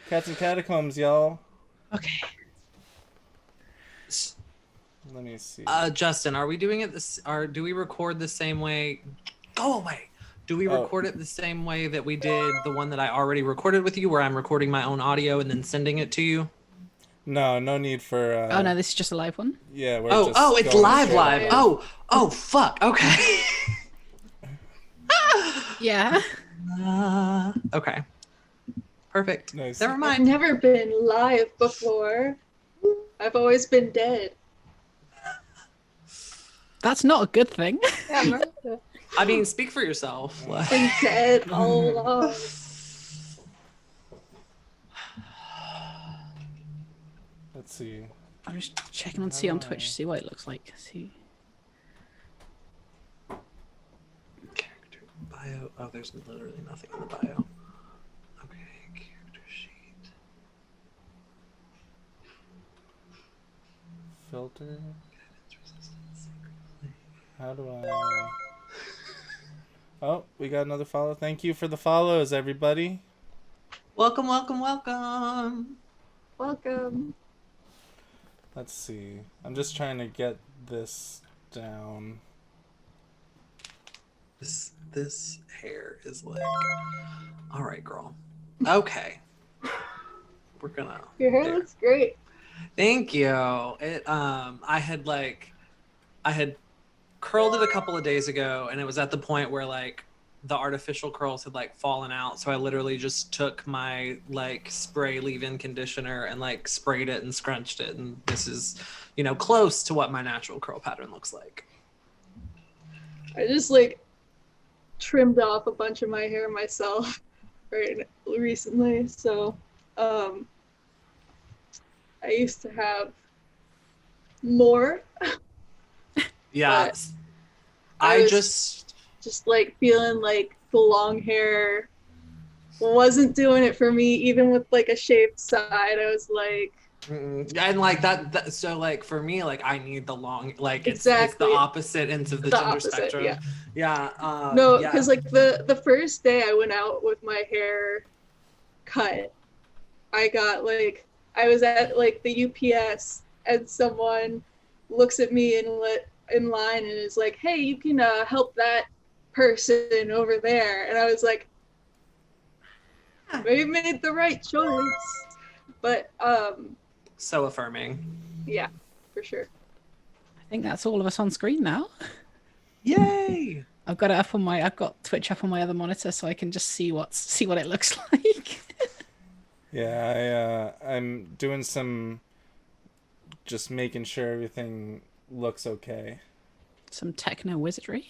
Cats and Catacombs, y'all. Okay. Let me see. Justin, are we doing it do we record the same way? Go away. Do we record it the same way that we did the one that I already recorded with you, where I'm recording my own audio and then sending it to you? No need for. Oh no, this is just a live one. Yeah, we're Oh, just. oh, it's live. Up. Oh, fuck. Okay. Yeah. Okay. Perfect. Nice. Never I've mind. never been live before. I've always been dead. That's not a good thing. Yeah, Miranda. I mean, speak for yourself. I've been dead all along. Let's see. I'm just checking on see on Twitch, see what it looks like. See. Character bio. Oh, there's literally nothing in the bio. Okay, character sheet. Filter. How do I? Oh, we got another follow. Thank you for the follows, everybody. Welcome, welcome, welcome. Welcome. Let's see. I'm just trying to get this down. This hair is like, all right, girl. Okay, we're gonna. Your hair looks great. Thank you. It I had curled it a couple of days ago, and it was at the point where like the artificial curls had like fallen out, so I literally just took my like spray leave-in conditioner and like sprayed it and scrunched it, and this is, you know, close to what my natural curl pattern looks like. I just like trimmed off a bunch of my hair myself recently, so I used to have more. Yeah, I just like feeling like the long hair wasn't doing it for me, even with like a shaved side. I was like, and like that so like for me, like I need the long, like it's the opposite ends of the gender spectrum. No, because like the first day I went out with my hair cut, I got like, I was at like the UPS and someone looks at me in line and is like, hey, you can help that person over there. And I was like, maybe made the right choice. But so affirming. Yeah, for sure. I think that's all of us on screen now. Yay! I've got Twitch up on my other monitor so I can just see what it looks like. Yeah, I'm doing some, just making sure everything looks okay. Some techno wizardry.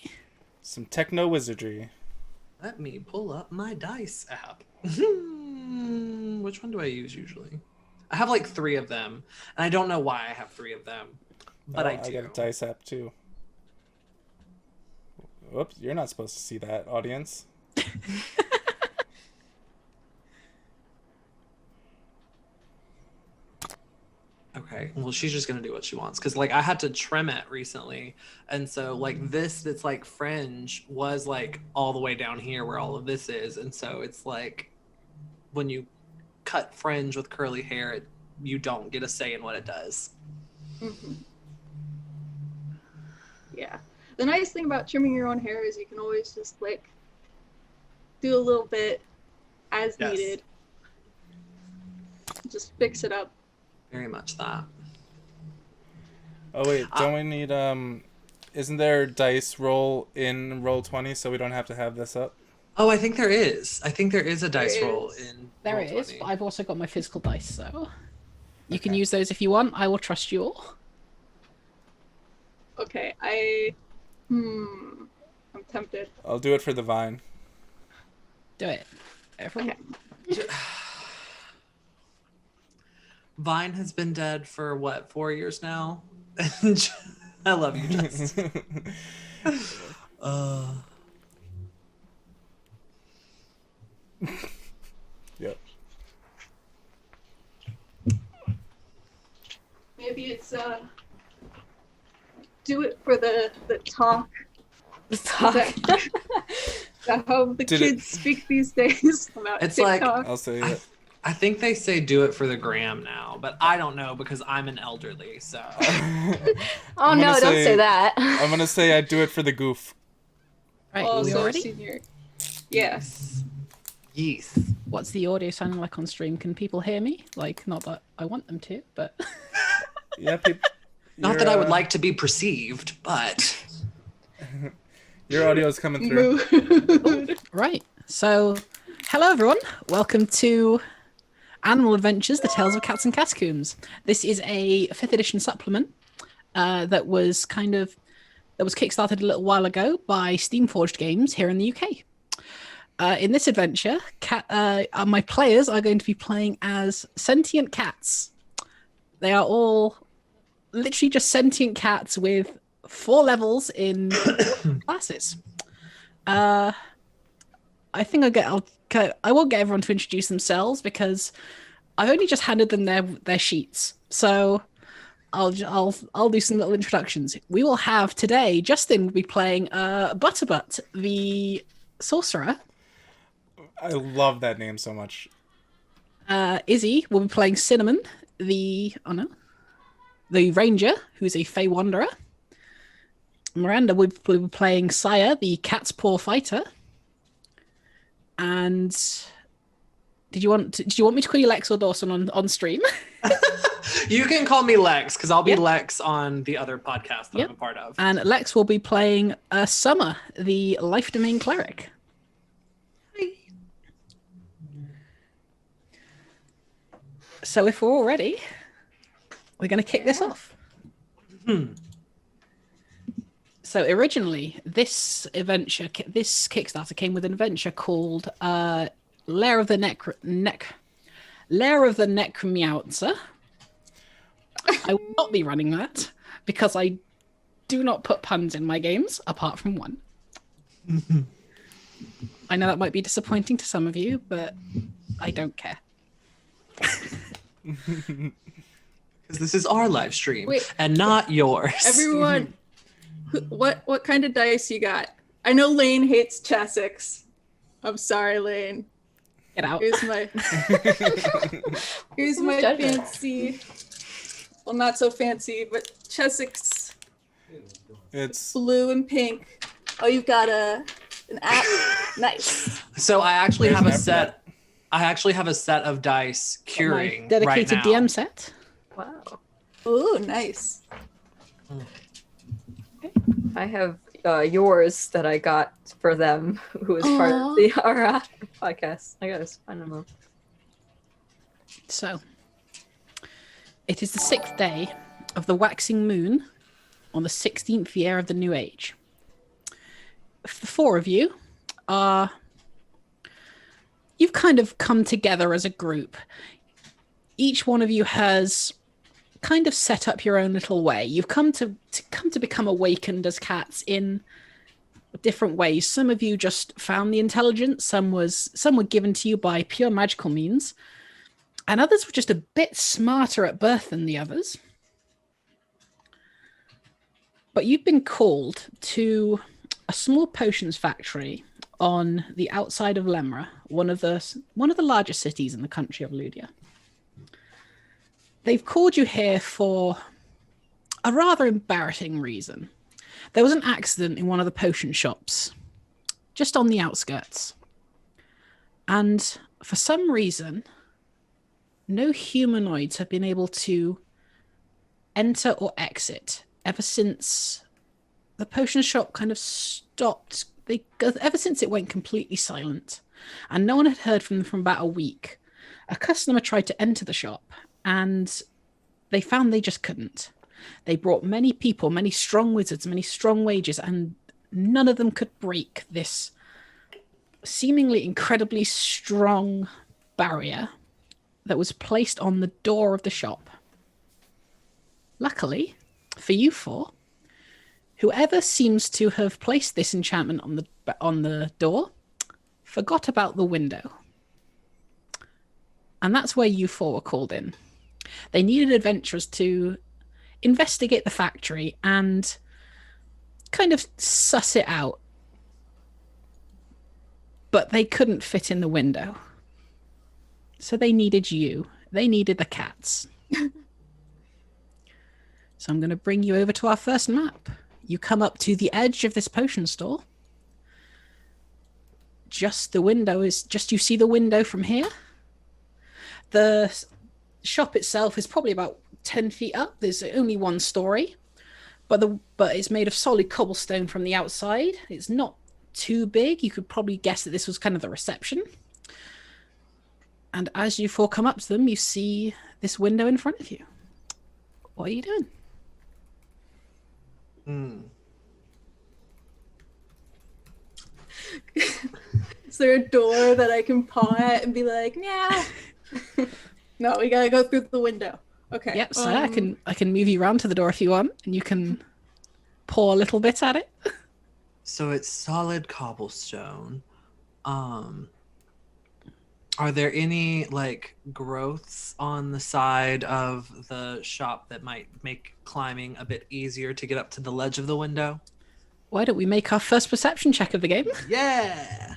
Some techno wizardry. Let me pull up my dice app. Which one do I use usually? I have like 3 of them, and I don't know why I have 3 of them, but I do. I got a dice app too. Whoops, you're not supposed to see that, audience. Okay, well, she's just gonna do what she wants, because like I had to trim it recently, and so like this that's like fringe was like all the way down here where all of this is, and so it's like when you cut fringe with curly hair, you don't get a say in what it does. Mm-hmm. Yeah, the nice thing about trimming your own hair is you can always just like do a little bit as needed, just fix it up. Very much that. Oh wait, don't we need isn't there dice roll in Roll20 so we don't have to have this up? Oh, I think there is. I think there is a dice roll in there Roll20. it is, but I've also got my physical dice, so you can use those if you want. I will trust you all. Okay, I'm tempted. I'll do it for the vine. Do it. Everyone. Okay. Vine has been dead for what, 4 years now? I love you, Jess. Yep. Maybe it's do it for the talk. The talk. How the kids speak these days about It's TikTok. like I'll say it. I think they say do it for the gram now, but I don't know because I'm an elderly, so. Oh no, don't say that. I'm gonna say I do it for the goof. Right, Also, we all ready? senior. Yes. Yes. What's the audio sounding like on stream? Can people hear me? Like, not that I want them to, but... Yeah, Not that I would like to be perceived, but... Your audio's coming through. Right, so hello everyone. Welcome to Animal Adventures, The Tales of Cats and Catacombs. This is a 5th edition supplement that was kickstarted a little while ago by Steamforged Games here in the UK. In this adventure, my players are going to be playing as sentient cats. They are all literally just sentient cats with 4 levels in classes. I think I won't get everyone to introduce themselves because I've only just handed them their sheets. So I'll do some little introductions. We will have today, Justin will be playing Butterbutt, the sorcerer. I love that name so much. Izzie will be playing Cinnamon, the ranger, who's a Fey wanderer. Miranda will be playing Sire, the cat's paw fighter. And did you want me to call you Lex or Dawson on stream? You can call me Lex because I'll be Lex on the other podcast that I'm a part of. And Lex will be playing Summer, the life domain cleric. Hi. So if we're all ready, we're going to kick this off. So originally, this Kickstarter came with an adventure called Lair of the Necromeowser. I will not be running that because I do not put puns in my games, apart from one. I know that might be disappointing to some of you, but I don't care. Because this is our live stream and not yours. Everyone, what kind of dice you got? I know Layne hates chessex. I'm sorry, Layne. Get out. Here's my fancy. Well, not so fancy, but chessex. It's Blue and pink. Oh, you've got an app. Nice. So I actually have a set. I actually have a set of dice curing My dedicated right now. DM set. Wow. Ooh, nice. I have yours that I got for them, who is part of our podcast. I guess. I don't know. So, it is the 6th day of the waxing moon on the 16th year of the New Age. The 4 of you are... You've kind of come together as a group. Each one of you has kind of set up your own little way. You've come to become awakened as cats in different ways. Some of you just found the intelligence. Some were given to you by pure magical means, and others were just a bit smarter at birth than the others. But you've been called to a small potions factory on the outside of Lemra, one of the largest cities in the country of Ludia. They've called you here for a rather embarrassing reason. There was an accident in one of the potion shops, just on the outskirts. And for some reason, no humanoids have been able to enter or exit ever since the potion shop kind of stopped. Ever since it went completely silent, and no one had heard from them for about a week. A customer tried to enter the shop, and they found they just couldn't. They brought many people, many strong wizards, many strong mages, and none of them could break this seemingly incredibly strong barrier that was placed on the door of the shop. Luckily, for you 4, whoever seems to have placed this enchantment on the door forgot about the window. And that's where you 4 were called in. They needed adventurers to investigate the factory and kind of suss it out. But they couldn't fit in the window. So they needed you. They needed the cats. So I'm going to bring you over to our first map. You come up to the edge of this potion store. You see the window from here. The shop itself is probably about 10 feet up. There's only one story, but it's made of solid cobblestone from the outside. It's not too big. You could probably guess that this was kind of the reception. And as you four come up to them, you see this window in front of you. What are you doing? Is there a door that I can paw at and be like, yeah? No, we gotta go through the window. Okay. Yep. So I can move you around to the door if you want, and you can paw a little bit at it. So it's solid cobblestone. Are there any like growths on the side of the shop that might make climbing a bit easier to get up to the ledge of the window? Why don't we make our first perception check of the game? Yeah.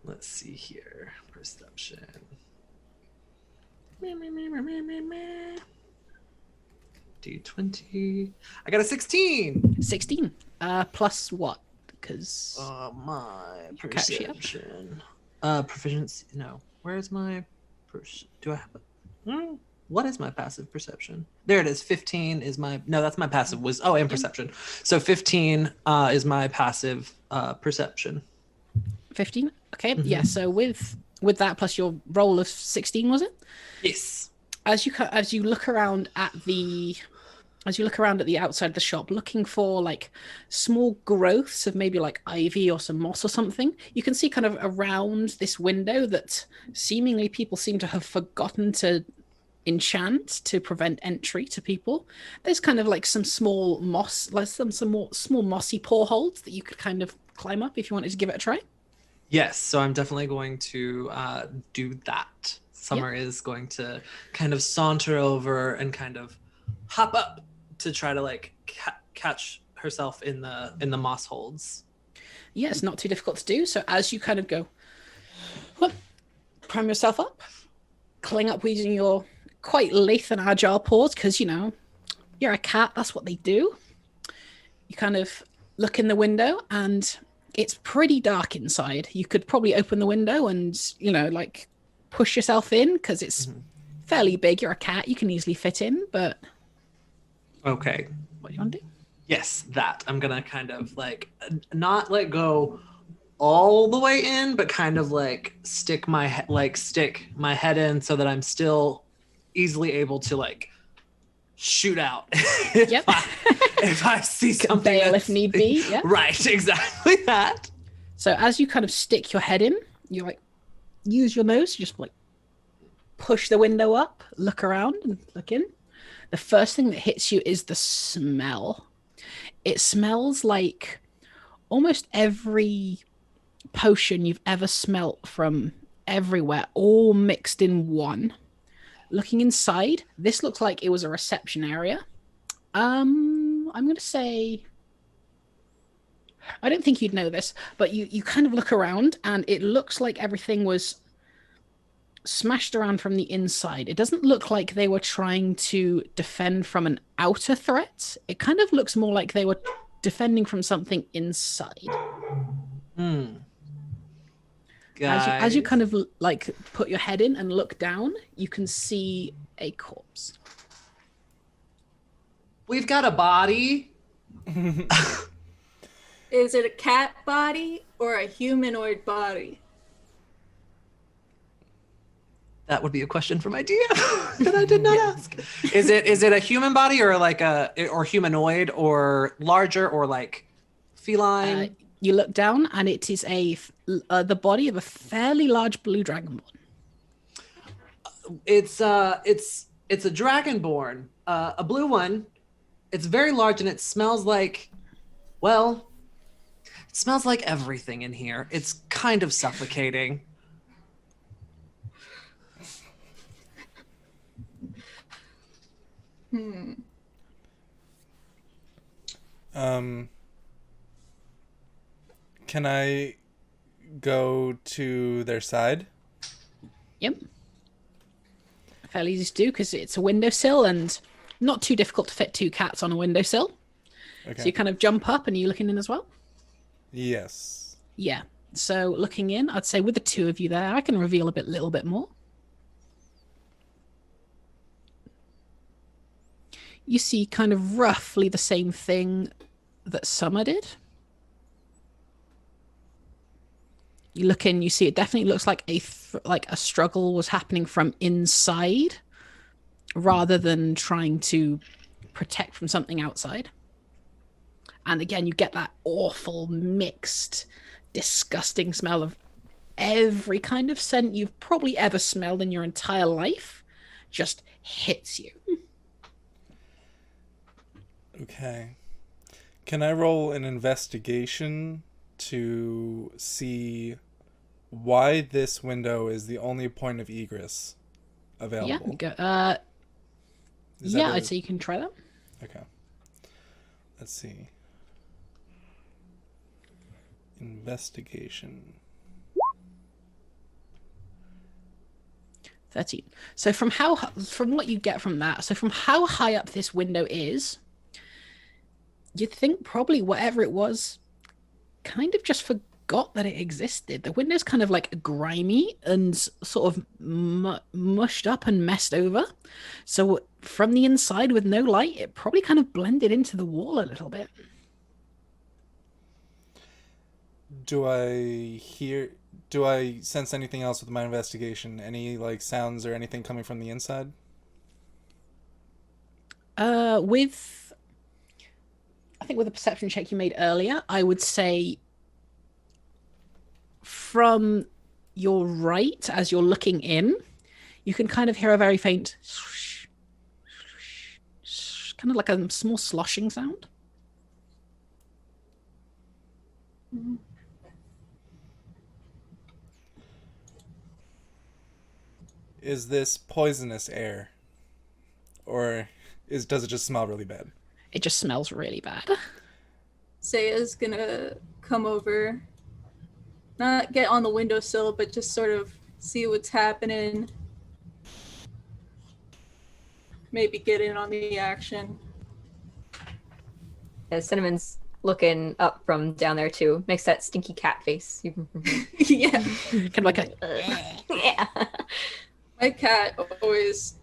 Let's see here. Perception. D20. I got a 16. 16. Plus what? Because My catchy up. perception. Proficiency. No. Where's my? Do I have a? What is my passive perception? There it is. 15 is my. No, that's my passive was. Oh, and perception. So 15 is my passive perception. 15. Okay. Yeah. So with that plus your roll of 16, was it? Yes. As you look around at the outside of the shop, looking for like small growths of maybe like ivy or some moss or something, you can see kind of around this window that seemingly people seem to have forgotten to enchant to prevent entry to people. There's kind of like some small moss, like some more small mossy holes that you could kind of climb up if you wanted to give it a try. Yes. So I'm definitely going to do that. Summer is going to kind of saunter over and kind of hop up to try to like catch herself in the moss holds. Yeah, it's not too difficult to do. So as you kind of go, prime yourself up, cling up using your quite lithe and agile paws, because you're a cat. That's what they do. You kind of look in the window, and it's pretty dark inside. You could probably open the window and like push yourself in because it's fairly big. You're a cat. You can easily fit in, but. Okay. What do you want to do? Yes, that. I'm going to kind of like not let go all the way in, but kind of like stick my head in so that I'm still easily able to like shoot out if I see something. Bail if need be. Yeah. Right, exactly that. So as you kind of stick your head in, you like use your nose, just like push the window up, look around and look in. The first thing that hits you is the smell. It smells like almost every potion you've ever smelt from everywhere, all mixed in one. Looking inside, this looks like it was a reception area. I'm going to say, I don't think you'd know this, but you kind of look around and it looks like everything was smashed around from the inside. It doesn't look like they were trying to defend from an outer threat. It kind of looks more like they were defending from something inside. As you kind of like put your head in and look down, you can see a corpse. We've got a body. Is it a cat body or a humanoid body? That would be a question for my DM that I did not ask. Is it a human body or like or humanoid or larger or like feline? You look down and it is the body of a fairly large blue dragonborn. It's a dragonborn, a blue one. It's very large and it smells like, well, it smells like everything in here. It's kind of suffocating. Can I go to their side? Yep. Fairly easy to do because it's a windowsill and not too difficult to fit 2 cats on a windowsill. Okay. So you kind of jump up and you're looking in as well? Yes. Yeah. So looking in, I'd say with the 2 of you there, I can reveal a little bit more. You see kind of roughly the same thing that Summer did. You look in, you see it definitely looks like a struggle was happening from inside rather than trying to protect from something outside. And again, you get that awful mixed, disgusting smell of every kind of scent you've probably ever smelled in your entire life just hits you. Okay. Can I roll an investigation to see why this window is the only point of egress available? Yeah, I'd say you can try that. Okay. Let's see. Investigation. 13. So from what you get from that, so from how high up this window is, you'd think probably whatever it was kind of just forgot that it existed. The window's kind of like grimy and sort of mushed up and messed over. So from the inside with no light, it probably kind of blended into the wall a little bit. Do I sense anything else with my investigation? Any like sounds or anything coming from the inside? I think with the perception check you made earlier, I would say from your right, as you're looking in, you can kind of hear a very faint swoosh, swoosh, swoosh, kind of like a small sloshing sound. Is this poisonous air? Or does it just smell really bad? It just smells really bad. Saya's gonna come over, not get on the windowsill, but just sort of see what's happening. Maybe get in on the action. Yeah, Cinnamon's looking up from down there too. Makes that stinky cat face. Yeah. Kind of like a... Yeah. My cat always...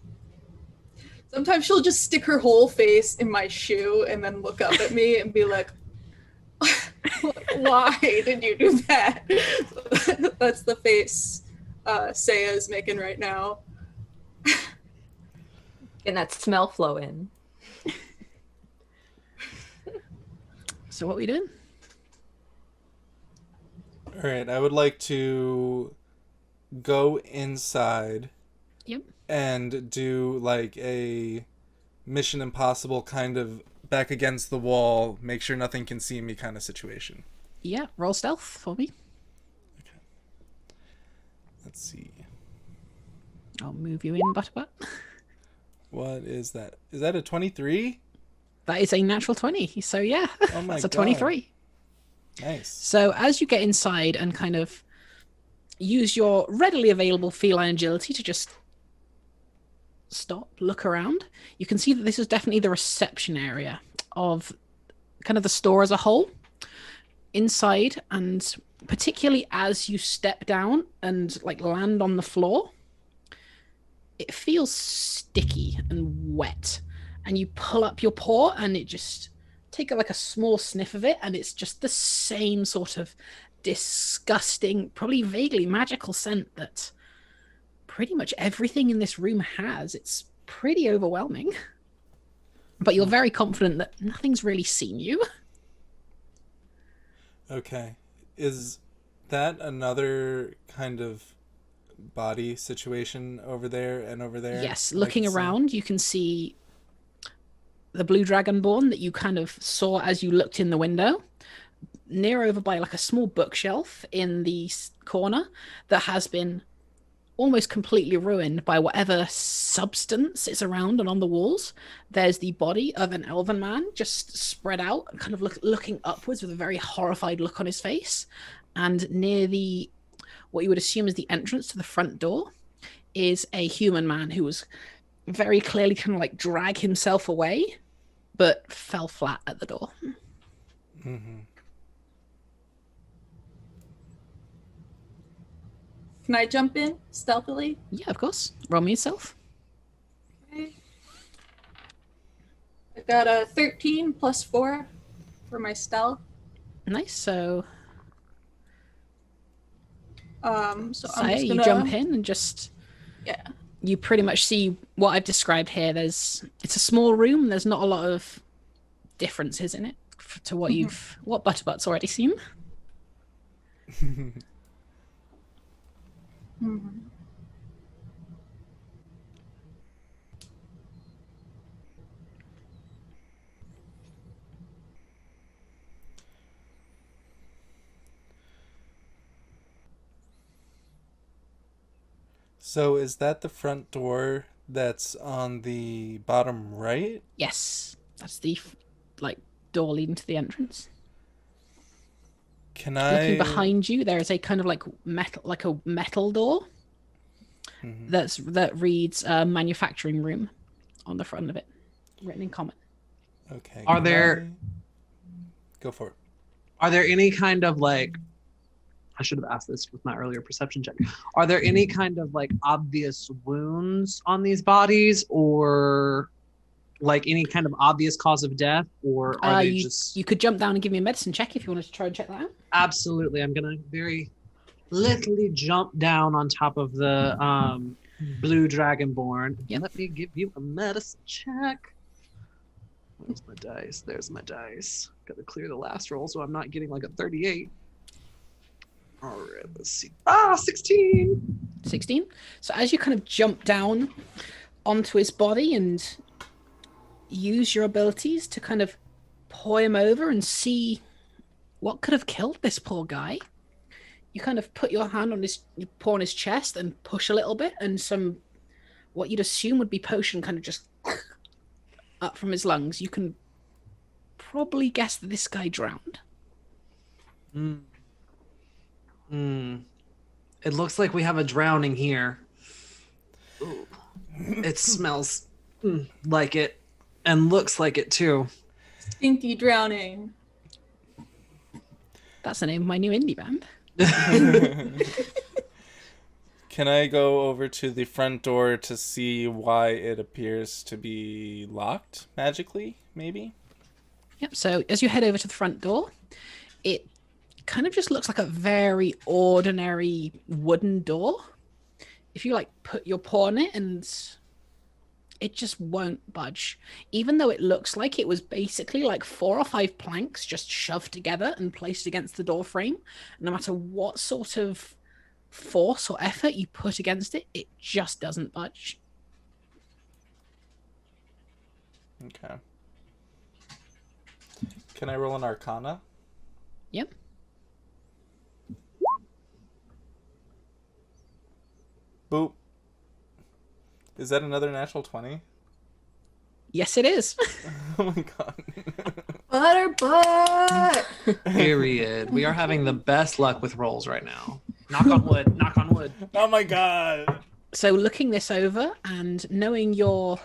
Sometimes she'll just stick her whole face in my shoe and then look up at me and be like, why did you do that? That's the face Saya's making right now. Getting that smell flow in. So what are we doing? All right, I would like to go inside. Yep. And do like a Mission Impossible kind of back against the wall, make sure nothing can see me kind of situation. Yeah, roll stealth for me. Okay. Let's see. I'll move you in, Butterbutt. What is that? Is that a 23? That is a natural 20. So yeah, Oh my that's a God. 23. Nice. So as you get inside and kind of use your readily available feline agility to just stop, look around, you can see that this is definitely the reception area of kind of the store as a whole. Inside, and particularly as you step down and like land on the floor, it feels sticky and wet. And you pull up your paw and it just take like a small sniff of it, and it's just the same sort of disgusting, probably vaguely magical scent that pretty much everything in this room has. It's pretty overwhelming. But you're very confident that nothing's really seen you. Okay. Is that another kind of body situation over there and over there? Yes, looking around, you can see the blue dragonborn that you kind of saw as you looked in the window, near over by like a small bookshelf in the corner that has been almost completely ruined by whatever substance is around and on the walls. There's the body of an elven man just spread out and kind of looking upwards with a very horrified look on his face. And near the what you would assume is the entrance to the front door, is a human man who was very clearly trying to like drag himself away, but fell flat at the door. Mm-hmm. Can I jump in stealthily? Yeah, of course. Roll me yourself. Okay. I got a 13 plus 4 for my stealth. Nice. So I'm just gonna... you jump in and just yeah. You pretty much see what I've described here. It's a small room. There's not a lot of differences in it to what what Butterbutt's already seen. So is that the front door that's on the bottom right? Yes, that's the door leading to the entrance. Looking behind you, there is a kind of like a metal door that reads manufacturing room on the front of it, written in common. Okay. Are there... Go for it. Are there any kind of like... I should have asked this with my earlier perception check. Are there any kind of like obvious wounds on these bodies, or like any kind of obvious cause of death, or are they just... You could jump down and give me a medicine check if you wanted to try and check that out. Absolutely. I'm going to very literally jump down on top of the blue dragonborn. Yep. Let me give you a medicine check. Where's my dice? There's my dice. Got to clear the last roll so I'm not getting like a 38. All right, let's see. 16. 16. So as you kind of jump down onto his body and use your abilities to kind of pour him over and see what could have killed this poor guy, you kind of put your hand on you pour on his chest and push a little bit, and some what you'd assume would be potion kind of just up from his lungs. You can probably guess that this guy drowned. It looks like we have a drowning here. Ooh. It smells like it, and looks like it too. Stinky drowning. That's the name of my new indie band. Can I go over to the front door to see why it appears to be locked magically, maybe? Yep, so as you head over to the front door, it kind of just looks like a very ordinary wooden door. If you like put your paw on it, and it just won't budge. Even though it looks like it was basically like 4 or 5 planks just shoved together and placed against the door frame, no matter what sort of force or effort you put against it, it just doesn't budge. Okay. Can I roll an Arcana? Yep. Boop. Is that another natural 20? Yes, it is. Oh my god. Butterbutt! Period. We are having the best luck with rolls right now. Knock on wood. Knock on wood. Oh my god. So looking this over and knowing your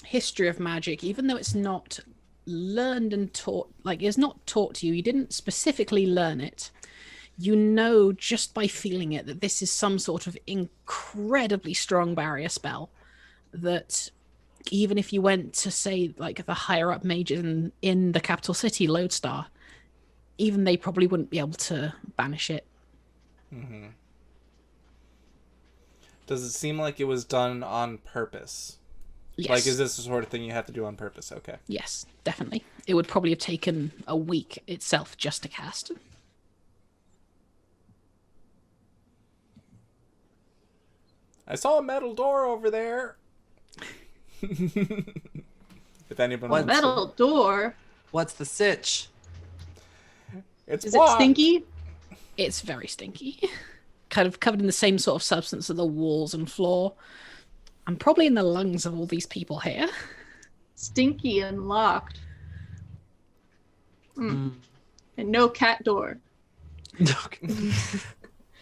history of magic, even though it's not learned and taught, like it's not taught to you, you didn't specifically learn it, you know just by feeling it that this is some sort of incredibly strong barrier spell that even if you went to, say, like the higher up mages in the capital city, Lodestar, even they probably wouldn't be able to banish it. Mm-hmm. Does it seem like it was done on purpose? Yes. Like, is this the sort of thing you have to do on purpose? Okay. Yes, definitely. It would probably have taken a week itself just to cast. I saw a metal door over there. If anyone wants Metal door? What's the sitch? It's Is blocked. it stinky? It's very stinky. Kind of covered in the same sort of substance of the walls and floor. And probably in the lungs of all these people here. Stinky and locked. And no cat door.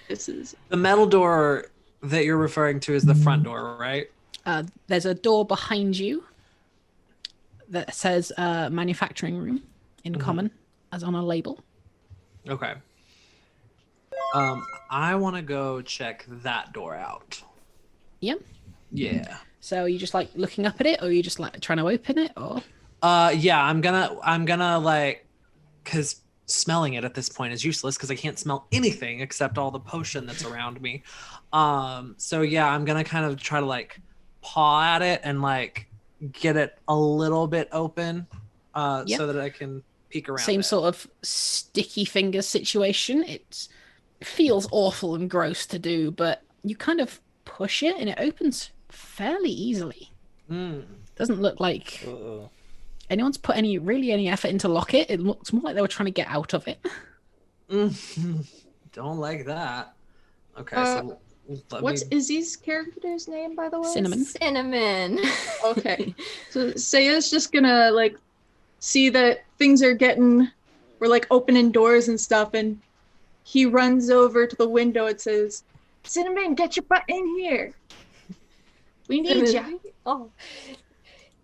This is... The metal door that you're referring to is the front door, right? There's a door behind you that says manufacturing room in common as on a label. Okay. I want to go check that door out. Yep. Yeah. So are you just like looking up at it, or are you just like trying to open it, or? Yeah, I'm gonna like, cause smelling it at this point is useless because I can't smell anything except all the potion that's around me. So yeah, I'm gonna kind of try to like paw at it and like get it a little bit open, so that I can peek around. Same sort of sticky fingers situation. It feels awful and gross to do, but you kind of push it and it opens fairly easily. Doesn't look like anyone's put any effort into lock it. It looks more like they were trying to get out of it. Don't like that. Okay, so what's Izzie's character's name, by the way? Cinnamon. Okay, so Saya's just gonna like see that things are we're like opening doors and stuff, and he runs over to the window and says, "Cinnamon, get your butt in here. We need you." Oh,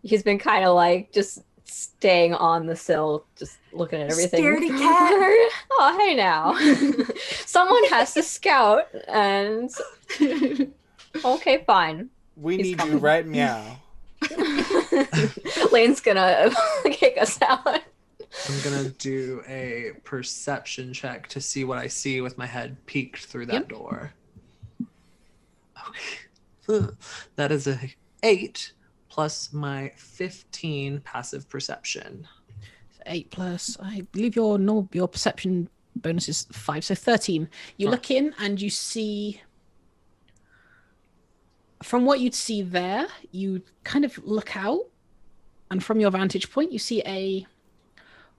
he's been kind of like just staying on the sill, just looking at everything. Scaredy cat. Oh, hey now. Someone has to scout, and okay, fine. We need you right meow. Layne's gonna kick us out. I'm gonna do a perception check to see what I see with my head peeked through that door. Okay. That is a 8 plus my 15 passive perception. 8 plus, I believe your perception bonus is 5, so 13. You look in and you see, from what you'd see there, you kind of look out, and from your vantage point, you see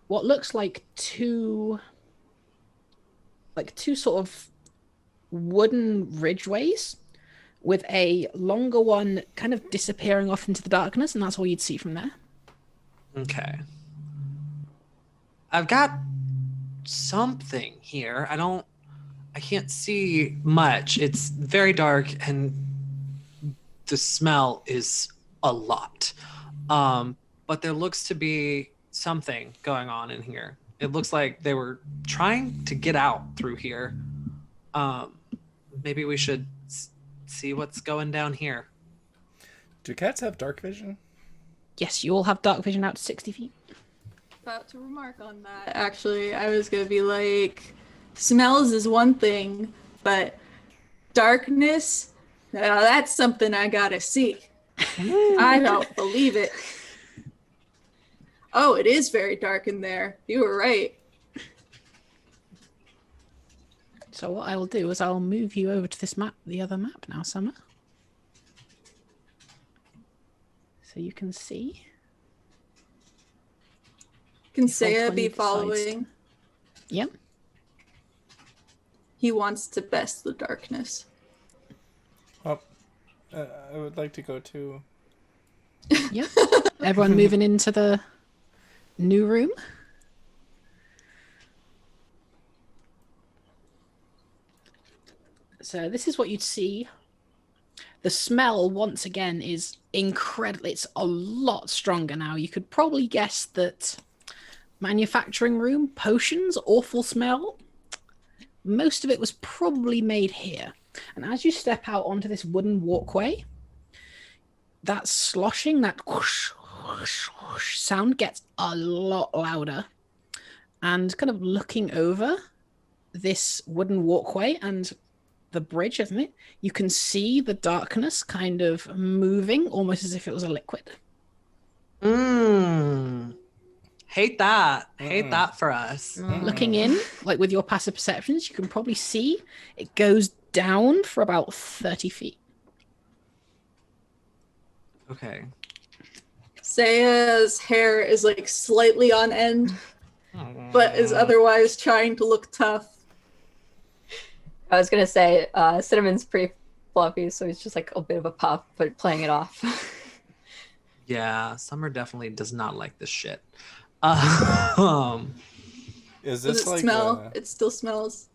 what looks like two sort of wooden ridgeways with a longer one kind of disappearing off into the darkness, and that's all you'd see from there. Okay. I've got something here. I can't see much. It's very dark and the smell is a lot. But there looks to be something going on in here. It looks like they were trying to get out through here. Maybe we should see what's going down here. Do cats have dark vision? Yes, you all have dark vision out to 60 feet. About to remark on that, actually. I was gonna be like, smells is one thing, but darkness, now that's something I gotta see. I don't believe it. Oh, it is very dark in there. You were right. So what I will do is I'll move you over to this map, the other map now, Summer. So you can see. Can Saya be following? Yep. He wants to best the darkness. Well, I would like to go too. Yep. Everyone moving into the new room. So this is what you'd see. The smell, once again, is incredible. It's a lot stronger now. You could probably guess that manufacturing room, potions, awful smell. Most of it was probably made here. And as you step out onto this wooden walkway, that sloshing, that whoosh, whoosh, whoosh sound gets a lot louder. And kind of looking over this wooden walkway and the bridge, isn't it? You can see the darkness kind of moving, almost as if it was a liquid. Hate that. Hate that for us. Looking in, like with your passive perceptions, you can probably see it goes down for about 30 feet. Okay. Saya's hair is like slightly on end, but is otherwise trying to look tough. I was gonna say, Cinnamon's pretty fluffy, so he's just like a bit of a puff, but playing it off. Yeah, Summer definitely does not like this shit. Is Does this it like smell? It still smells.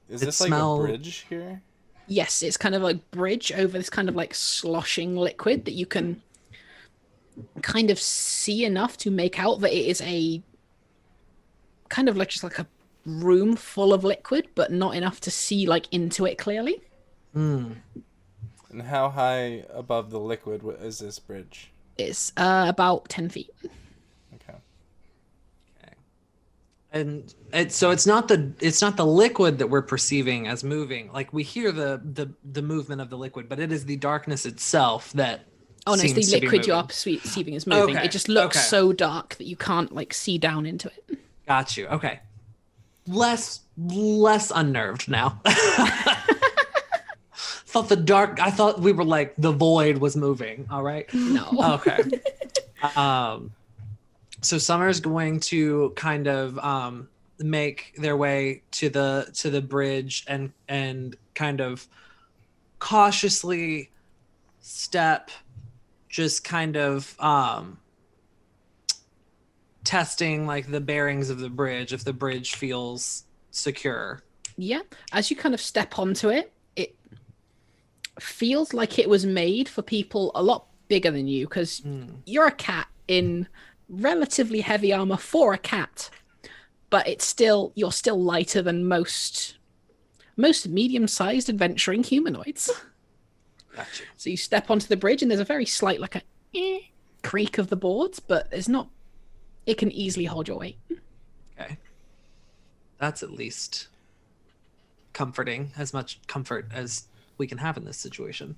Is It this like a bridge here? Yes, it's kind of like bridge over this kind of like sloshing liquid that you can kind of see enough to make out that it is a kind of like just like a room full of liquid, but not enough to see like into it clearly. Mm. And how high above the liquid is this bridge? It's about 10 feet. Okay. And so it's not the liquid that we're perceiving as moving. Like we hear the movement of the liquid, but it is the darkness itself that. Oh no, it's the seems to be liquid you are moving. perceiving is moving. Okay, It just looks okay. so dark that you can't like see down into it. Got you. Okay. Less unnerved now. I thought we were like the void was moving. All right. No. Okay. So Summer's going to kind of make their way to the bridge and kind of cautiously step, just kind of testing like the bearings of the bridge, if the bridge feels secure. Yeah. As you kind of step onto it, it feels like it was made for people a lot bigger than you, because you're a cat in relatively heavy armor for a cat, but you're still lighter than most medium-sized adventuring humanoids. Gotcha. So you step onto the bridge and there's a very slight like a creak of the boards, but it can easily hold your weight. Okay. That's at least comforting, as much comfort as we can have in this situation.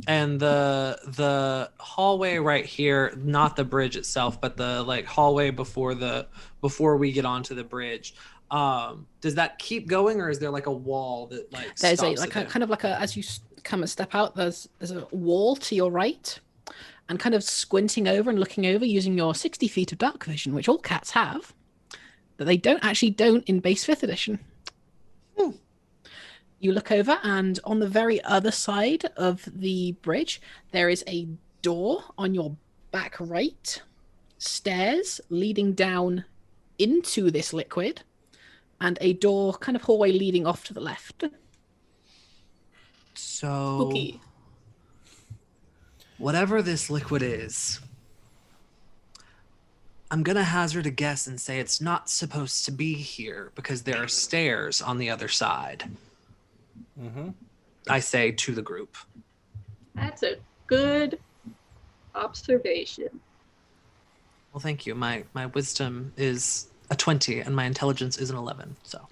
And the hallway right here, not the bridge itself, but the like hallway before we get onto the bridge. Does that keep going, or is there like a wall that like There's stops as you come and step out, there's a wall to your right, and kind of squinting over and looking over using your 60 feet of dark vision, which all cats have, that they don't in base 5th edition. You look over, and on the very other side of the bridge, there is a door on your back right, stairs leading down into this liquid, and a door, kind of hallway leading off to the left. So, Spooky. Whatever this liquid is, I'm going to hazard a guess and say it's not supposed to be here because there are stairs on the other side. Mm-hmm. I say to the group. That's a good observation. Well, thank you. My wisdom is a 20 and my intelligence is an 11. So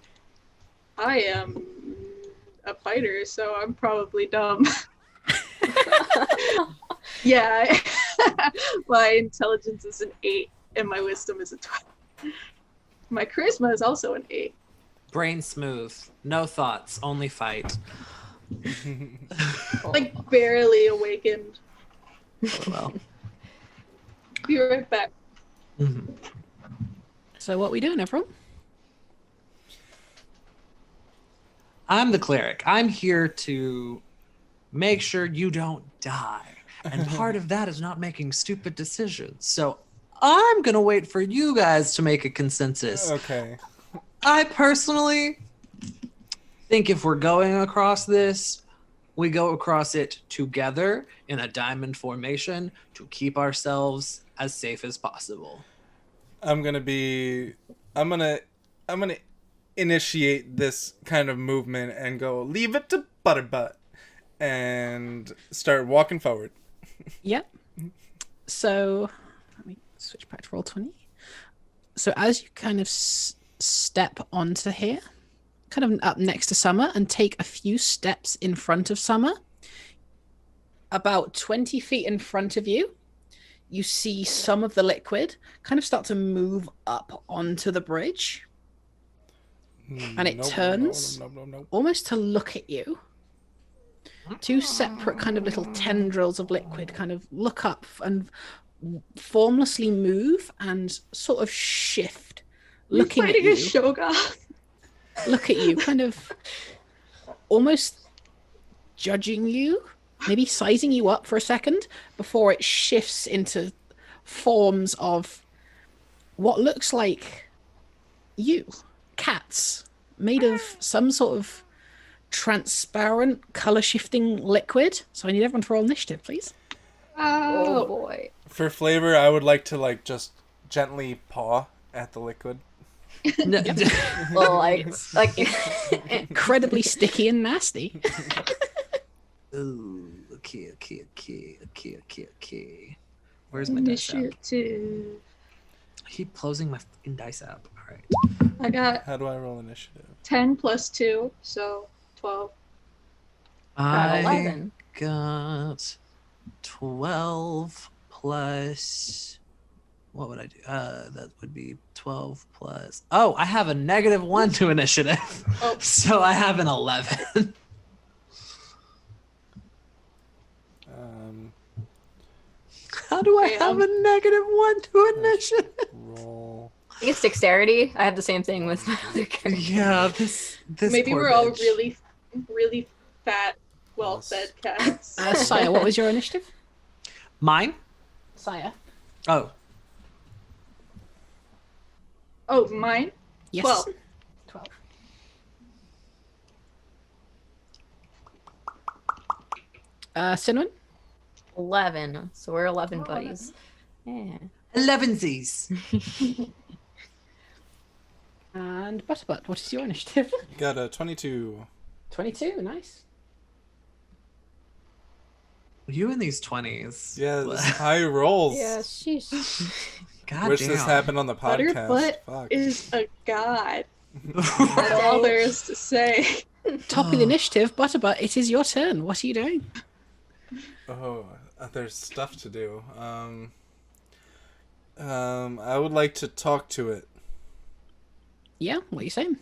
I am a fighter, so I'm probably dumb. Yeah, my intelligence is an 8 and my wisdom is a 12. My charisma is also an 8. brain smooth, no thoughts, only fight. Like barely awakened. Oh, well. Be right back. Mm-hmm. So what are we doing, everyone? I'm the cleric. I'm here to make sure you don't die. And part of that is not making stupid decisions. So I'm going to wait for you guys to make a consensus. Okay. I personally think if we're going across this, we go across it together in a diamond formation to keep ourselves as safe as possible. I'm gonna initiate this kind of movement and go, leave it to Butterbutt, and start walking forward. Yep. So let me switch back to Roll20. So as you kind of step onto here, kind of up next to Summer, and take a few steps in front of Summer, about 20 feet in front of you, you see some of the liquid kind of start to move up onto the bridge. And it turns almost to look at you. Two separate kind of little tendrils of liquid kind of look up and formlessly move and sort of shift, looking at you. A Shogun. Look at you, kind of almost judging you, maybe sizing you up for a second before it shifts into forms of what looks like you. Cats, made of some sort of transparent, color-shifting liquid. So I need everyone to roll initiative, please. Oh boy. For flavor, I would like to like just gently paw at the liquid. Well, like Incredibly sticky and nasty. Ooh, okay. Where's my dice app? Initiative. I keep closing my fucking dice app. All right. I got How do I roll initiative? 10 plus 2, so 12. I 11. got 12 plus. What would I do? That would be 12 plus. Oh, I have a -1 to initiative. Oh. So I have an 11. How do I have a -1 to initiative? Roll. I think it's dexterity. I have the same thing with my other character. Yeah, this Maybe poor we're all bitch. really fat, well-fed cats. Saya, what was your initiative? Mine? Saya. Oh, Oh, mine? Yes. 12. 12. Cinnamon? 11. So we're 11 buddies. Yeah. 11sies. And Butterbutt, what is your initiative? Got a 22. 22, nice. You in these 20s. Yeah, this high rolls. Yeah, sheesh. God Wish damn. this happened on the podcast. Butterbutt Fuck. is a god. That's all there is to say. Top of the initiative, Butterbutt, it is your turn. What are you doing? Oh, there's stuff to do. I would like to talk to it. Yeah, what are you saying?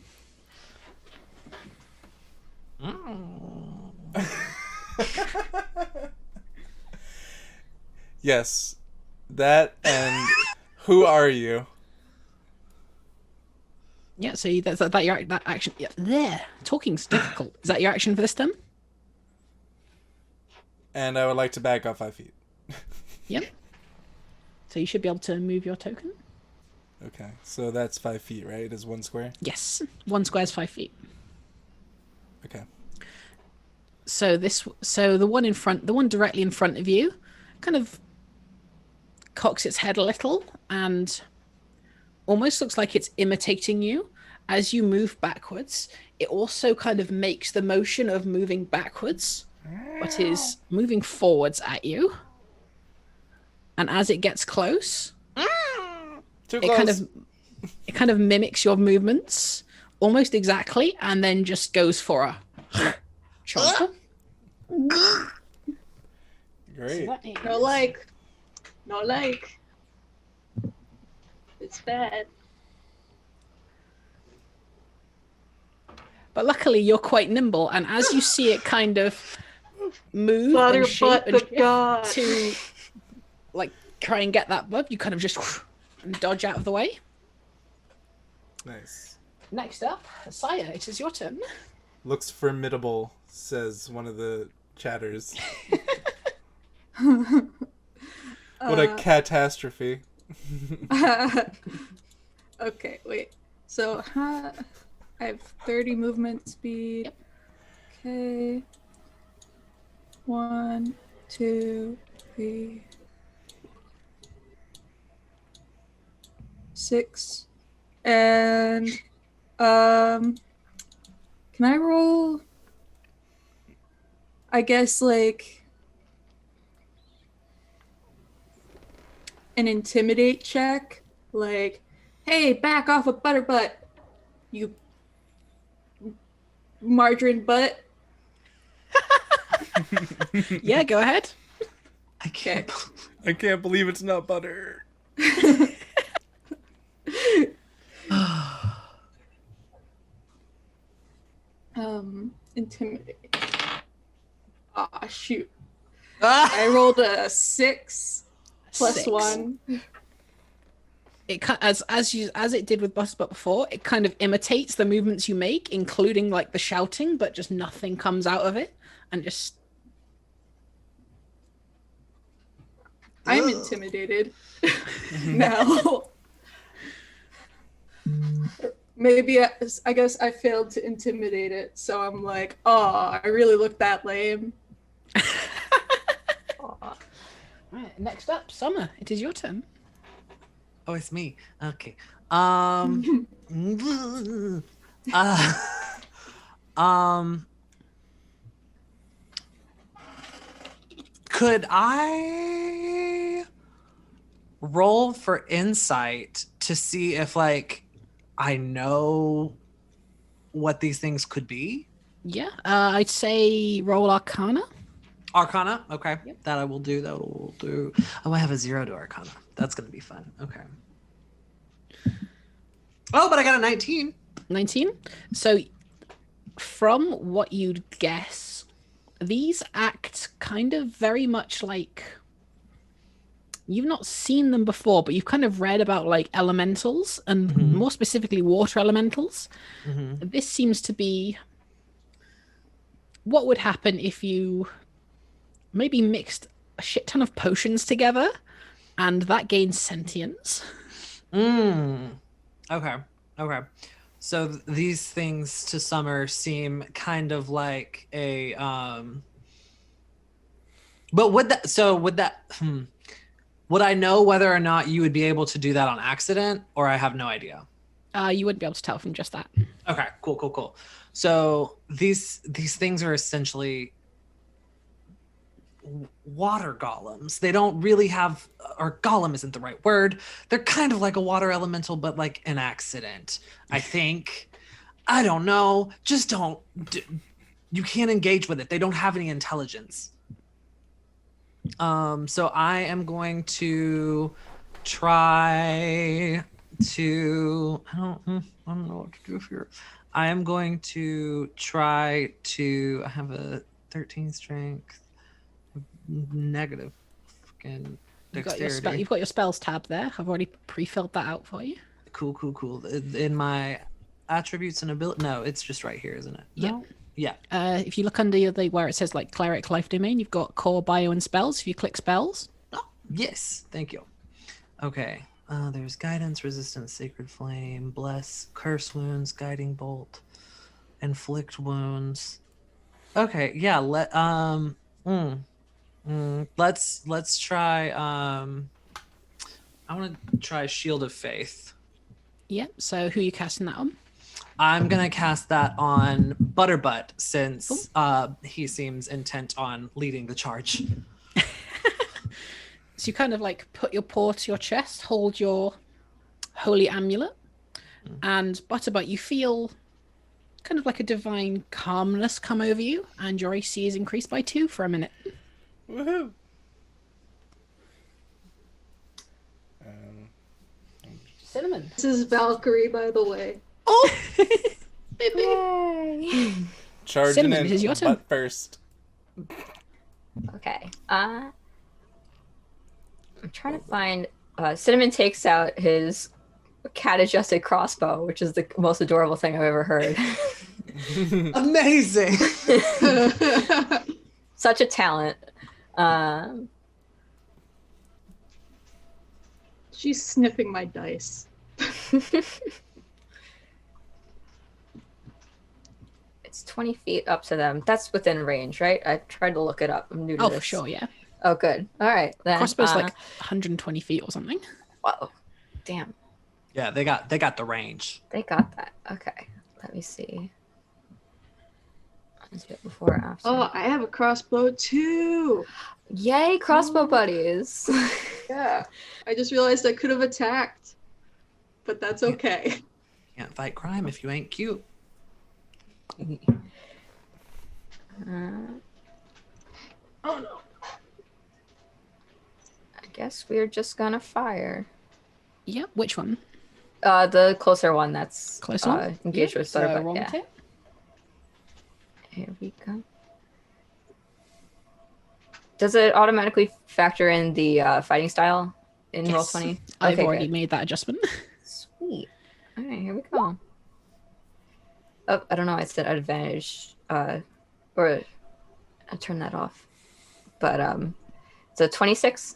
Yes, that and who are you? Yeah, so that your that action. Yeah, there. Talking's difficult. Is that your action for this turn? And I would like to back off 5 feet. Yep. So you should be able to move your token. Okay, so that's 5 feet, right? Is 1 square? Yes, 1 square is 5 feet. Okay. So the one directly in front of you, kind of cocks its head a little and almost looks like it's imitating you as you move backwards. It also kind of makes the motion of moving backwards, but is moving forwards at you. And as it gets close, Too it close. kind of mimics your movements almost exactly, and then just goes for a chomp. Great. No like. No like. It's bad. But luckily, you're quite nimble, and as you see it kind of move and shape Butterbutt and the shift god. to like try and get that bug, you kind of just and dodge out of the way. Nice. Next up, Saya, it is your turn. Looks formidable, says one of the chatters. What a catastrophe. Okay, wait. So I have 30 movement speed. Yep. Okay. 1, 2, 3, 6. And can I roll, I guess, like an intimidate check? Like, hey, back off a Butterbutt, you margarine butt. Yeah, go ahead. I can't. I can't believe it's not butter. Intimidate. Ah, shoot. I rolled a 6 plus 6. 1. It as it did with Butterbutt before, it kind of imitates the movements you make, including like the shouting, but just nothing comes out of it, and just. I'm intimidated. No. maybe I guess I failed to intimidate it, so I'm like, oh, I really look that lame. Right, next up, Summer. It is your turn. Oh, it's me. Okay. Could I roll for insight to see if like I know what these things could be? Yeah, I'd say roll Arcana. Arcana? Okay. Yep. That I will do. That will do. Oh, I have a 0 to Arcana. That's going to be fun. Okay. Oh, but I got a 19. 19. So from what you'd guess, these act kind of very much like, you've not seen them before, but you've kind of read about like elementals and more specifically water elementals. This seems to be what would happen if you maybe mixed a shit ton of potions together and that gains sentience. Okay. So these things to Summer seem kind of like a but would I know whether or not you would be able to do that on accident, or I have no idea? You wouldn't be able to tell from just that. Okay, cool. So these things are essentially water golems. They don't really have, or golem isn't the right word. They're kind of like a water elemental, but like an accident, I think. I don't know. Just don't. You can't engage with it. They don't have any intelligence. So I am going to try to. I don't know what to do here. I am going to try to. I have a 13 strength. Negative fucking dexterity. You've got your spells tab there. I've already pre-filled that out for you. Cool. In my attributes and ability, no, it's just right here, isn't it? No? Yeah. If you look under where it says like cleric life domain, you've got core, bio, and spells. If you click spells. Oh, yes, thank you. Okay. There's guidance, resistance, sacred flame, bless, curse wounds, guiding bolt, inflict wounds. Okay, yeah. Let's try. I want to try Shield of Faith. Yep. So who are you casting that on? I'm gonna cast that on Butterbutt since he seems intent on leading the charge. So you kind of like put your paw to your chest, hold your holy amulet, and Butterbutt, you feel kind of like a divine calmness come over you, and your AC is increased by 2 for a minute. Woohoo! Cinnamon. This is Valkyrie, by the way. Oh! Yay! Charging Cinnamon, in, this is your turn. butt first. Okay. I'm trying to find. Cinnamon takes out his cat-adjusted crossbow, which is the most adorable thing I've ever heard. Amazing! Such a talent. She's sniffing my dice. It's 20 feet up to them. That's within range, right? I tried to look it up. I'm new to this. For sure, yeah. Oh, good. All right. Then, crossbow's like 120 feet or something. Whoa. Damn. Yeah, they got the range. They got that. Okay. Let me see. Let's do it before or after. Oh, I have a crossbow too. Yay, crossbow buddies. Yeah. I just realized I could have attacked, but that's okay. Can't fight crime if you ain't cute. Oh no. I guess we're just gonna fire. Yeah, which one? The closer one that's Closer one? engaged with Butterbutt. roll Yeah. with it. Here we go. Does it automatically factor in the fighting style in Yes. Roll20? I've Okay, already good. made that adjustment. Sweet. All right, here we go. Oh, I don't know. I said advantage, or I turned that off. But so 26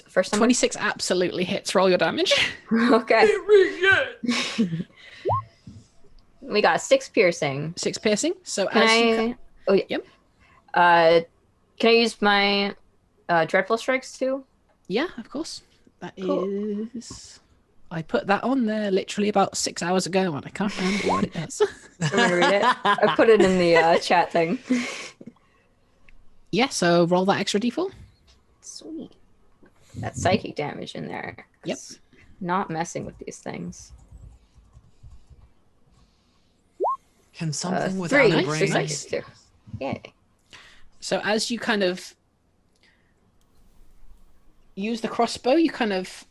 first time. 26 absolutely hits. Roll your damage. Okay. We got 6 piercing. 6 piercing. So Can as I? you Oh yeah. Yep. Can I use my dreadful strikes too? Yeah, of course. That Cool. is. I put that on there literally about 6 hours ago, and I can't remember what it does. I'm gonna read it. I put it in the chat thing. Yeah, so roll that extra d4. Sweet. That psychic damage in there. Yep. Not messing with these things. Can something 3 without a for brain? psychic too. Yay. So as you kind of use the crossbow, you kind of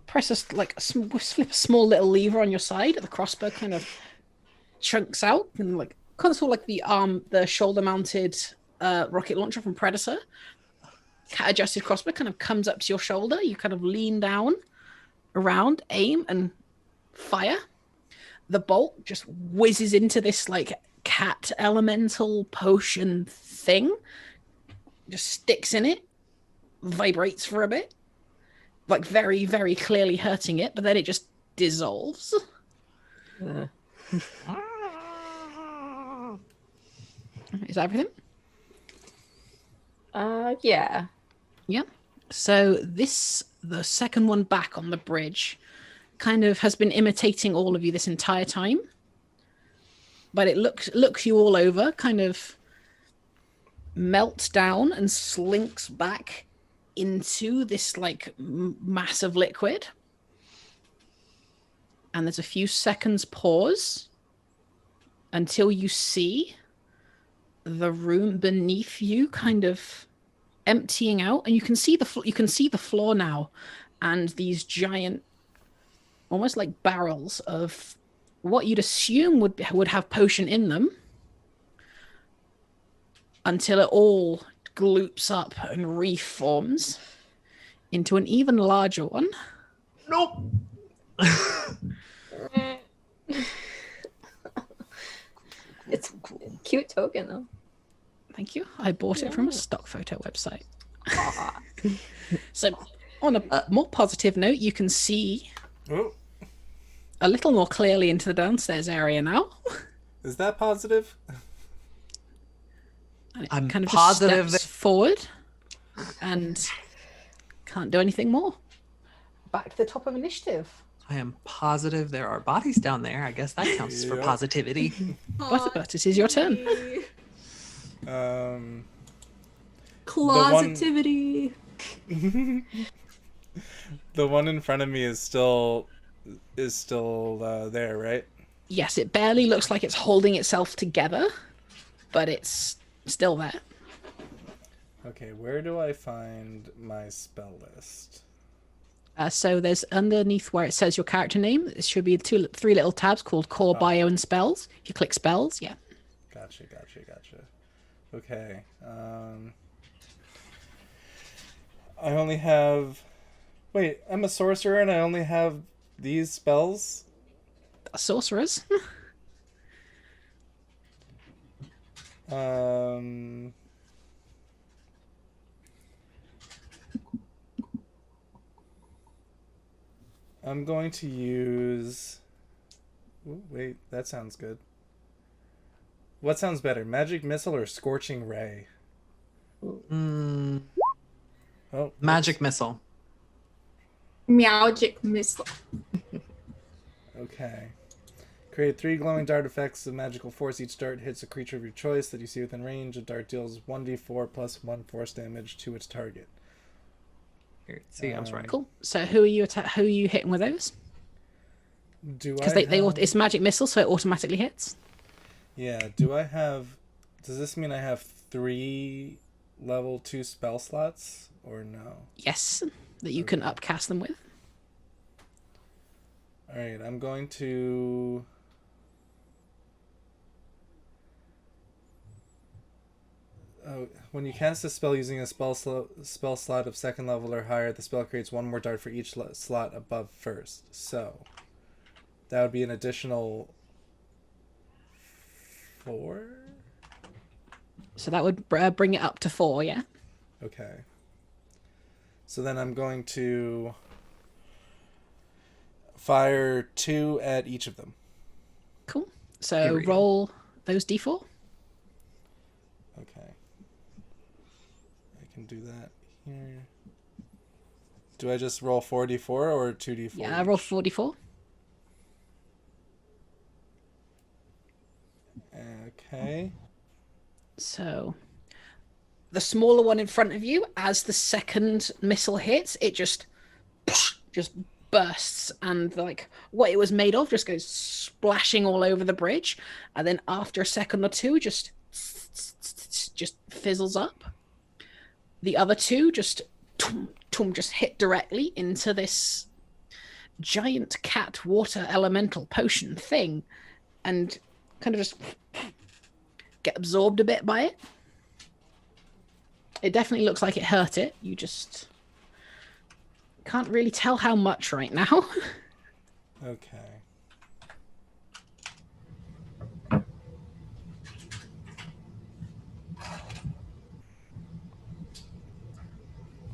press flip a small little lever on your side. The crossbow kind of chunks out and kind of sort of like the shoulder-mounted rocket launcher from Predator. Cat-adjusted crossbow kind of comes up to your shoulder. You kind of lean down, around, aim, and fire. The bolt just whizzes into this cat elemental potion thing. Just sticks in it, vibrates for a bit, very, very clearly hurting it, but then it just dissolves. Is that everything? Yeah. Yeah. So the second one back on the bridge, kind of has been imitating all of you this entire time. But it looks you all over, kind of melts down and slinks back into this mass of liquid. And there's a few seconds pause until you see the room beneath you kind of emptying out, and you can see the floor now, and these giant, almost like barrels of what you'd assume would have potion in them, until it all gloops up and reforms into an even larger one. Nope. It's a cute token though. Thank you. I bought it from a stock photo website. So on a more positive note, you can see a little more clearly into the downstairs area now. Is that positive? I'm kind of positive just steps forward and can't do anything more. Back to the top of initiative. I am positive there are bodies down there. I guess that counts for positivity. Butterbut, it is your turn. Closetivity. The one in front of me is still there, right? Yes, it barely looks like it's holding itself together, but it's still there. Okay, where do I find my spell list? So there's underneath where it says your character name, it should be three little tabs called Core, Bio, and Spells. If you click Spells, yeah. Gotcha. Okay. I only have... Wait, I'm a sorcerer and I only have these spells? Sorcerers. I'm going to use... Ooh, wait, that sounds good. What sounds better, Magic Missile or Scorching Ray? Oh, Magic Missile. Magic Missile. Okay. Create 3 glowing dart effects of magical force. Each dart hits a creature of your choice that you see within range. A dart deals 1d4 plus 1 force damage to its target. Here, see, I was right. Cool. So who are you hitting with those? Because it's Magic Missile, so it automatically hits. Yeah. Does this mean I have 3 level 2 spell slots or no? Yes, that you can upcast them with. All right, I'm going to... when you cast a spell using a spell slot of 2nd level or higher, the spell creates 1 more dart for each slot above first. So that would be an additional 4? So that would bring it up to 4, yeah? Okay. So then I'm going to fire 2 at each of them. Cool. So Period. roll those d4. Okay. I can do that here. Do I just roll 4d4 or 2d4? Yeah, roll 4d4. Okay. So the smaller one in front of you, as the second missile hits, it just bursts, and like what it was made of just goes splashing all over the bridge, and then after a second or two just fizzles up. The other two just hit directly into this giant cat water elemental potion thing, and kind of just get absorbed a bit by it. It definitely looks like it hurt it. You just can't really tell how much right now. Okay.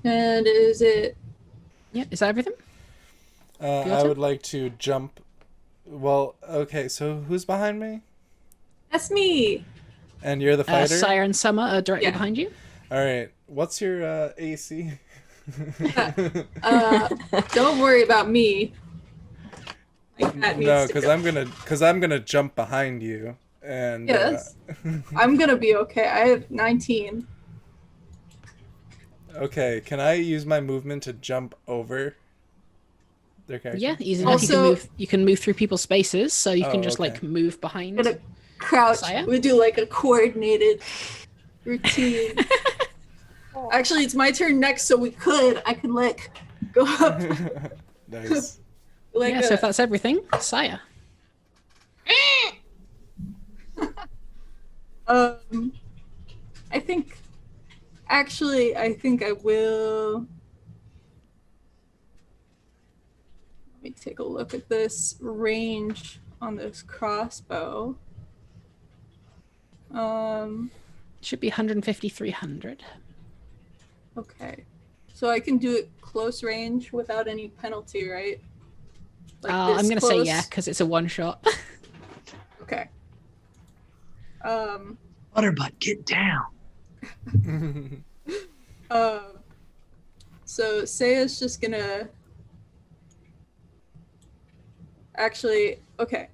And is it? Yeah, is that everything? I would like to jump. Well, okay, so who's behind me? That's me. And you're the fighter? Sire and Summer are directly behind you. All right. What's your AC? Don't worry about me. No, because I'm gonna jump behind you, and yes, I'm gonna be okay. I have 19. Okay, can I use my movement to jump over their character? Yeah, easy enough. Also, you can move through people's spaces, so you can just like move behind. Gonna crouch. Saya? We do like a coordinated routine. Actually, it's my turn next, so I could like go up. Nice. Like so if that's everything, Saya. I think I will. Let me take a look at this range on this crossbow. Should be 150, 300. Okay. So I can do it close range without any penalty, right? Like I'm going to say yeah, because it's a one shot. Okay. Butterbutt, get down. So Saya's just gonna actually, okay.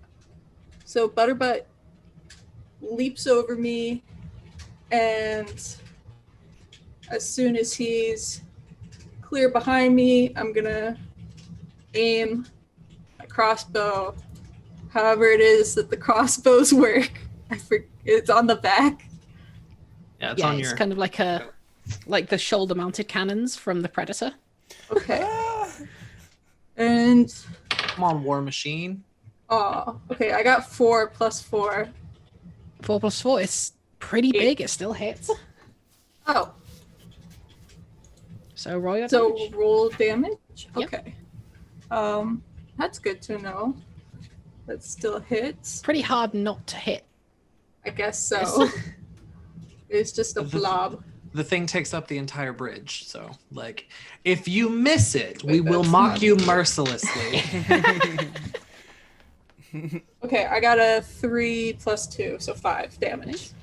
So Butterbutt leaps over me, and as soon as he's clear behind me, I'm gonna aim my crossbow. However it is that the crossbows work. It's on the back. Yeah, it's on it's your... kind of like the shoulder-mounted cannons from the Predator. Okay. And Come on, War Machine. oh, okay. I got 4 plus 4. 4 plus 4 is pretty big. It still hits. Oh, So roll your so damage. roll damage. Yep. Okay. That's good to know. That still hits. Pretty hard not to hit. I guess so. It's just a blob. The thing takes up the entire bridge, so like, if you miss it, we will that's mock not- you mercilessly. Okay, I got a 3 plus 2, so 5 damage. Nice.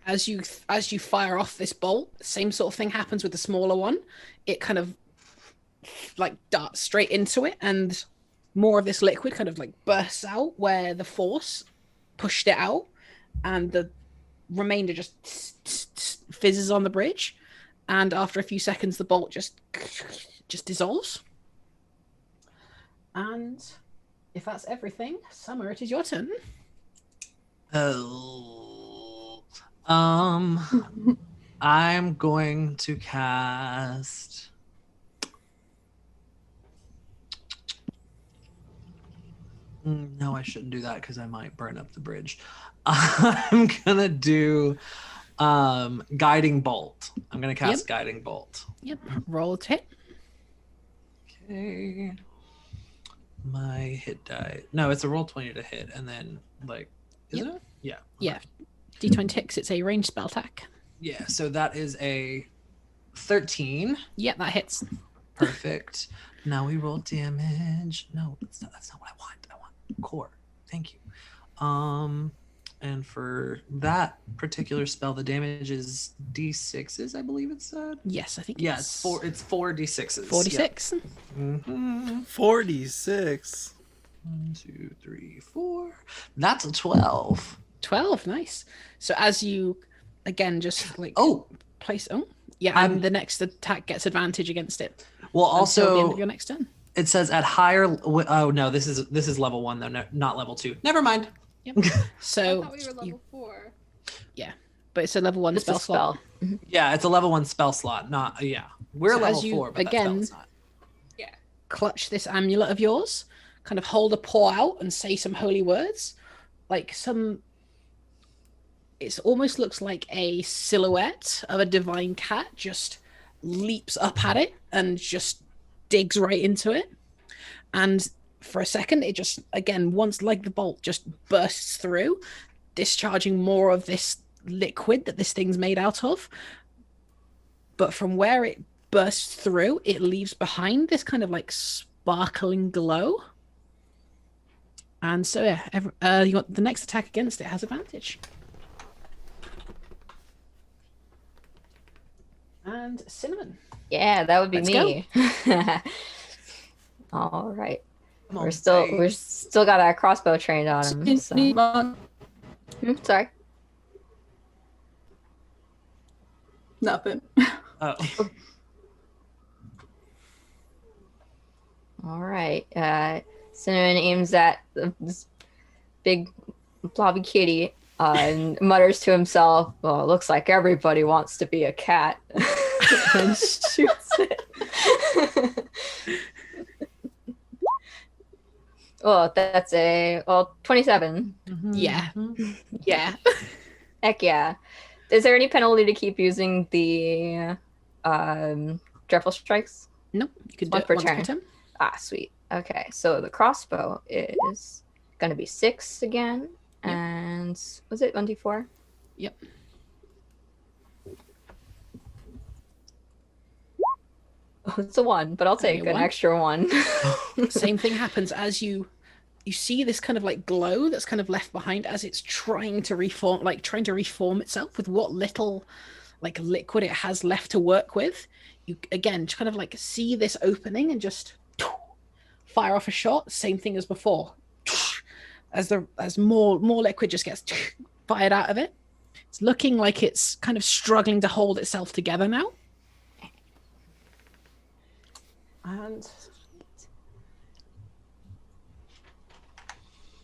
As you fire off this bolt, same sort of thing happens with the smaller one. It kind of like darts straight into it, and more of this liquid kind of like bursts out where the force pushed it out, and the remainder just fizzes on the bridge. And after a few seconds, the bolt just dissolves. And if that's everything, Summer, it is your turn. I'm going to cast... No, I shouldn't do that because I might burn up the bridge. I'm gonna do Guiding Bolt. I'm gonna cast Guiding Bolt. Yep. Roll to hit. Okay. My hit die. No, it's a roll 20 to hit, and then like, is it? Yeah. Yeah. D26. It's a ranged spell attack. Yeah. So that is a 13. Yeah, that hits. Perfect. Now we roll damage. No, that's not what I want. I want core. Thank you. And for that particular spell, the damage is D6s, I believe it said. Yes, I think. Yeah, it's 4 D6s. 46. Yep. Mm-hmm. 46. 1, 2, 3, 4. That's a 12. 12, nice. So as you again just like place and the next attack gets advantage against it. Well, also until the end of your next turn. It says at higher. Oh no, this is level 1 though, no, not level 2. Never mind. Yep. So I thought we were level 4. Yeah, but it's a level 1 spell slot. Yeah, it's a level 1 spell slot. Not We're so level as you, 4, but again, that spell's not. Yeah. Clutch this amulet of yours, kind of hold a paw out and say some holy words, like some. It almost looks like a silhouette of a divine cat just leaps up at it and just digs right into it. And for a second, it just, again, once like the bolt just bursts through, discharging more of this liquid that this thing's made out of. But from where it bursts through, it leaves behind this kind of like sparkling glow. And so, yeah, you got the next attack against it has advantage. And Cinnamon. Yeah, that would be Let's me. All right. Come on, We're still got our crossbow trained on him. So. Sorry. Nothing. Oh. All right. Cinnamon aims at this big blobby kitty and mutters to himself, "Well, it looks like everybody wants to be a cat," and shoots it. Oh, that's 27. Mm-hmm. Yeah. Yeah. Heck yeah. Is there any penalty to keep using the dreadful strikes? Nope. You could do One it per once turn. per turn. Ah, sweet. Okay, so the crossbow is going to be 6 again. Yep. And was it 1d4? Yep. Oh, it's a 1, but I'll take an extra 1. Same thing happens as you see this kind of like glow that's kind of left behind as it's trying to reform itself with what little like liquid it has left to work with. You again just kind of like see this opening and just fire off a shot. Same thing as before. As more liquid just gets fired out of it. It's looking like it's kind of struggling to hold itself together now.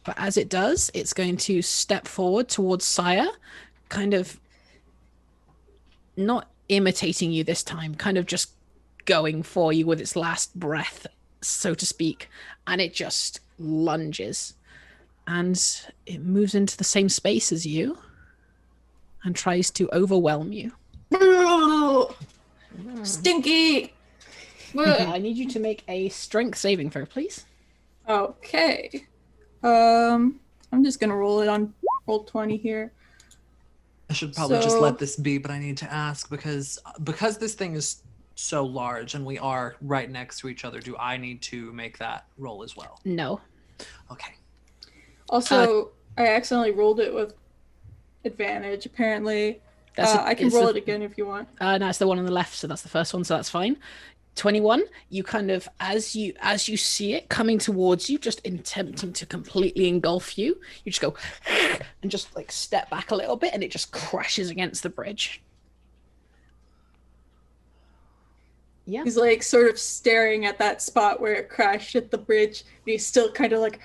But as it does, it's going to step forward towards Sire, kind of not imitating you this time, kind of just going for you with its last breath, so to speak. And it just lunges. And it moves into the same space as you and tries to overwhelm you. Stinky! I need you to make a strength saving throw, please. Okay. I'm just gonna roll 20 here. I should probably just let this be, but I need to ask because this thing is so large and we are right next to each other. Do I need to make that roll as well? No. Okay. Also, I accidentally rolled it with advantage, apparently. I can roll it again if you want. No, it's the one on the left, so that's the first one, so that's fine. 21, you kind of, as you see it coming towards you, just attempting to completely engulf you, you just go and just like step back a little bit and it just crashes against the bridge. Yeah. He's like sort of staring at that spot where it crashed at the bridge, and he's still kind of like...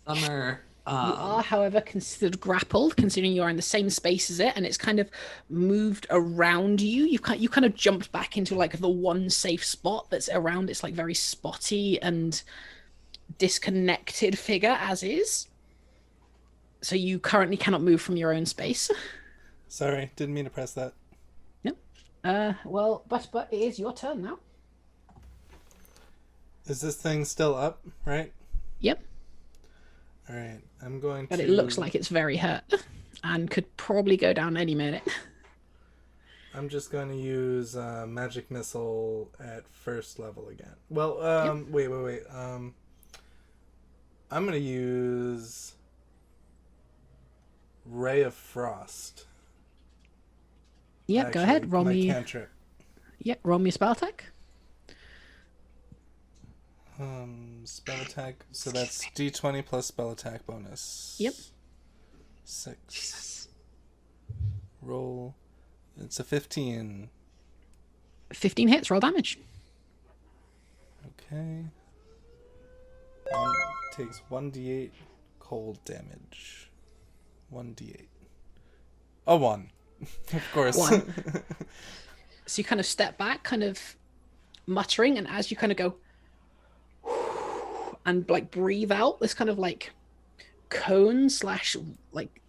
Summer. You are, however, considered grappled, considering you are in the same space as it, and it's kind of moved around you. You kind of jumped back into like the one safe spot that's around its like very spotty and disconnected figure as is. So you currently cannot move from your own space. Sorry, didn't mean to press that. No. Well, but it is your turn now. Is this thing still up, right? Yep. All right, I'm going to... But it looks like it's very hurt and could probably go down any minute. I'm just going to use magic missile at first level again. Well, wait. I'm going to use Ray of Frost. Yep, Actually, go ahead. Roll my me. cantrip. Yep, roll me a spell attack. Spell attack. So that's D20 plus spell attack bonus. Yep. 6. Jesus. Roll. It's a 15. 15 hits. Roll damage. Okay. Takes 1d8 cold damage. 1d8. A 1. Of course. 1. So you kind of step back, kind of muttering, and as you kind of go and like breathe out this kind of like cone slash like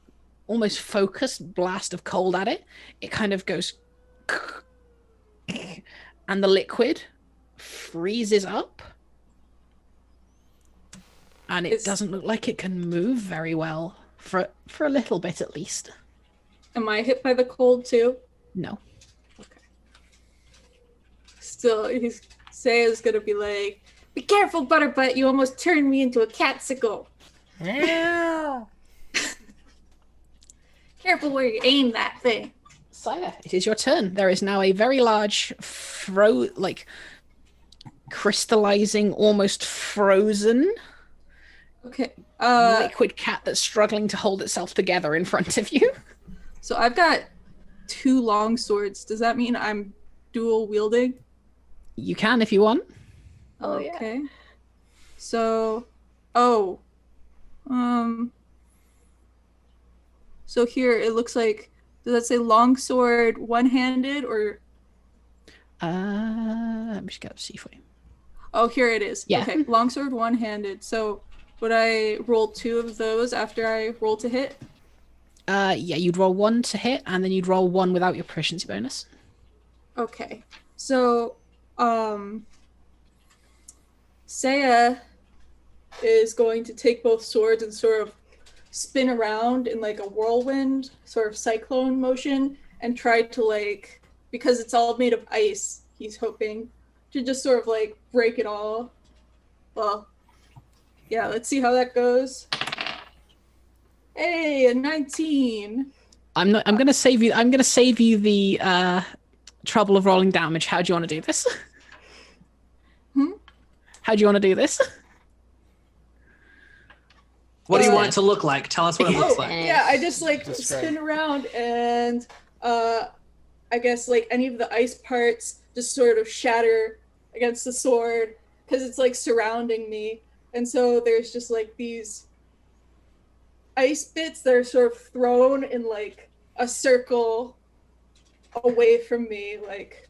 almost focused blast of cold at it, it kind of goes and the liquid freezes up, and it doesn't look like it can move very well for a little bit at least. Am I hit by the cold too? No. Okay. Still, Saya's gonna be like, "Be careful, Butterbutt! You almost turned me into a catsicle." Careful where you aim that thing. Saya, it is your turn. There is now a very large, crystallizing, almost frozen Okay. liquid cat that's struggling to hold itself together in front of you. So I've got 2 long swords. Does that mean I'm dual wielding? You can if you want. Oh, yeah. Okay. So, so here it looks like, does that say longsword one-handed or? Let me just get to see for you. Oh, here it is. Yeah. Okay, longsword one-handed. So would I roll 2 of those after I roll to hit? Yeah, you'd roll 1 to hit, and then you'd roll 1 without your proficiency bonus. Okay. So, Saya is going to take both swords and sort of spin around in like a whirlwind, sort of cyclone motion, and try to like, because it's all made of ice, he's hoping to just sort of like break it all. Well, yeah, let's see how that goes. Hey, a 19. I'm gonna save you the trouble of rolling damage. How do you want to do this? How do you want to do this? What do you want it to look like? Tell us what it looks like. Yeah, I just like Describe. spin around and I guess like any of the ice parts just sort of shatter against the sword because it's like surrounding me. And so there's just like these ice bits that are sort of thrown in like a circle away from me, like.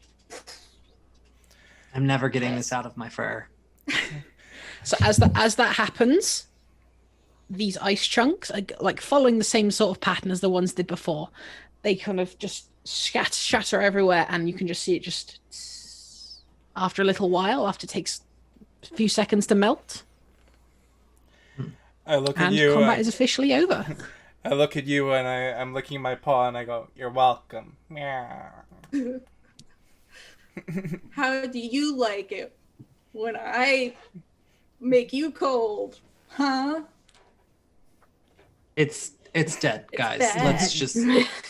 I'm never getting this out of my fur. So as that happens, these ice chunks are like following the same sort of pattern as the ones did before. They kind of just shatter everywhere, and you can just see it just after a little while, after it takes a few seconds to melt. I look at And you. combat is officially over. I look at you and I'm licking my paw and I go, "You're welcome." Meow. How do you like it when I make you cold, huh? It's dead, guys. dead.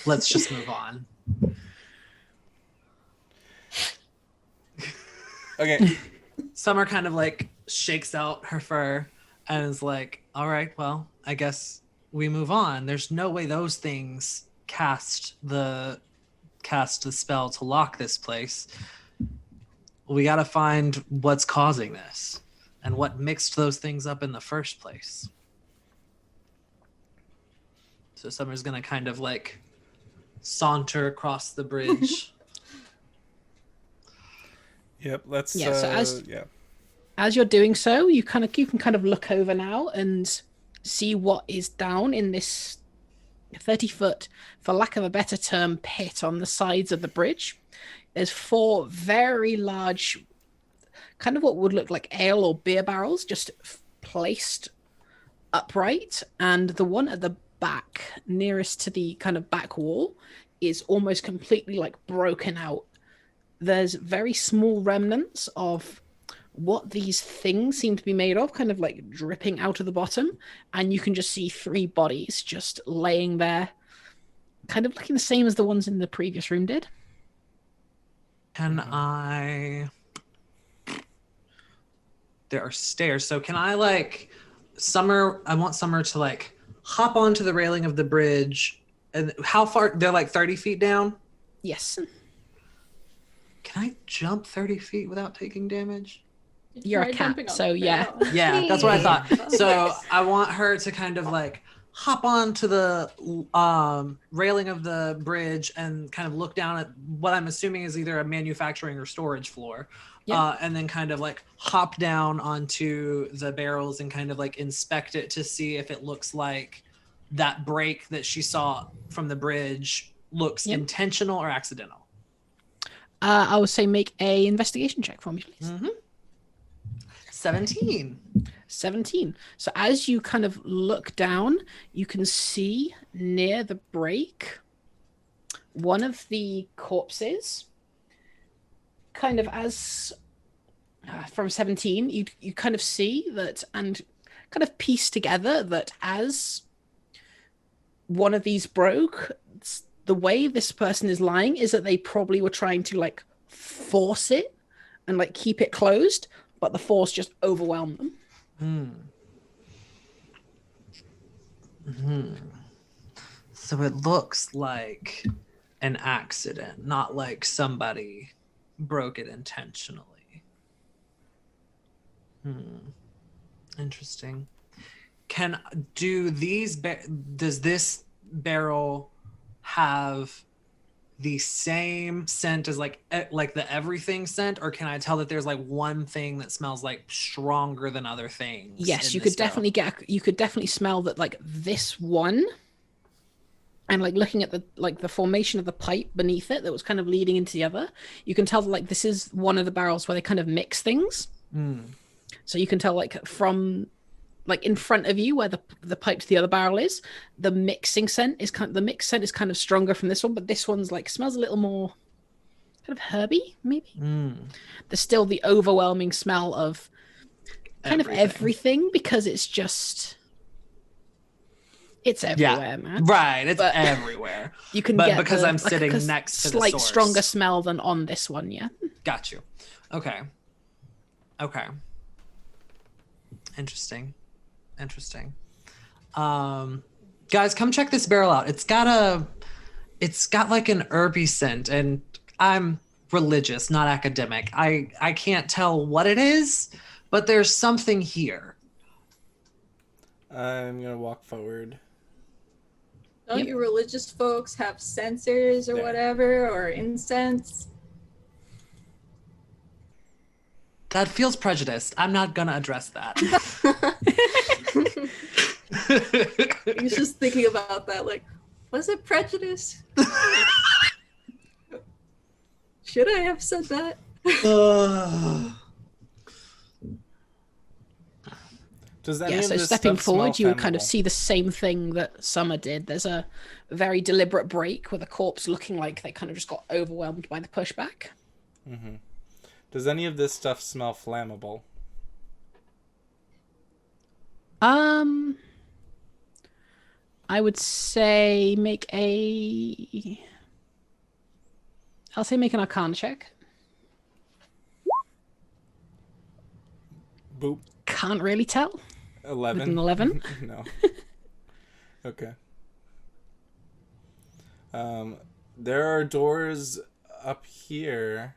Let's just move on. Okay. Summer kind of like shakes out her fur and is like, "All right, well, I guess we move on. There's no way those things cast the spell to lock this place. We got to find what's causing this and what mixed those things up in the first place." So Summer's gonna kind of like saunter across the bridge. Yep. Let's. Yeah, so yeah. As you're doing so, you can kind of look over now and see what is down in this 30-foot, for lack of a better term, pit on the sides of the bridge. There's 4 very large, kind of what would look like ale or beer barrels, just placed upright, and the one at the back, nearest to the kind of back wall, is almost completely like broken out. There's very small remnants of what these things seem to be made of, kind of like dripping out of the bottom, and you can just see 3 bodies just laying there, kind of looking the same as the ones in the previous room did. Can I... There are stairs, so can I like... I want Summer to like hop onto the railing of the bridge. And how far? They're like 30 feet down? Yes. Can I jump 30 feet without taking damage? You're a cat, so yeah. Yeah, that's what I thought. So I want her to kind of like hop onto the railing of the bridge and kind of look down at what I'm assuming is either a manufacturing or storage floor. Yep. And then kind of like hop down onto the barrels and kind of like inspect it to see if it looks like that break that she saw from the bridge looks intentional or accidental. I would say make a investigation check for me, please. 17. So as you kind of look down, you can see near the break one of the corpses, kind of as from 17, you kind of see that and kind of piece together that as one of these broke, the way this person is lying is that they probably were trying to like force it and like keep it closed, but the force just overwhelmed them. So it looks like an accident, not like somebody broke it intentionally. Interesting. Does this barrel have the same scent as like the everything scent, or can I tell that there's like one thing that smells like stronger than other things? Yes, you could definitely smell that, like this one, and like looking at the formation of the pipe beneath it that was kind of leading into the other, you can tell that like this is one of the barrels where they kind of mix things. So you can tell like from like in front of you where the pipe to the other barrel is, the mixed scent is kind of stronger from this one, but this one's like smells a little more kind of herby, maybe. There's still the overwhelming smell of kind of everything because it's everywhere, man. Right, it's everywhere. You can get because I'm sitting next to the source. Slight stronger smell than on this one, yeah. Got you. Okay. Interesting. Guys, come check this barrel out. It's got like an herby scent, and I'm religious, not academic. I can't tell what it is, but there's something here. I'm gonna walk forward. Don't you religious folks have censers or whatever, or incense? That feels prejudiced. I'm not gonna address that. He's just thinking about that, like, was it prejudice? Should I have said that? Does any of so this stepping stuff forward, smell you would kind of flammable? see the same thing that Summer did. There's a very deliberate break with a corpse looking like they kind of just got overwhelmed by the pushback. Does any of this stuff smell flammable? I would say make an Arcana check. Boop. Can't really tell. 11. With an 11? No. Okay. There are doors up here.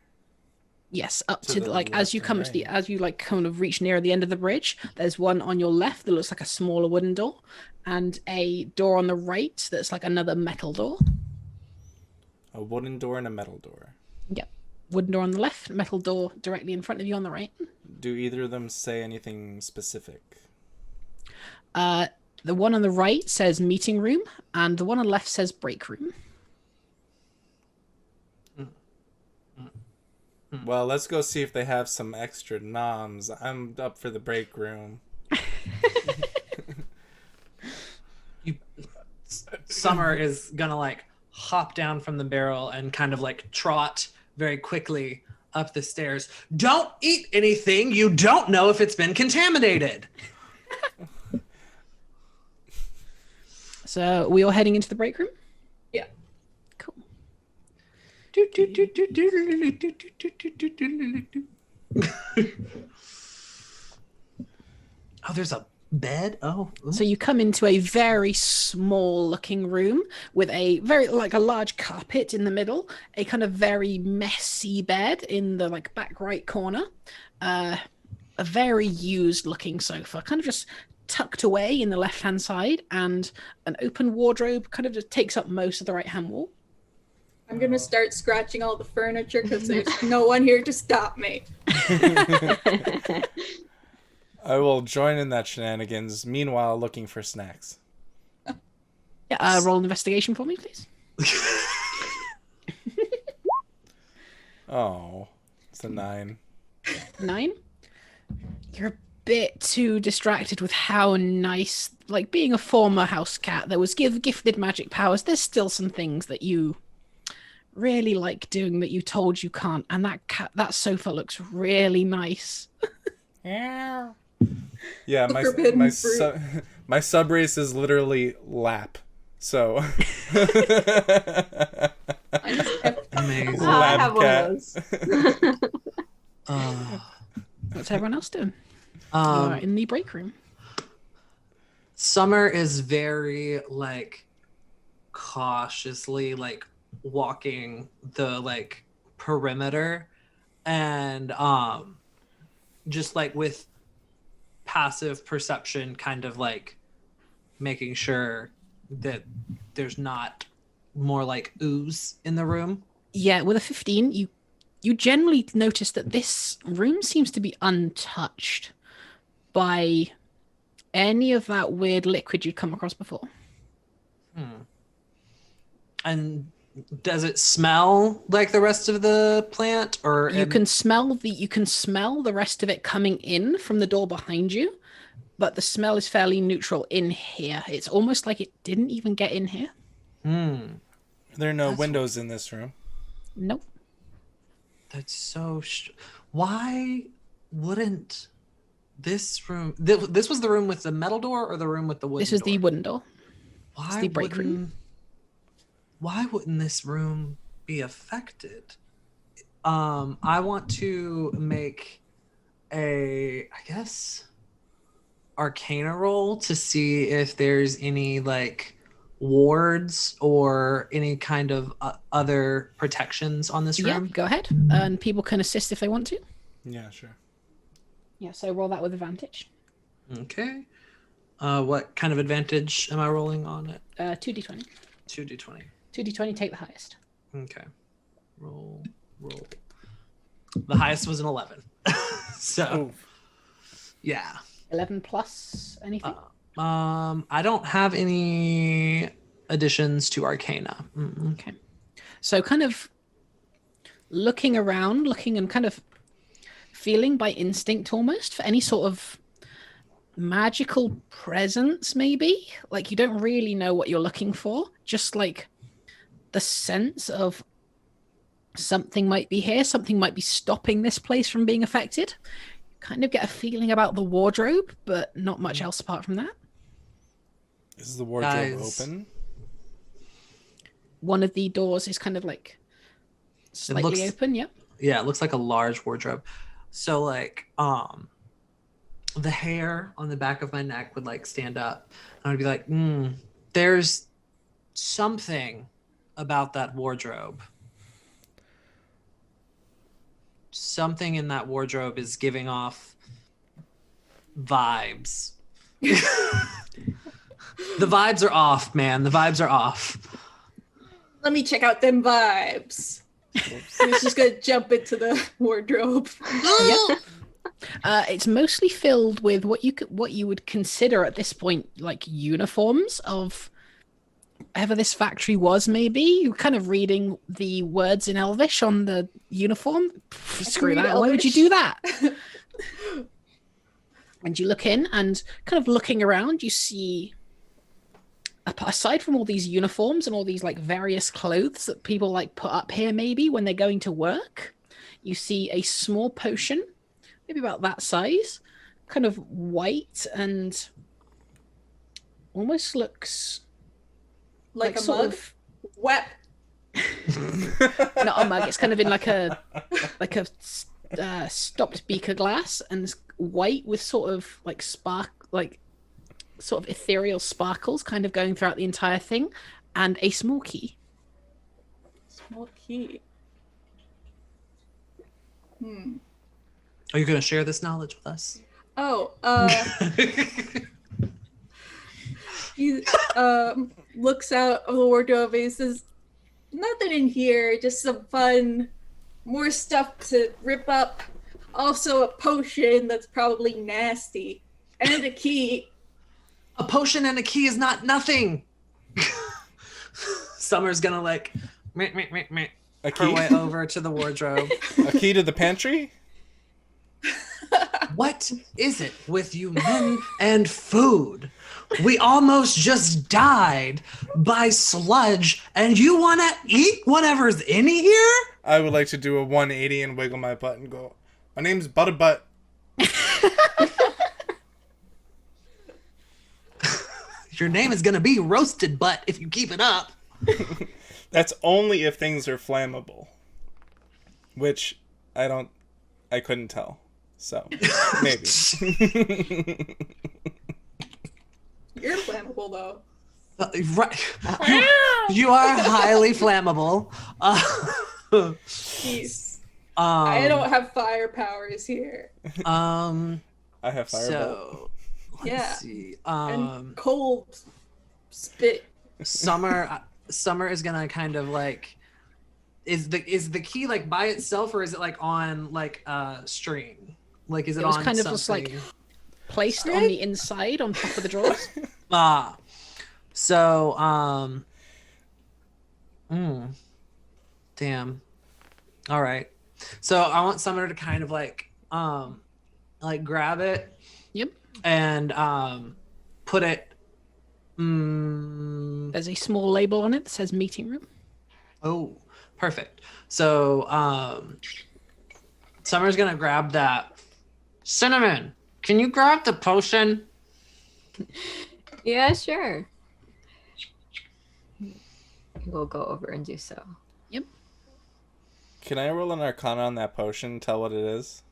Yes, up To to the like as you left come and to the right. as you like kind of reach near the end of the bridge, there's one on your left that looks like a smaller wooden door, and a door on the right that's like another metal door. A wooden door and a metal door. Yep. Wooden door on the left, metal door directly in front of you on the right. Do either of them say anything specific? The one on the right says meeting room, and the one on the left says break room. Well, let's go see if they have some extra noms. I'm up for the break room. Summer is gonna like hop down from the barrel and kind of like trot very quickly up the stairs. Don't eat anything. You don't know if it's been contaminated. So we all heading into the break room? Yeah. Cool. Oh, there's a bed. Oh. So you come into a very small looking room with a very like a large carpet in the middle, a kind of very messy bed in the like back right corner, a very used looking sofa kind of just tucked away in the left hand side, and an open wardrobe kind of just takes up most of the right hand wall. I'm gonna start scratching all the furniture because there's no one here to stop me. I will join in that shenanigans, meanwhile looking for snacks. Yeah, roll an investigation for me, please. Oh, it's a 9. 9? You're a bit too distracted with how nice, like being a former house cat that was gifted magic powers, there's still some things that you really like doing that you told you can't, and that sofa looks really nice. Yeah, my sub race is literally lap. So Amazing. I have one of those. What's everyone else doing? In the break room. Summer is very like cautiously like walking the like perimeter, and just like with passive perception kind of like making sure that there's not more like ooze in the room. Yeah, with a 15, you generally notice that this room seems to be untouched by any of that weird liquid you'd come across before. And does it smell like the rest of the plant, or you can smell the rest of it coming in from the door behind you, but the smell is fairly neutral in here. It's almost like it didn't even get in here. There are no windows in this room. Nope. That's so why wouldn't this room this was the room with the metal door or the room with the wooden door? This is the wooden door. Why it's the break room. Why wouldn't this room be affected? I want to make I guess, Arcana roll to see if there's any like wards or any kind of other protections on this room. Yeah, go ahead. And people can assist if they want to. Yeah, sure. Yeah, so roll that with advantage. Okay. What kind of advantage am I rolling on it? 2d20. 2d20. 2d20, take the highest. Okay. Roll. The highest was an 11. So, yeah. 11 plus anything? I don't have any additions to Arcana. Okay. So kind of looking around, and kind of feeling by instinct almost for any sort of magical presence, maybe? Like you don't really know what you're looking for, just like the sense of something might be here, something might be stopping this place from being affected. Kind of get a feeling about the wardrobe, but not much else apart from that. Is the wardrobe open? One of the doors is kind of like slightly open, yeah. Yeah, it looks like a large wardrobe. So like the hair on the back of my neck would like stand up. And I'd be like, there's something about that wardrobe. Something in that wardrobe is giving off vibes. The vibes are off, man. The vibes are off. Let me check out them vibes. So he's just gonna jump into the wardrobe. Yep. It's mostly filled with what you would consider at this point like uniforms of whatever this factory was. Maybe you're kind of reading the words in Elvish on the uniform. Screw that! Why would you do that? And you look in, and kind of looking around, you see aside from all these uniforms and all these like various clothes that people like put up here maybe when they're going to work, you see a small potion, maybe about that size, kind of white and almost looks like a sort mug? of Wet. not a mug. It's kind of in like a stopped beaker glass, and it's white with sort of like sort of ethereal sparkles kind of going throughout the entire thing, and a small key. Small key. Are you going to share this knowledge with us? Oh, he looks out of the wardrobe and he says, nothing in here, just some fun, more stuff to rip up. Also a potion that's probably nasty. And a key. A potion and a key is not nothing. Summer's gonna like A her key? way over to the wardrobe. A key to the pantry? What is it with you men and food? We almost just died by sludge, and you want to eat whatever's in here? I would like to do a 180 and wiggle my butt and go, my name's Butterbutt. Your name is going to be Roasted Butt if you keep it up. That's only if things are flammable. Which I couldn't tell. So, maybe. You're flammable, though. Right. You are highly flammable. Jeez. I don't have fire powers here. I have firebolt. So, let's see. And cold spit. Summer is gonna kind of like, is the key like by itself, or is it like on like a string? Like, is it was on kind of something? just like placed on the inside on top of the drawers. So damn. All right. So I want Summer to kind of like grab it. Yep. And put it. There's a small label on it that says meeting room. Oh, perfect. So Summer's gonna grab that. Cinnamon, can you grab the potion? Yeah, sure. We'll go over and do so. Yep. Can I roll an Arcana on that potion? Tell what it is?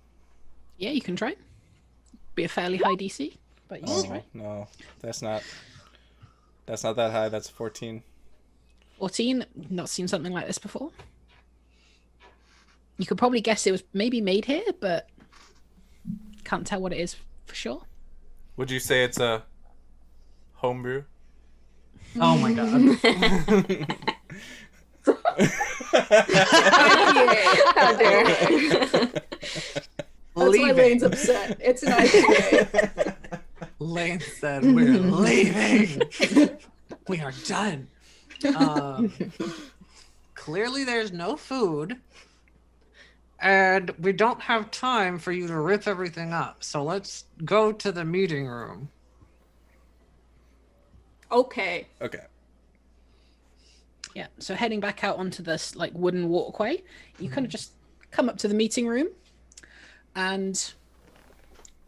Yeah, you can try. Be a fairly high DC, but you can try. No, that's not that high. That's 14. 14. Not seen something like this before. You could probably guess it was maybe made here, but can't tell what it is for sure. Would you say it's a homebrew? Oh my god. How dare. That's why Layne's upset. It's an IPA. Layne said, we're leaving. We are done. Clearly there's no food. And we don't have time for you to rip everything up. So let's go to the meeting room. Okay. Okay. Yeah, so heading back out onto this like wooden walkway, you kind of just come up to the meeting room, and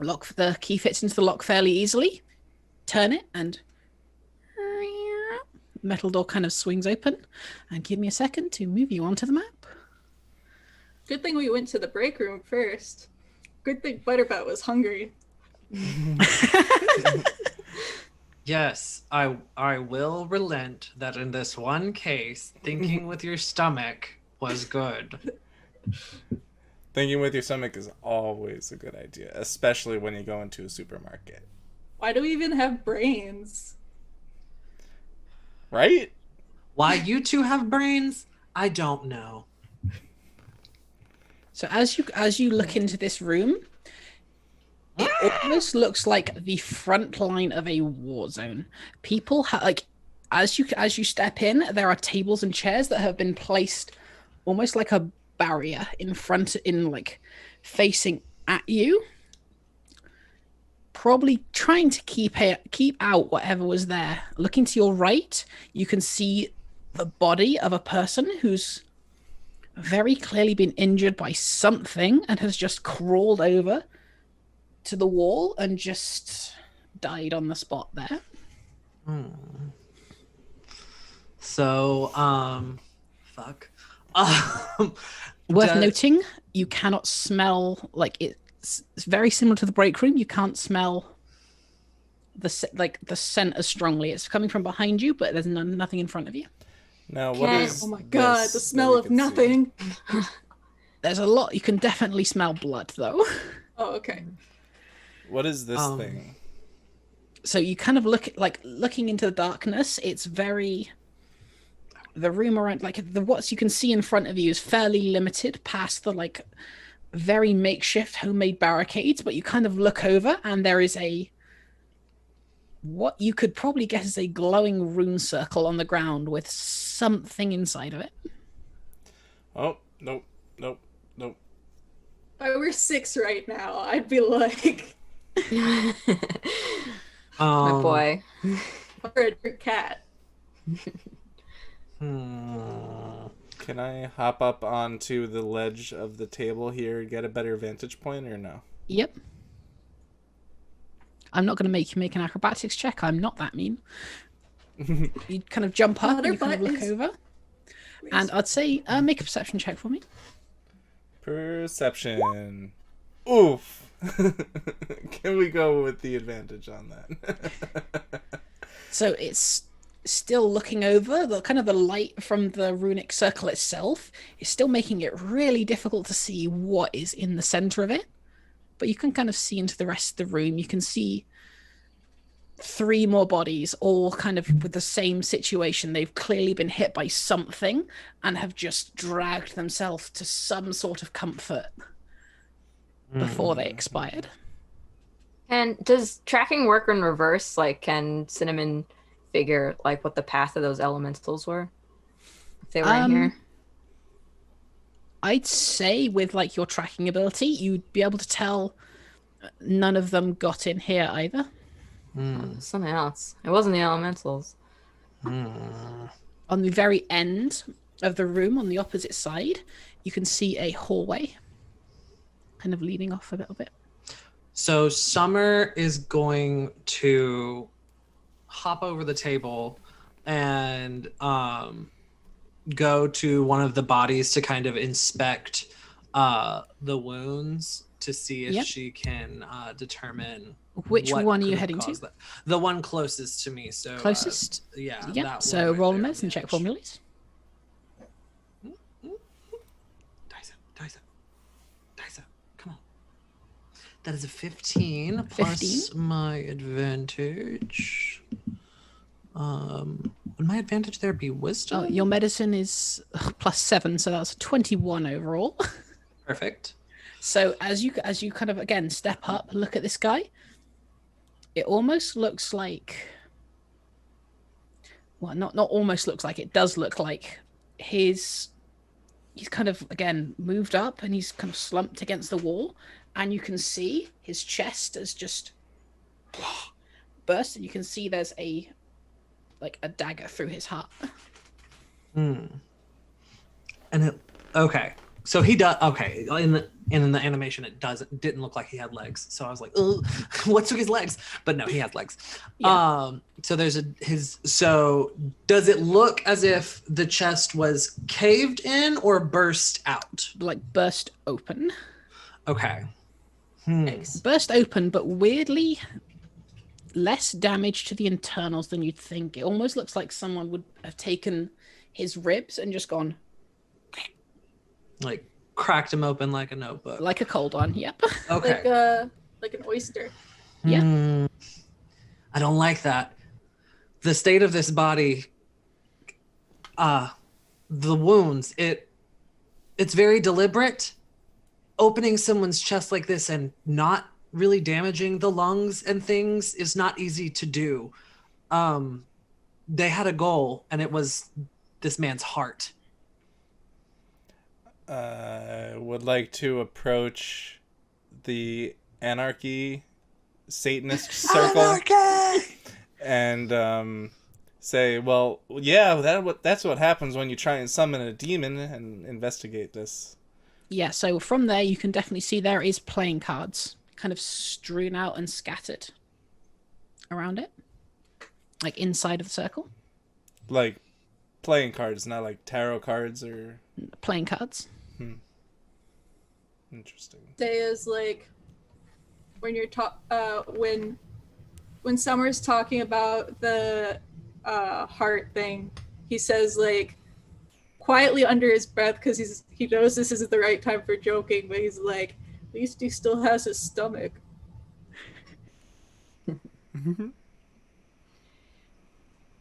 the key fits into the lock fairly easily. Turn it, and metal door kind of swings open. And give me a second to move you onto the map. Good thing we went to the break room first. Good thing Butterbutt was hungry. Yes, I will relent that in this one case, thinking with your stomach was good. Thinking with your stomach is always a good idea, especially when you go into a supermarket. Why do we even have brains? Right? Why you two have brains, I don't know. So as you look into this room, it almost looks like the front line of a war zone. People as you step in, there are tables and chairs that have been placed almost like a barrier facing at you. probably trying to keep out whatever was there. Looking to your right, you can see the body of a person who's very clearly been injured by something and has just crawled over to the wall and just died on the spot there. So, fuck. Worth noting, you cannot smell, like, it's very similar to the break room. You can't smell the scent as strongly. It's coming from behind you, but there's nothing in front of you. Now, what is Oh my god, the smell of can see? nothing. There's a lot. You can definitely smell blood, though. Oh, okay. What is this thing? So you kind of looking into the darkness. It's very... The room around, like, what you can see in front of you is fairly limited past the, like, very makeshift homemade barricades, but you kind of look over and there is what you could probably guess is a glowing rune circle on the ground with something inside of it. Oh, nope. If I were 6 right now, I'd be like... My boy. Or a cat. Can I hop up onto the ledge of the table here and get a better vantage point, or no? Yep. I'm not going to make you make an acrobatics check. I'm not that mean. You kind of jump up and you kind of look over. And I'd say make a perception check for me. Perception. Oof. Can we go with the advantage on that? So it's still looking over. The light from the runic circle itself is still making it really difficult to see what is in the center of it. But you can kind of see into the rest of the room. You can see 3 more bodies, all kind of with the same situation. They've clearly been hit by something and have just dragged themselves to some sort of comfort before they expired. And does tracking work in reverse? Like, can Cinnamon figure, like, what the path of those elementals were if they were in here? I'd say with, like, your tracking ability, you'd be able to tell none of them got in here either. Something else. It wasn't the elementals. On the very end of the room, on the opposite side, you can see a hallway kind of leading off a little bit. So Summer is going to hop over the table and go to one of the bodies to kind of inspect the wounds to see if she can determine which what one are you could have heading to. caused that. The one closest to me. So Closest? yeah. Yeah. That So one roll a right there on medicine the check edge. for me, please. Dice up. Come on. That is a 15 plus my advantage. Would my advantage there be wisdom? Your medicine is +7, so that's 21 overall. Perfect. So as you kind of again step up, look at this guy. It almost looks like, well, not almost looks like, it does look like he's kind of again moved up and he's kind of slumped against the wall, and you can see his chest has just burst, and you can see there's a dagger through his heart. And it so he does in the animation didn't look like he had legs, so I was like, ugh, what took his legs? But no, he has legs. So there's so does it look as if the chest was caved in or burst out? Like burst open. Okay. Burst open, but weirdly less damage to the internals than you'd think. It almost looks like someone would have taken his ribs and just gone, like, cracked him open like a notebook. like a cold one. Yep. Okay. Like an oyster. Yeah. I don't like that. The state of this body, the wounds, it's very deliberate. Opening someone's chest like this and not really damaging the lungs and things is not easy to do. They had a goal, and it was this man's heart. Would like to approach the anarchy Satanist circle and say, well, yeah, that's what happens when you try and summon a demon, and investigate this. Yeah, so from there you can definitely see there is playing cards kind of strewn out and scattered around it, like inside of the circle. Like playing cards, not like tarot cards or playing cards. Interesting. Say is like when you're when Summer's talking about the heart thing, he says like quietly under his breath because he knows this isn't the right time for joking, but he's like, at least he still has his stomach.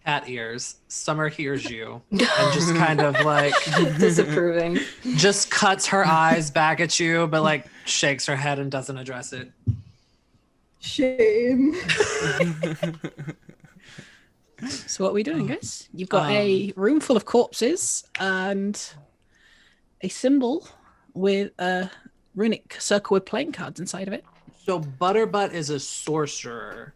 Cat ears. Summer hears you and just kind of like Disapproving. just cuts her eyes back at you, but like shakes her head and doesn't address it. Shame. So what are we doing, guys? You've got a room full of corpses and a symbol with a runic circle with playing cards inside of it. So Butterbutt is a sorcerer,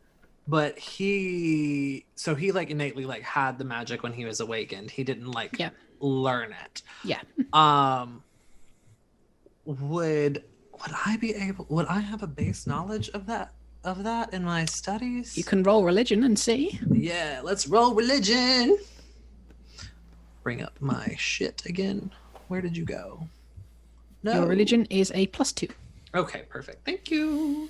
but he like innately like had the magic when he was awakened. He didn't like learn it. Yeah. Would I have a base knowledge of that in my studies? You can roll religion and see. Yeah, let's roll religion. Bring up my shit again. Where did you go? No. Your religion is a +2. Okay, perfect. Thank you.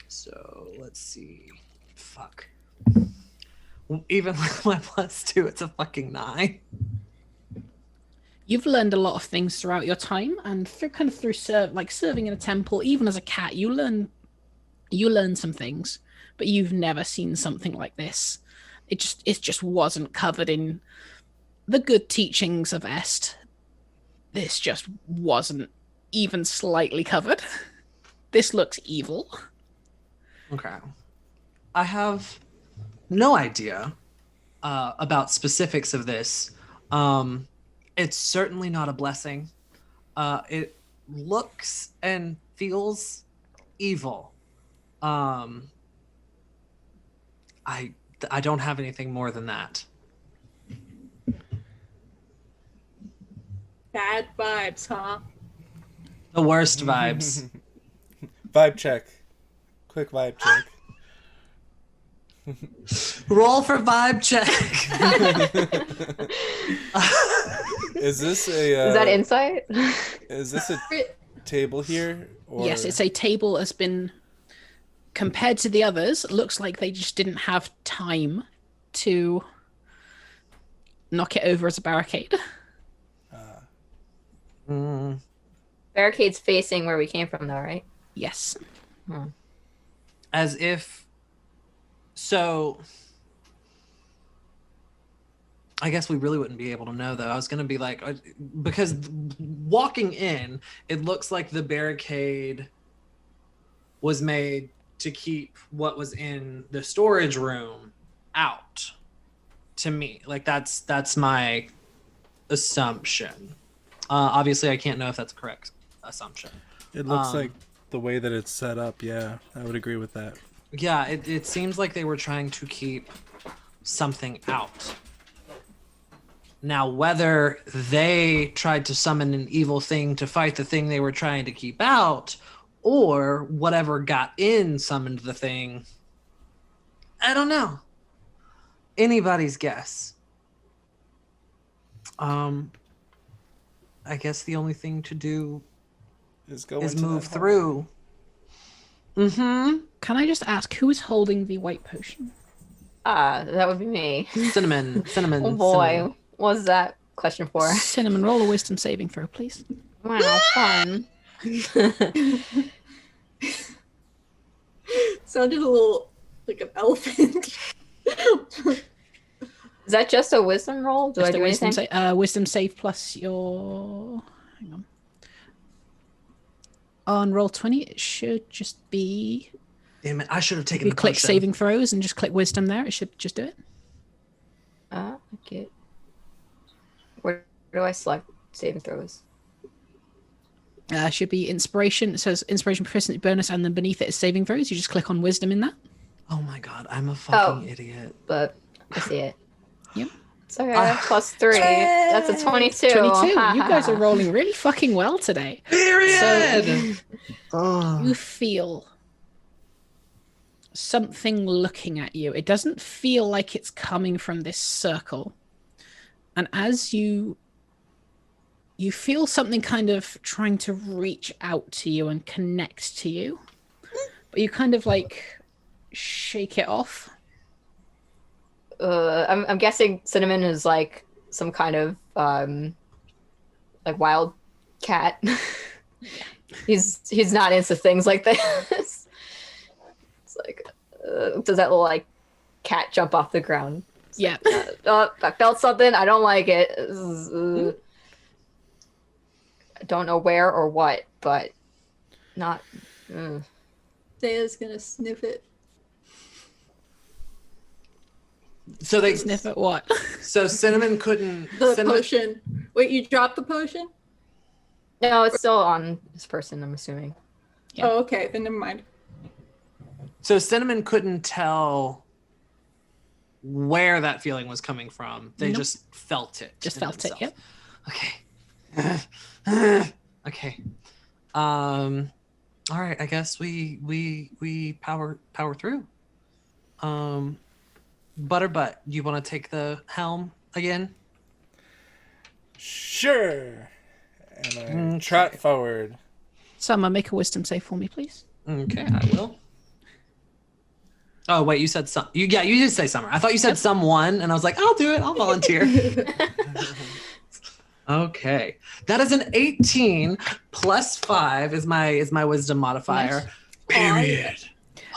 So let's see. Fuck. Even with my +2, it's a fucking 9. You've learned a lot of things throughout your time, and through serving in a temple, even as a cat, you learn some things, but you've never seen something like this. It just wasn't covered in the good teachings of Est. This just wasn't even slightly covered. This looks evil. Okay. I have no idea about specifics of this. It's certainly not a blessing. It looks and feels evil. I don't have anything more than that. Bad vibes, huh? The worst vibes. Vibe check. Quick vibe check. Roll for vibe check. Is this a? Is that insight? Is this a table here? Or... Yes, it's a table has been, compared to the others, looks like they just didn't have time to knock it over as a barricade. Barricade's facing where we came from, though, right? Yes. As if. So. I guess we really wouldn't be able to know, though. I was going to be like, because walking in, it looks like the barricade was made to keep what was in the storage room out. To me, like that's my assumption. Obviously, I can't know if that's a correct assumption. It looks like the way that it's set up. Yeah, I would agree with that. Yeah, it seems like they were trying to keep something out. Now, whether they tried to summon an evil thing to fight the thing they were trying to keep out, or whatever got in summoned the thing, I don't know. Anybody's guess. I guess the only thing to do is move through. Can I just ask, who is holding the white potion? That would be me. Cinnamon. Oh boy. Cinnamon. What was that question for? Cinnamon, roll a wisdom saving throw, please. Wow, fun. Sounded a little like an elephant. Is that just a wisdom roll? Do Just I do anything? Wisdom save plus your... Hang on. On roll 20, it should just be... Damn it, I should have taken You the click potion. saving throws and just click wisdom there. It should just do it. Okay. Where do I select saving throws? Should be inspiration. It says inspiration proficiency bonus, and then beneath it is saving throws. You just click on wisdom in that. Oh my god, I'm a fucking idiot. But I see it. Yep. Sorry, plus 3. That's a 22. 22. You guys are rolling really fucking well today. Period. So you feel something looking at you. It doesn't feel like it's coming from this circle. And as you feel something kind of trying to reach out to you and connect to you, but you kind of like shake it off. I'm guessing Cinnamon is like some kind of like wild cat. He's not into things like this. It's like, does that little like cat jump off the ground? Yeah. I felt something. I don't like it. I don't know where or what, but not. Daya's gonna sniff it. So they Sniff at what? So Cinnamon couldn't. The potion. Wait, you dropped the potion? No, it's still on this person, I'm assuming. Yeah. Oh, okay. Then never mind. So Cinnamon couldn't tell where that feeling was coming from. They just felt it. Just felt it. Yep. Okay. Okay. All right. I guess we power through. Butterbutt, you want to take the helm again? Sure. And I trot forward. Summer, make a wisdom save for me, please. Okay, I will. Oh wait, you said some. You did say summer. I thought you said someone, and I was like, I'll do it. I'll volunteer. Okay, that is an 18 plus 5 is my wisdom modifier. Nice. Period.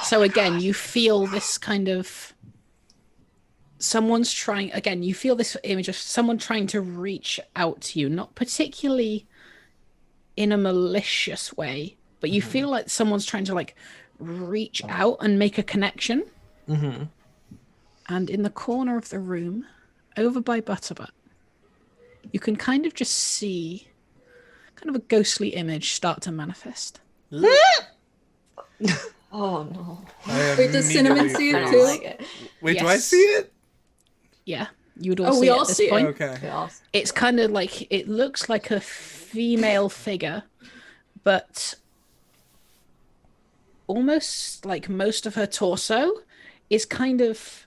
So again, you feel this kind of you feel this image of someone trying to reach out to you, not particularly in a malicious way, but you feel like someone's trying to like reach out and make a connection. Mm-hmm. And in the corner of the room, over by Butterbutt, you can kind of just see kind of a ghostly image start to manifest. Oh no. Wait, does Cinnamon see it too? Like it. Wait, do Yes. I see it? Yeah, you would all see we it all at this see it. point. Okay. It's kind of like, it looks like a female figure, but almost like most of her torso is kind of,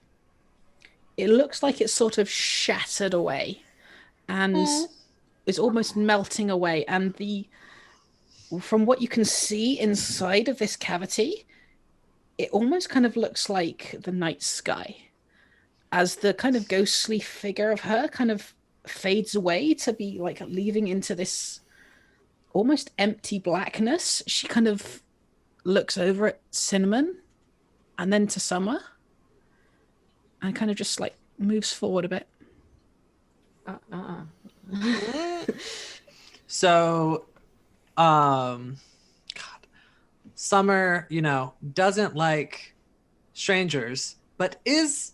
it looks like it's sort of shattered away and is almost melting away. And from what you can see inside of this cavity, it almost kind of looks like the night sky, as the kind of ghostly figure of her kind of fades away to be like leaving into this almost empty blackness. She kind of looks over at Cinnamon and then to Summer and kind of just like moves forward a bit. So, God, Summer, doesn't like strangers, but is,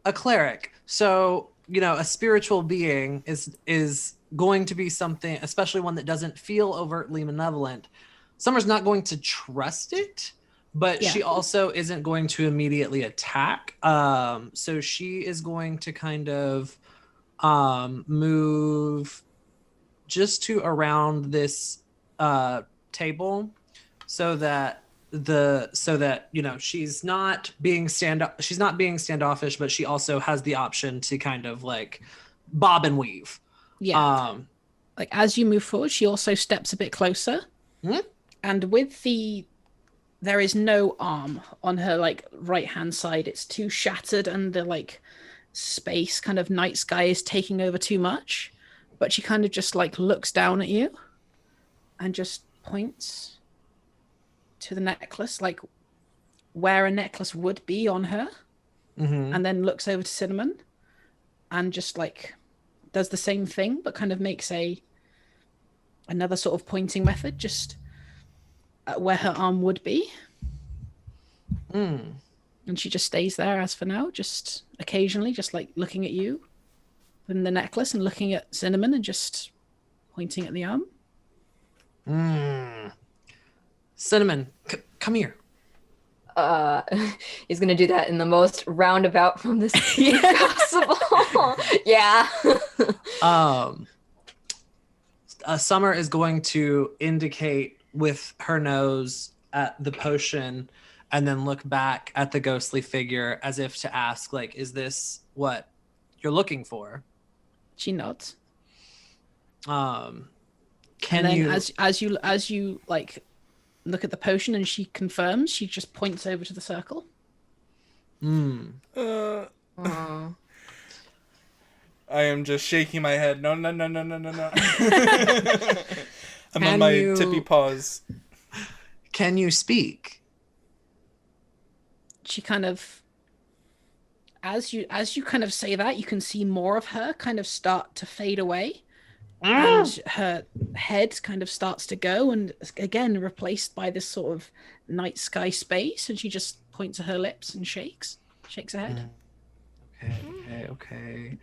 a cleric. So, a spiritual being is going to be something, especially one that doesn't feel overtly malevolent. Summer's not going to trust it, but she also isn't going to immediately attack. So she is going to kind of move just to around this table so that she's not being standoffish, but she also has the option to kind of like bob and weave. Like as you move forward, she also steps a bit closer. And there is no arm on her like right hand side. It's too shattered and the like space kind of night sky is taking over too much. But she kind of just like looks down at you and just points to the necklace, like where a necklace would be on her, and then looks over to Cinnamon and just like does the same thing, but kind of makes another sort of pointing method just at where her arm would be. And she just stays there as for now, just occasionally just like looking at you and the necklace and looking at Cinnamon and just pointing at the arm. Cinnamon, come here. He's gonna do that in the most roundabout from this possible. Yeah. Summer is going to indicate with her nose at the potion and then look back at the ghostly figure as if to ask, like, is this what you're looking for? She nods. Can and then you as you like look at the potion and she confirms, she just points over to the circle. I am just shaking my head. No. I'm on my tippy paws. Can you speak? She kind of, as you kind of say that, you can see more of her kind of start to fade away. And her head kind of starts to go and again replaced by this sort of night sky space, and she just points to her lips and shakes her head. Okay.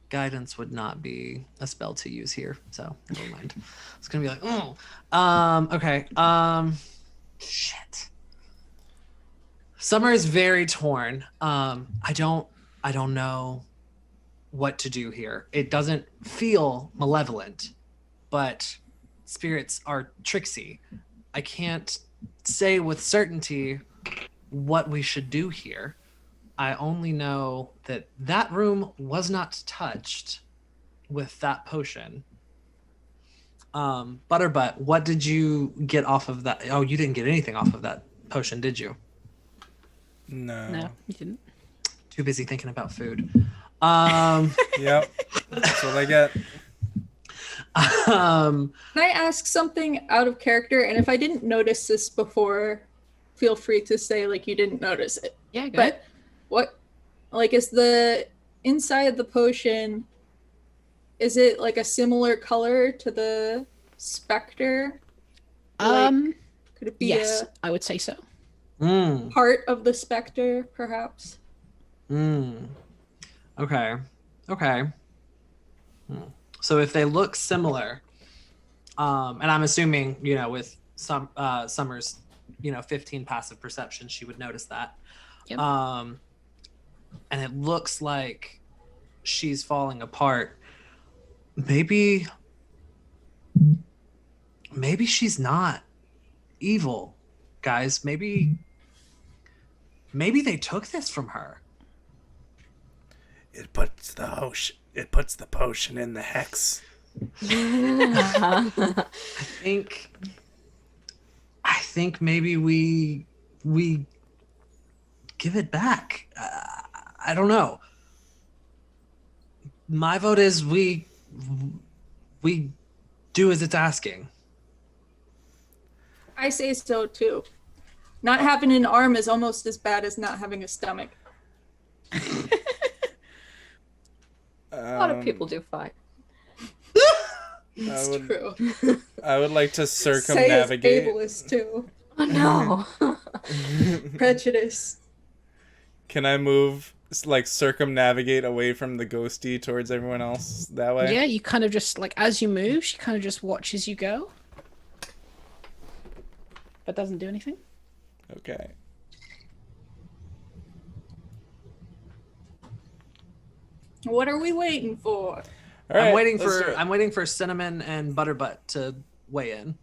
Guidance would not be a spell to use here, so never mind. It's gonna be like, okay. Shit. Summer is very torn. I don't know what to do here. It doesn't feel malevolent, but spirits are tricksy. I can't say with certainty what we should do here. I only know that room was not touched with that potion. Butterbutt, what did you get off of that? Oh, you didn't get anything off of that potion, did you? No, you didn't. Too busy thinking about food. Yep, that's what I get. Can I ask something out of character? And if I didn't notice this before, feel free to say like you didn't notice it. Yeah, go ahead. What, like, is the inside of the potion, is it like a similar color to the specter? Like, could it be yes, I would say so. Part of the specter, perhaps? Okay. So if they look similar, and I'm assuming, with some Summer's, 15 passive perception, she would notice that. Yep. And it looks like she's falling apart. Maybe she's not evil, guys. Maybe they took this from her. It puts the potion in the hex. I think maybe we give it back. I don't know. My vote is we do as it's asking. I say so too. Not having an arm is almost as bad as not having a stomach. A lot of people do fine. It's true. I would like to circumnavigate. Say ableist too. Oh no. Prejudice. Can I move, like, circumnavigate away from the ghosty towards everyone else that way? Yeah, you kind of just, like, as you move, she kind of just watches you go. But doesn't do anything. Okay. What are we waiting for? All right, I'm waiting for Cinnamon and Butterbutt to weigh in.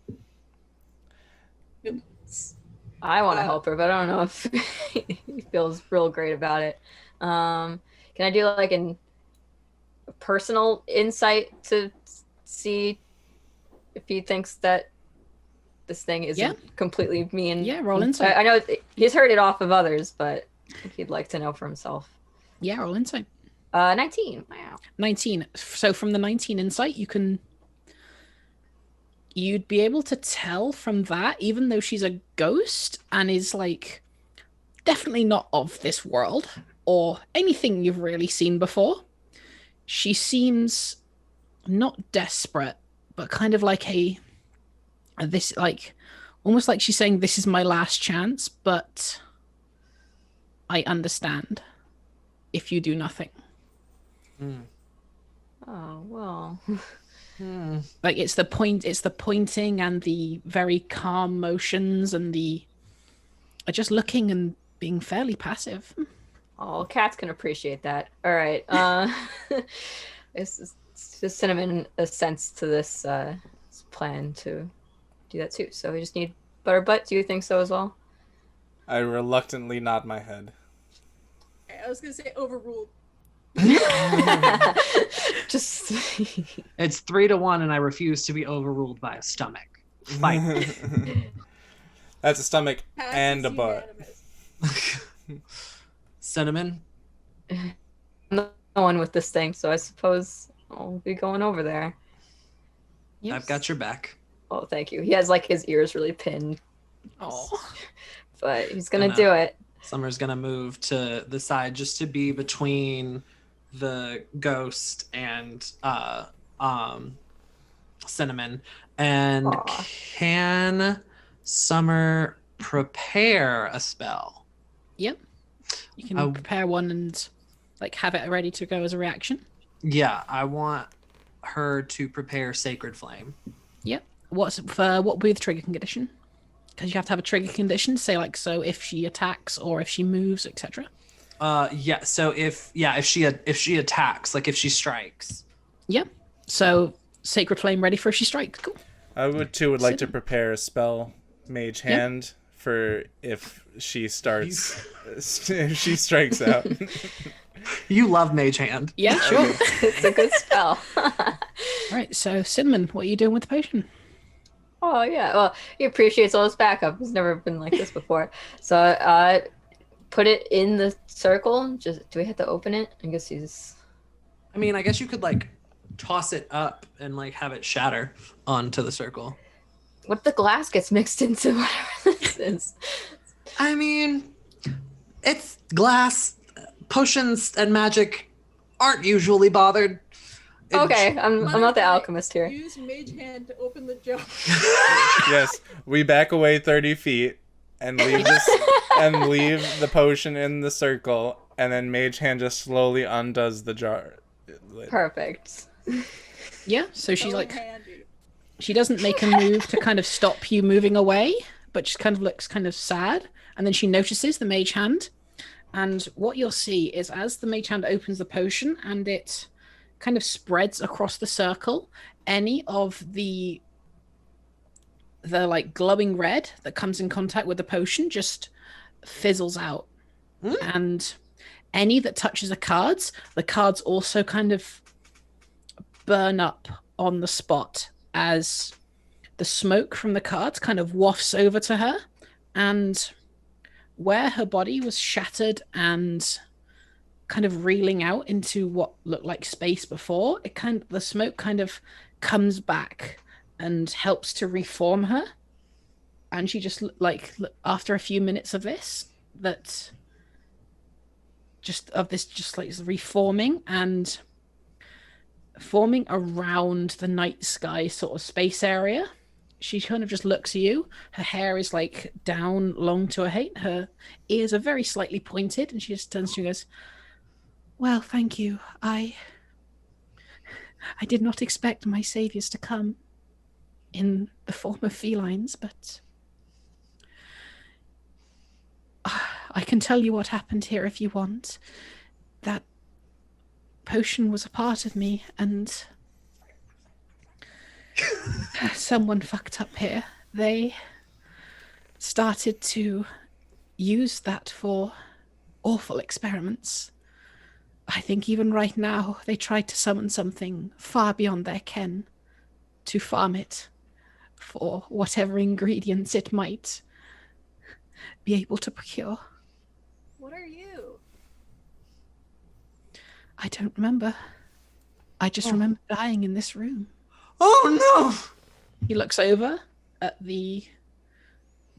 I want to help her, but I don't know if he feels real great about it. Can I do like a personal insight to see if he thinks that this thing isn't completely me? And roll insight. I know he's heard it off of others, but I think he'd like to know for himself. Yeah, roll insight. 19. Wow. 19. So from the 19 insight, you'd be able to tell from that, even though she's a ghost and is like definitely not of this world or anything you've really seen before, she seems not desperate, but kind of like this like almost like she's saying, "This is my last chance, but I understand if you do nothing." Oh, well. Like it's the pointing and the very calm motions and the just looking and being fairly passive. Oh, cats can appreciate that. All right. It's just Cinnamon assents to this plan to do that too. So we just need Butterbutt. Do you think so as well? I reluctantly nod my head. I was gonna say overruled. Just It's 3-1, and I refuse to be overruled by a stomach. Fight. That's a stomach Pass and a is butt. unanimous. Cinnamon. no one with this thing, so I suppose I'll be going over there. Yes. I've got your back. Oh, thank you. He has like his ears really pinned. Oh, But he's gonna do it. Summer's gonna move to the side just to be between the ghost and Cinnamon. And Aw. can Summer prepare a spell? yep. You can prepare one and like have it ready to go as a reaction. Yeah, I want her to prepare Sacred Flame. Yep. What would be the trigger condition? Because you have to have a trigger condition, say like so if she attacks or if she moves, etc. Yeah. So if she attacks, like if she strikes. Yep. So Sacred Flame ready for if she strikes. Cool. I would like to prepare a spell, Mage Hand, for if she starts, if she strikes out. You love Mage Hand. Yeah, sure. It's a good spell. All right. So Cinnamon, what are you doing with the potion? Oh yeah, well, he appreciates all his backup. He's never been like this before. So put it in the circle. Just do we have to open it? I guess he's. I mean, I guess you could like toss it up and like have it shatter onto the circle. What if the glass gets mixed into whatever this is? I mean, it's glass. Potions and magic aren't usually bothered. Okay, I'm not the alchemist here. Use Mage Hand to open the jar. Yes, we back away 30 feet and leave the potion in the circle, and then Mage Hand just slowly undoes the jar lid. Perfect. Yeah. So she's So like, handy. she doesn't make a move to kind of stop you moving away, but just kind of looks kind of sad, and then she notices the Mage Hand, and what you'll see is as the Mage Hand opens the potion and it kind of spreads across the circle, any of the like glowing red that comes in contact with the potion just fizzles out. And any that touches the cards also kind of burn up on the spot as the smoke from the cards kind of wafts over to her, and where her body was shattered and kind of reeling out into what looked like space before, the smoke kind of comes back and helps to reform her. And she just like after a few minutes of this reforming and forming around the night sky sort of space area, she kind of just looks at you. Her hair is like down long to her height. Her ears are very slightly pointed, and she just turns to you and goes, "Well, thank you. I did not expect my saviors to come in the form of felines, but I can tell you what happened here if you want. That potion was a part of me, and someone fucked up here. They started to use that for awful experiments. I think even right now they tried to summon something far beyond their ken to farm it for whatever ingredients it might be able to procure. What are you? I don't remember. I just remember dying in this room." Oh no! He looks over at the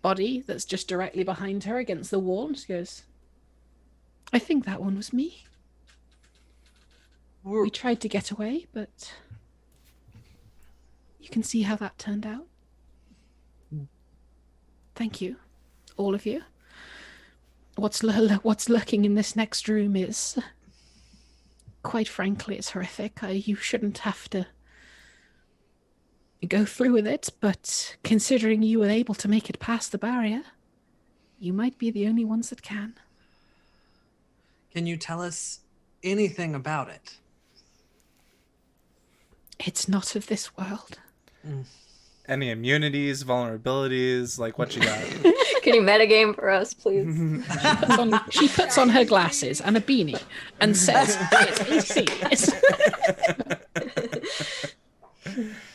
body that's just directly behind her against the wall and she goes, "I think that one was me. We tried to get away, but you can see how that turned out." Thank you, all of you. What's lurking in this next room is, quite frankly, it's horrific. You shouldn't have to go through with it, but considering you were able to make it past the barrier, you might be the only ones that can. Can you tell us anything about it? It's not of this world. Any immunities, vulnerabilities, like what you got? Can you metagame for us, please? She puts on her glasses and a beanie and says, it's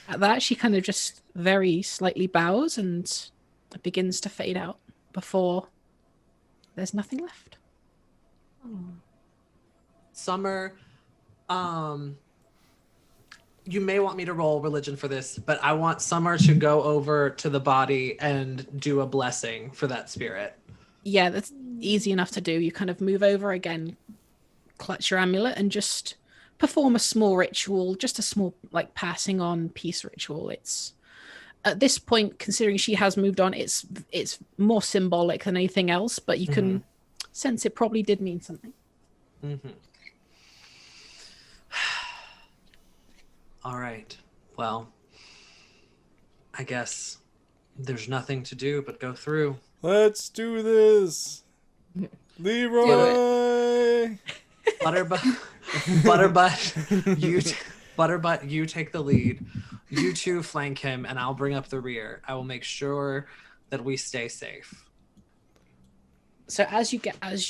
At that, she kind of just very slightly bows and begins to fade out before there's nothing left. Summer, you may want me to roll religion for this, but I want Summer to go over to the body and do a blessing for that spirit. Yeah, that's easy enough to do. You kind of move over again, clutch your amulet, and just perform a small ritual, just a small, like, passing on peace ritual. It's at this point, considering she has moved on, it's more symbolic than anything else, but you can sense it probably did mean something. All right. Well, I guess there's nothing to do but go through. Let's do this. Leroy. Butterbutt, you take the lead. You two flank him, and I'll bring up the rear. I will make sure that we stay safe. So as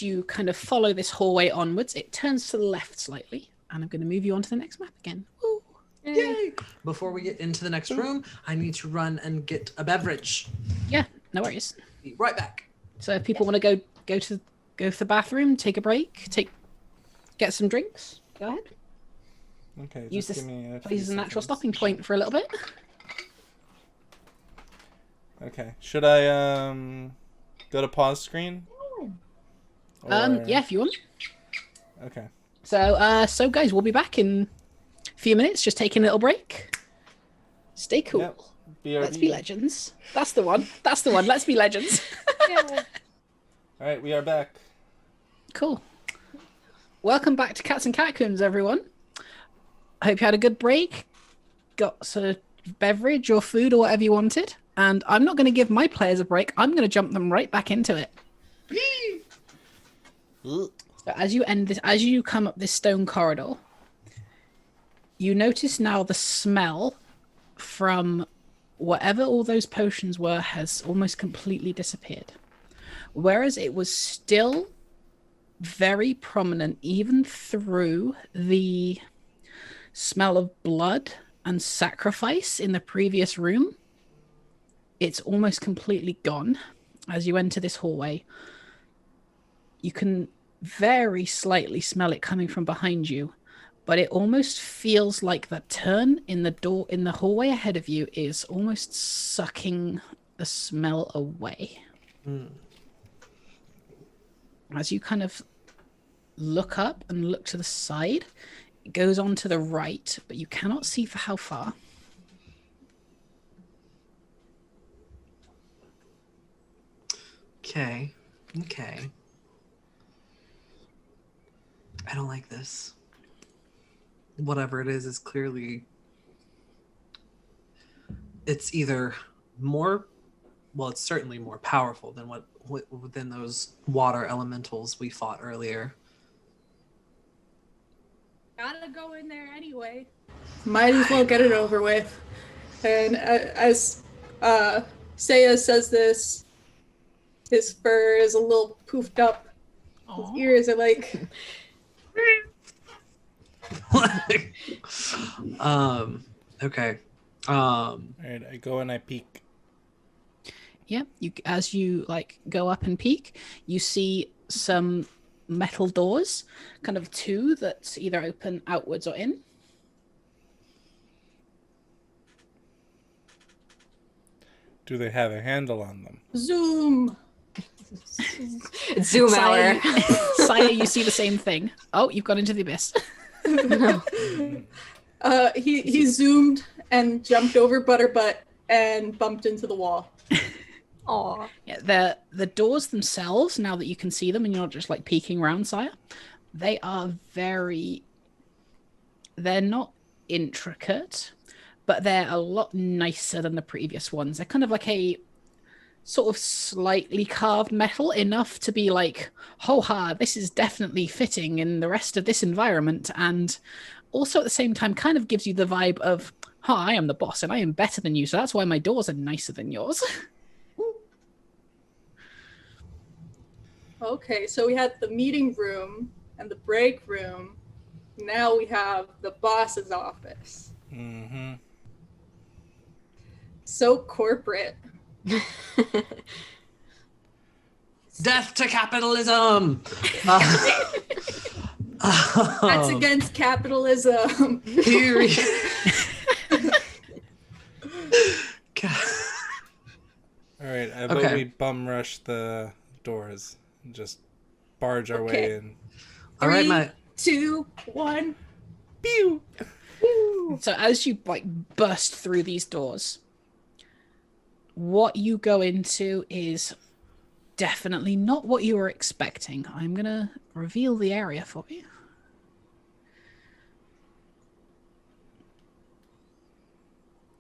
you kind of follow this hallway onwards, it turns to the left slightly, and I'm going to move you onto the next map again. Woo. Yay! Before we get into the next room, I need to run and get a beverage. Yeah, no worries. Be right back. So if people want to go to the bathroom, take a break, get some drinks, go ahead. Okay. Use just this give me a place as a few natural seconds. stopping point for a little bit. Okay. Should I go to pause screen? Or- Yeah, if you want. Okay. So guys, we'll be back in a few minutes. Just taking a little break. Stay cool. Yep. BRB. Let's be legends. That's the one. Let's be legends. All right, we are back. Cool. Welcome back to Cats and Catacombs, everyone. I hope you had a good break. Got sort of beverage or food or whatever you wanted. And I'm not going to give my players a break. I'm going to jump them right back into it. So as you come up this stone corridor, you notice now the smell from whatever all those potions were has almost completely disappeared. Whereas it was still very prominent even through the smell of blood and sacrifice in the previous room, it's almost completely gone. As you enter this hallway, you can very slightly smell it coming from behind you, but it almost feels like the turn in the door in the hallway ahead of you is almost sucking the smell away. As you kind of look up and look to the side, it goes on to the right, but you cannot see for how far. Okay. I don't like this. Whatever it is clearly... It's either more... Well, it's certainly more powerful than than those water elementals we fought earlier. Gotta go in there anyway. Might as well get it over with. And as Saya says this, his fur is a little poofed up. His ears are like... Okay. All right, I go and I peek. Yeah, as you go up and peek, you see some metal doors, kind of two that either open outwards or in. Do they have a handle on them? Zoom Hour. Saya, you see the same thing. Oh, you've gone into the abyss. He zoomed and jumped over Butterbutt and bumped into the wall. Aw. Yeah, the doors themselves, now that you can see them and you're not just like peeking around, Sire, they are they're not intricate, but they're a lot nicer than the previous ones. They're kind of like a sort of slightly carved metal, enough to be like, ho ha, this is definitely fitting in the rest of this environment, and also at the same time kind of gives you the vibe of, I am the boss and I am better than you, so that's why my doors are nicer than yours. Okay, so we had the meeting room and the break room. Now we have the boss's office. Mm-hmm. So corporate. Death to capitalism! That's against capitalism. Period. All right, I vote we bum rush the doors and just barge our way in. All right, 3, 2, 1. Pew! So as you like burst through these doors, what you go into is definitely not what you were expecting. I'm gonna reveal the area for you.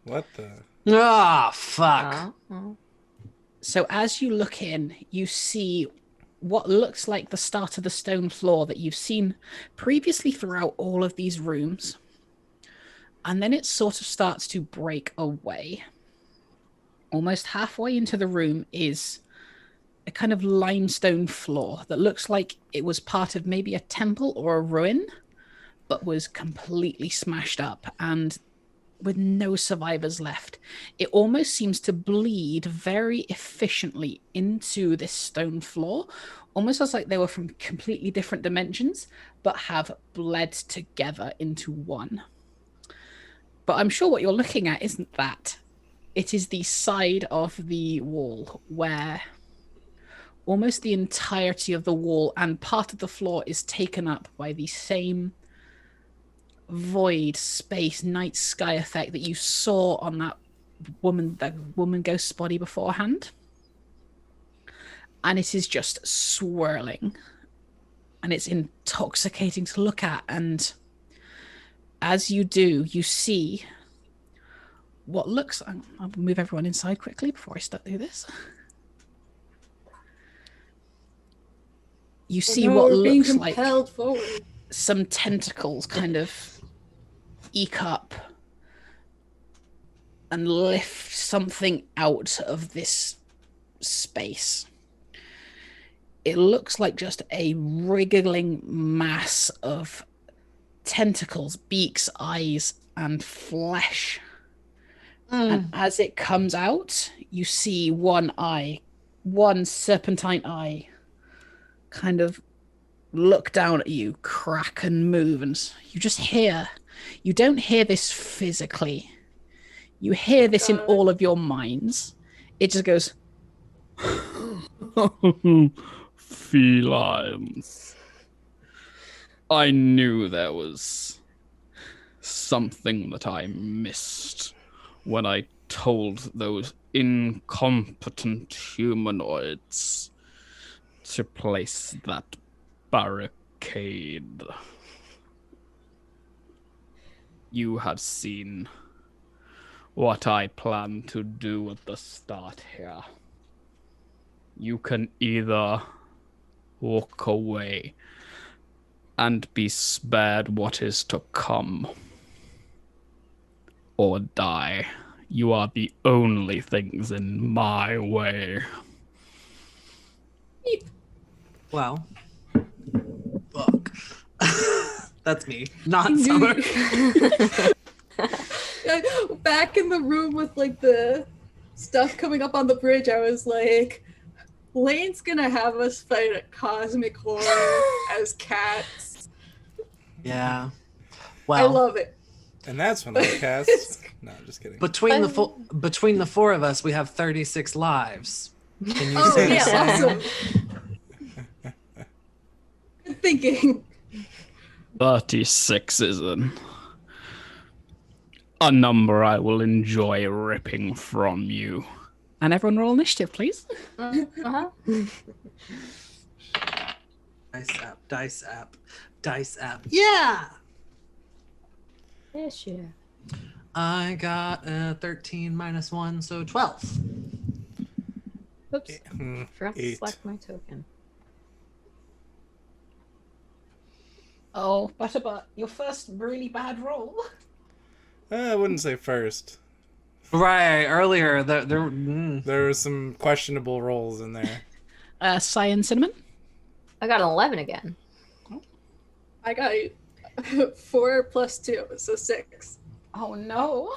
What the? Ah, fuck. So as you look in, you see what looks like the start of the stone floor that you've seen previously throughout all of these rooms. And then it sort of starts to break away. Almost halfway into the room is a kind of limestone floor that looks like it was part of maybe a temple or a ruin, but was completely smashed up and with no survivors left. It almost seems to bleed very efficiently into this stone floor, almost as like they were from completely different dimensions, but have bled together into one. But I'm sure what you're looking at isn't that. It is the side of the wall where almost the entirety of the wall and part of the floor is taken up by the same void space night sky effect that you saw on that woman ghost's body beforehand. And it is just swirling and it's intoxicating to look at. And as you do, you see what looks, I'll move everyone inside quickly before I start doing this. You see what looks like forward. Some tentacles kind of eke up and lift something out of this space. It looks like just a wriggling mass of tentacles, beaks, eyes, and flesh. And as it comes out, you see one eye, one serpentine eye, kind of look down at you, crack and move, and you just hear. You don't hear this physically. You hear this in all of your minds. It just goes, felines. I knew there was something that I missed when I told those incompetent humanoids to place that barricade. You had seen what I planned to do at the start here. You can either walk away and be spared what is to come, or die. You are the only things in my way. Well, fuck. That's me, not Summer. Back in the room with like the stuff coming up on the bridge, I was like, Layne's gonna have us fight a cosmic horror as cats. Yeah. Well, I love it. And that's when I cast. No, just kidding. Between the four of us, we have 36 lives. Can you say yeah, the same? Awesome. Good thinking. 36 is a number I will enjoy ripping from you. And everyone roll initiative, please. Uh-huh. Dice app. Yeah! Yes, yeah. I got 13 minus 1, so 12. Oops. Forgot to 8. select my token. Oh, Butterbut, your first really bad roll. I wouldn't say first. Right, earlier, There were some questionable rolls in there. Cyan Cinnamon. I got an 11 again. I got 4 plus 2, so 6. Oh no.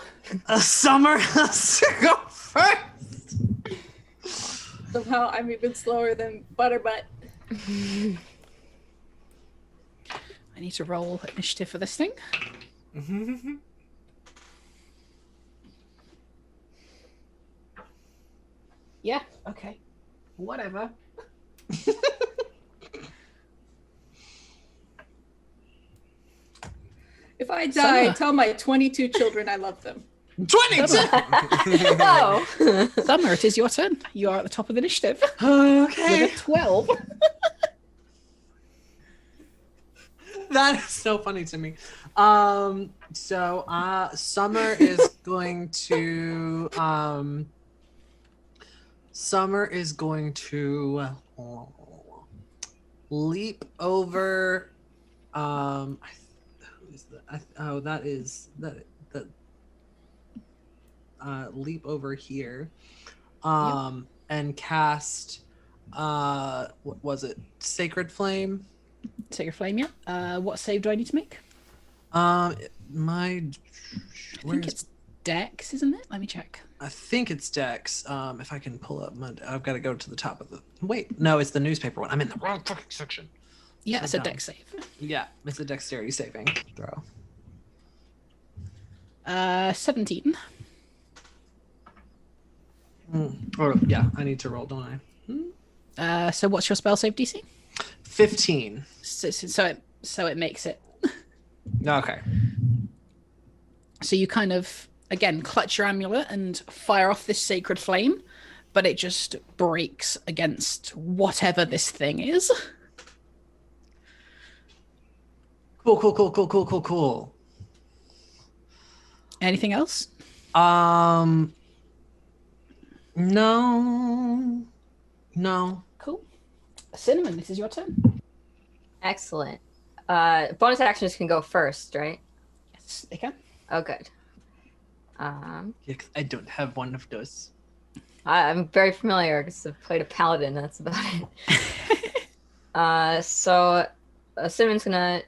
Summer has to go first! Somehow I'm even slower than Butterbutt. I need to roll initiative for this thing. Yeah, okay. Whatever. If I die, Summer. tell my 22 children I love them. 22! Oh! Summer, it is your turn. You are at the top of the initiative Okay. with a 12. That is so funny to me. Summer is going to leap over who is that? Leap over here. And cast what was it? Sacred Flame? Sacred Flame, yeah. What save do I need to make? I think it's Dex, isn't it? Let me check. I think it's Dex. If I can pull up I've got to go to the top of the. Wait, no, it's the newspaper one. I'm in the wrong fucking section. Yeah, So it's a dumb. Dex save. Yeah, it's a dexterity saving throw. 17. Or yeah, I need to roll, don't I? So what's your spell save DC? 15. So it makes it. Okay. So you kind of, again, clutch your amulet and fire off this sacred flame, but it just breaks against whatever this thing is. Cool. Anything else? No. Cool. Cinnamon, this is your turn. Excellent. Bonus actions can go first, right? Yes, they can. Oh, good. Yeah, 'cause I don't have one of those. I'm very familiar because I've played a paladin. That's about it. So Cinnamon's gonna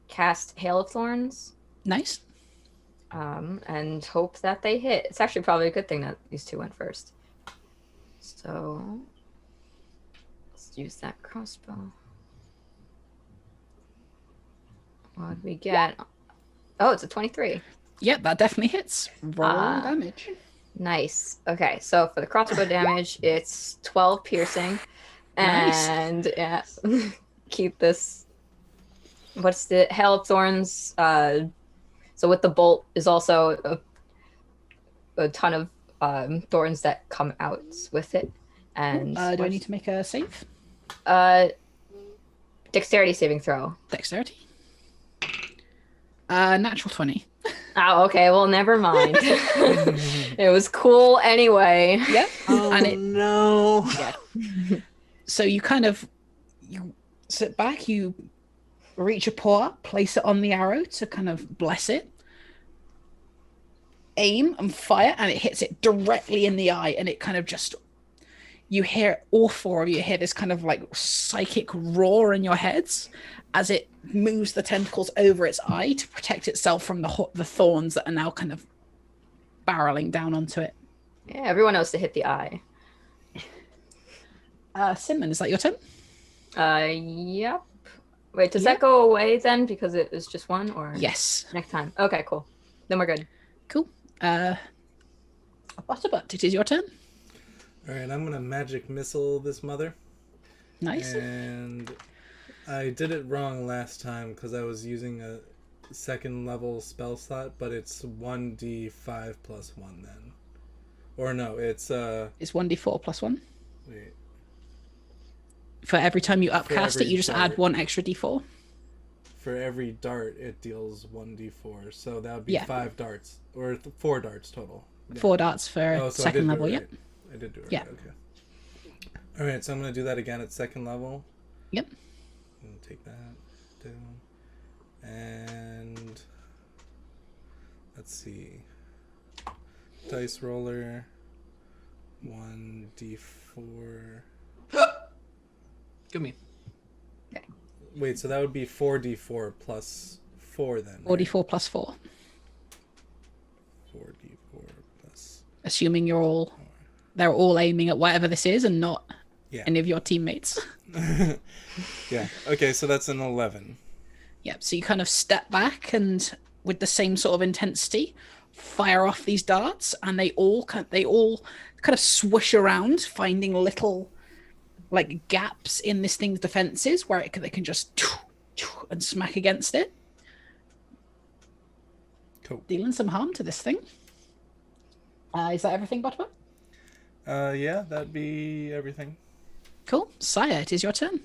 cast Hail of Thorns. Nice. And hope that they hit. It's actually probably a good thing that these two went first. So let's use that crossbow. What did we get? Oh, it's a 23. Yep, that definitely hits. Roll damage. Nice. Okay, so for the crossbow damage, it's 12 piercing. Nice. And yeah, keep this. What's the Hail of Thorns? So with the bolt is also a ton of thorns that come out with it. And do I need to make a save? Dexterity saving throw. Dexterity. Natural 20. Oh, okay. Well, never mind. It was cool anyway. Yep. Oh, no. Yeah. So you sit back, you reach a paw up, place it on the arrow to kind of bless it, aim and fire, and it hits it directly in the eye, and it kind of just, you hear, all four of you hear this kind of like psychic roar in your heads as it moves the tentacles over its eye to protect itself from the thorns that are now kind of barreling down onto it. Yeah, everyone knows to hit the eye. Cinnamon, is that your turn? Yep. Wait, does that go away then because it is just one, or Yes. next time? Okay, cool. Then we're good. Cool. Butterbutt, it is your turn. All right, I'm gonna magic missile this mother. Nice. And I did it wrong last time because I was using a second level spell slot, but it's 1d5 plus 1 then. Or no, it's It's 1d4 plus 1. Wait. For every time you upcast every it, you just dart. add 1 extra d4. For every dart, it deals 1d4. So that would be 5 darts. Or 4 darts total. Yeah. 4 darts for second level, right. yep. I did do it Yeah. right, okay. Alright, so I'm going to do that again at second level. Yep. Take that down. And let's see. Dice roller. 1d4. Give me. Wait, so that would be 4d4 plus 4 then. 4d4 plus 4. 4d4 plus. Assuming they're all aiming at whatever this is and not any of your teammates. Yeah. Okay, so that's an 11. Yep. So you kind of step back and with the same sort of intensity, fire off these darts, and they all kind of swish around, finding little like gaps in this thing's defenses where they can just and smack against it. Cool. Dealing some harm to this thing. Is that everything, Butterbutt? Yeah, that'd be everything. Cool. Saya, it is your turn.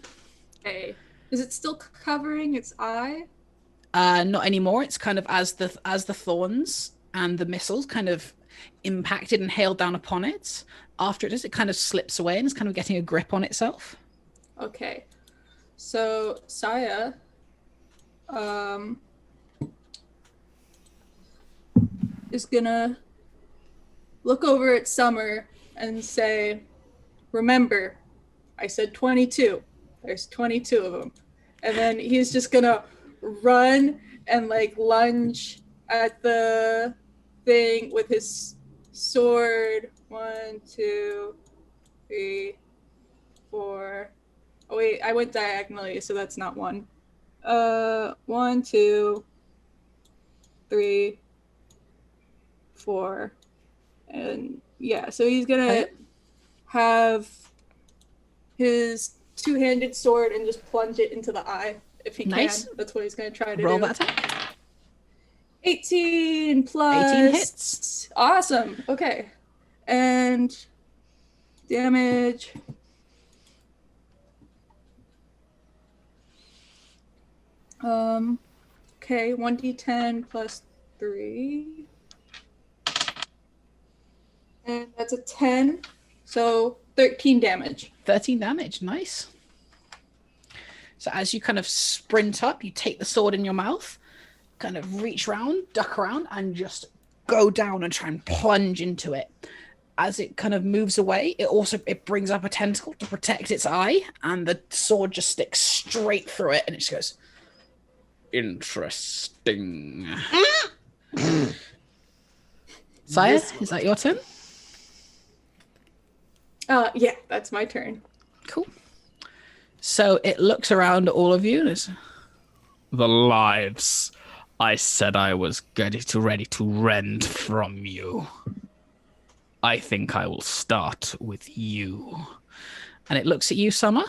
Okay. Is it still covering its eye? Not anymore. It's kind of as the thorns and the missiles kind of impacted and hailed down upon it. After it does, it kind of slips away and is kind of getting a grip on itself. Okay. So Saya is gonna look over at Summer and say, remember, I said 22. There's 22 of them. And then he's just gonna run and like lunge at the thing with his sword. 1, 2, 3, 4. Oh wait, I went diagonally, so that's not 1. 1, 2, 3, 4. And yeah, so he's gonna have his two-handed sword and just plunge it into the eye if he can. That's what he's gonna try to Roll do. that attack. 18 plus 18 hits. Awesome. Okay. And damage. Okay, 1d10 plus 3. And that's a 10. So 13 damage. 13 damage. Nice. So as you kind of sprint up, you take the sword in your mouth, kind of reach around, duck around, and just go down and try and plunge into it. As it kind of moves away, it brings up a tentacle to protect its eye, and the sword just sticks straight through it, and it just goes, interesting. Saya, is that your turn? Yeah, that's my turn. Cool. So it looks around at all of you and is... The lives I said I was ready to rend from you. I think I will start with you. And it looks at you, Summer.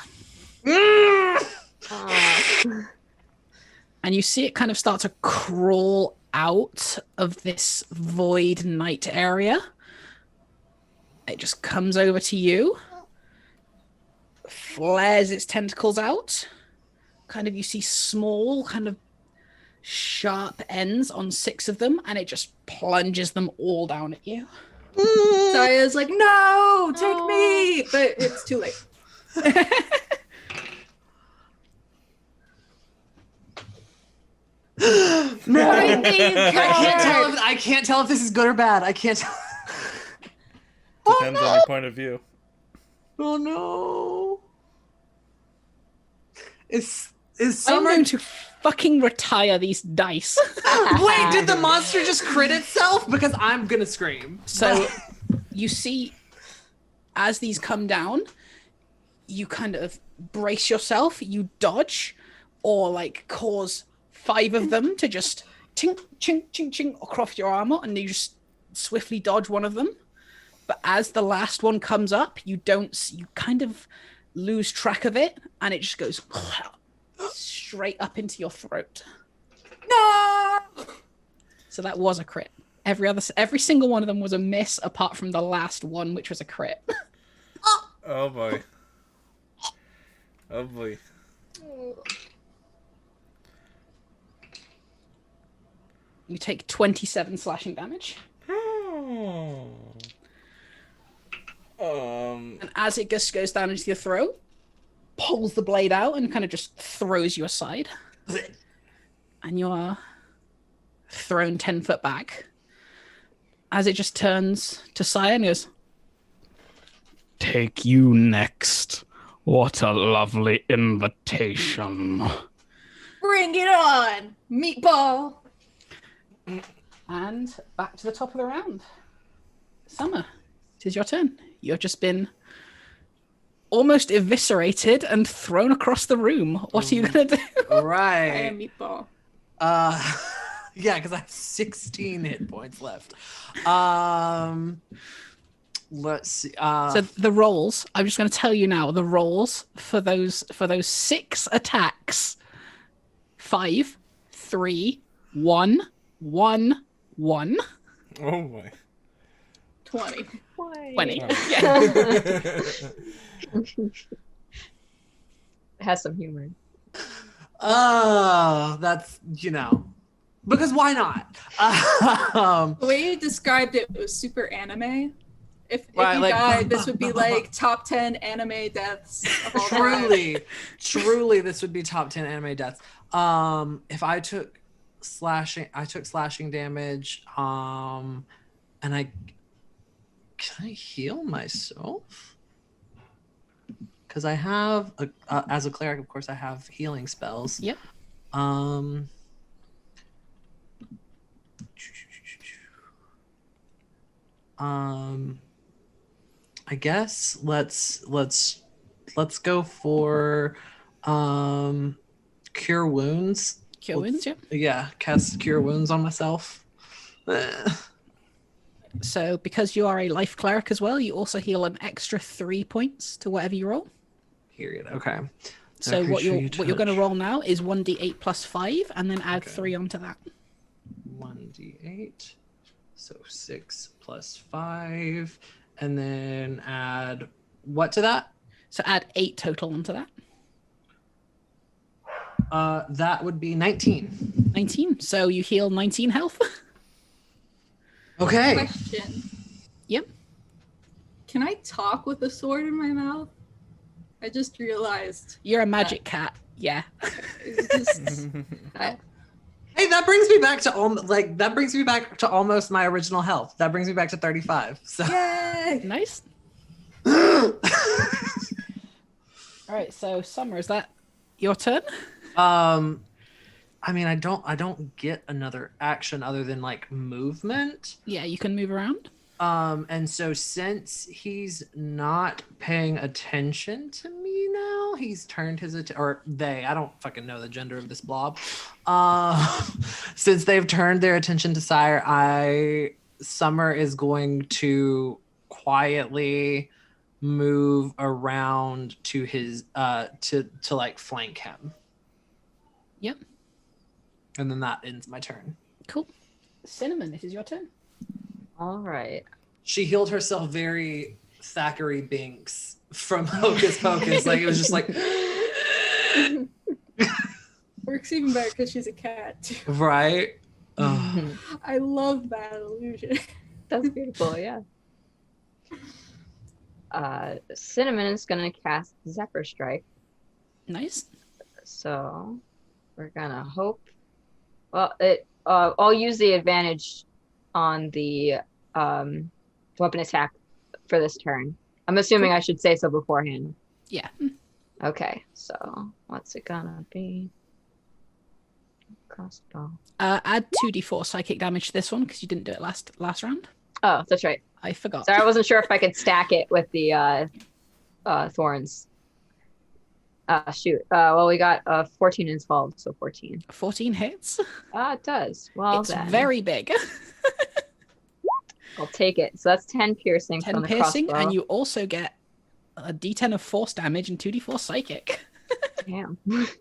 And you see it kind of start to crawl out of this void night area. It just comes over to you, flares its tentacles out. Kind of, you see small, kind of sharp ends on 6 of them, and it just plunges them all down at you. Saya's like, no, take me! But it's too late. No, I can't tell if this is good or bad. I can't tell. Depends on your point of view. Oh no. Is I'm Summer going to fucking retire these dice. Wait, did the monster just crit itself? Because I'm gonna scream. So you see, as these come down, you kind of brace yourself, you dodge, or like cause 5 of them to just chink, chink, chink, chink across your armor, and you just swiftly dodge one of them. But as the last one comes up, you kind of lose track of it, and it just goes straight up into your throat. No. So that was a crit. Every single one of them was a miss, apart from the last one, which was a crit. Oh boy. Oh boy. You take 27 slashing damage. And as it just goes down into your throat, pulls the blade out and kind of just throws you aside. And you are thrown 10 foot back. As it just turns to Sire and goes, Take you next. What a lovely invitation. Bring it on, meatball. and back to the top of the round. Summer, it is your turn. You have just been almost eviscerated and thrown across the room. What are you going to do? Right. I am meatball. Yeah, because I have 16 hit points left. Let's see. So the rolls, I'm just going to tell you now, the rolls for those 6 attacks. 5, 3, 1, 1, 1. Oh boy. 20. 20. Yeah. It has some humor. That's, because why not? The way you described it was super anime. If Right, you like- died, this would be like top 10 anime deaths of all time. truly, this would be top 10 anime deaths. If I took slashing damage, and can I heal myself? Because I have as a cleric, of course, I have healing spells. Yep. I guess let's go for cure wounds. Cure wounds, yeah. Yeah, cast cure wounds on myself. So because you are a life cleric as well, you also heal an extra 3 points to whatever you roll. Period. Okay. So what you're going to touch. roll now is 1d8 plus 5, and then add Okay. 3 onto that. 1d8. So 6 plus 5. And then add what to that? So add 8 total onto that. That would be 19. 19. So you heal 19 health. Okay. Question. Yep. Can I talk with a sword in my mouth? I just realized. You're a magic cat. Yeah. It's just, Hey, that brings me back to almost my original health. That brings me back to 35. So yay! Nice. All right. So Summer, is that your turn? I mean, I don't get another action other than like movement. Yeah, you can move around. And so since he's not paying attention to me now, he's turned his or they, I don't fucking know the gender of this blob. Since they've turned their attention to Sire, Summer is going to quietly move around to his to like flank him. Yep. And then that ends my turn. Cool. Cinnamon, this is your turn. All right. She healed herself very Thackeray Binks from Hocus Pocus. Like it was just like Works even better because she's a cat, too. right. Ugh. I love that illusion. That's beautiful, yeah. Cinnamon is gonna cast Zephyr Strike. Nice. So we're gonna hope. Well, I'll use the advantage on the weapon attack for this turn. I'm assuming I should say so beforehand. Yeah. Okay, so what's it gonna be? Crossbow. Add 2d4 psychic damage to this one because you didn't do it last round. Oh, that's right. I forgot. Sorry, I wasn't sure if I could stack it with the thorns. Shoot. Well, we got 14 and 12, so 14. 14 hits. It does. Well, It's then very big. I'll take it. So that's 10 piercing. 10 from the piercing, crossbow. and you also get a d10 of force damage and 2d4 psychic. Damn. Let's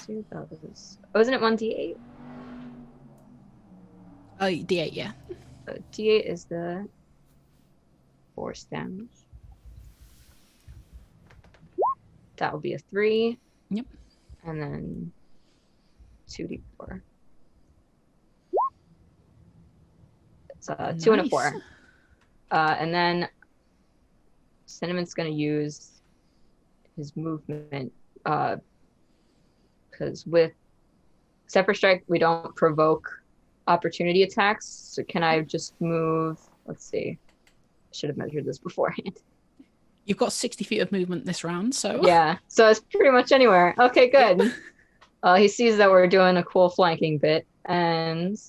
see those. Wasn't it 1d8? D8, yeah. D8 is the force damage. That will be a 3. Yep. And then 2d4. It's 2 and a 4. And then Cinnamon's going to use his movement because with Zephyr Strike, we don't provoke opportunity attacks. So can I just move? Let's see. I should have measured this beforehand. You've got 60 feet of movement this round, so... Yeah, so it's pretty much anywhere. Okay, good. He sees that we're doing a cool flanking bit, and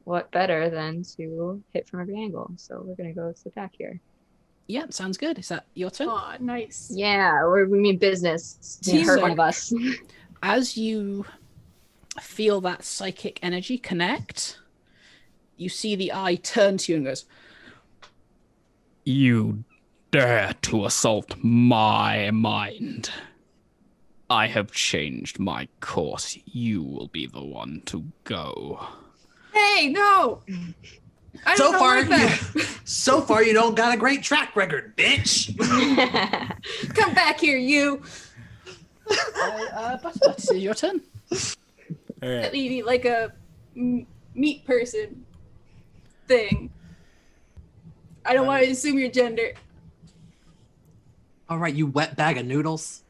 what better than to hit from every angle? So we're going to go to attack here. Yeah, sounds good. Is that your turn? Aw, nice. Yeah, we mean business. You hurt one of us. As you feel that psychic energy connect, you see the eye turn to you and goes, You dare to assault my mind. I have changed my course. You will be the one to go. Hey, no! I So don't far, like that. so far, you don't got a great track record, bitch. Come back here, you. but it's your turn. All right. Me like a meat person thing. I don't want to assume your gender. All right, you wet bag of noodles.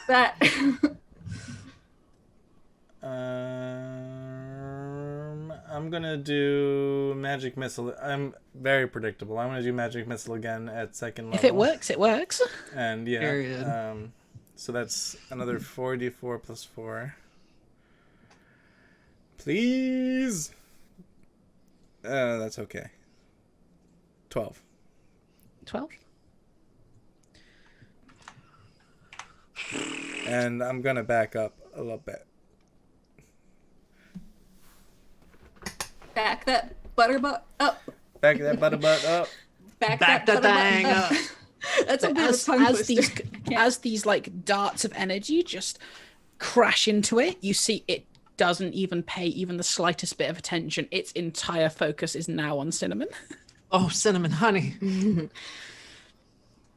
That. I'm gonna do magic missile. I'm very predictable. I'm gonna do magic missile again at second level. If it works, it works. And yeah, Period. so that's another 4d4 plus 4. Please. That's okay. 12. 12. And I'm gonna back up a little bit. Back that butterbutt up. Back that butterbutt up. Back that butterbutt thing up. That's a bit of a tongue twister. As these like darts of energy just crash into it, you see it doesn't even pay even the slightest bit of attention. Its entire focus is now on Cinnamon. Oh, cinnamon honey.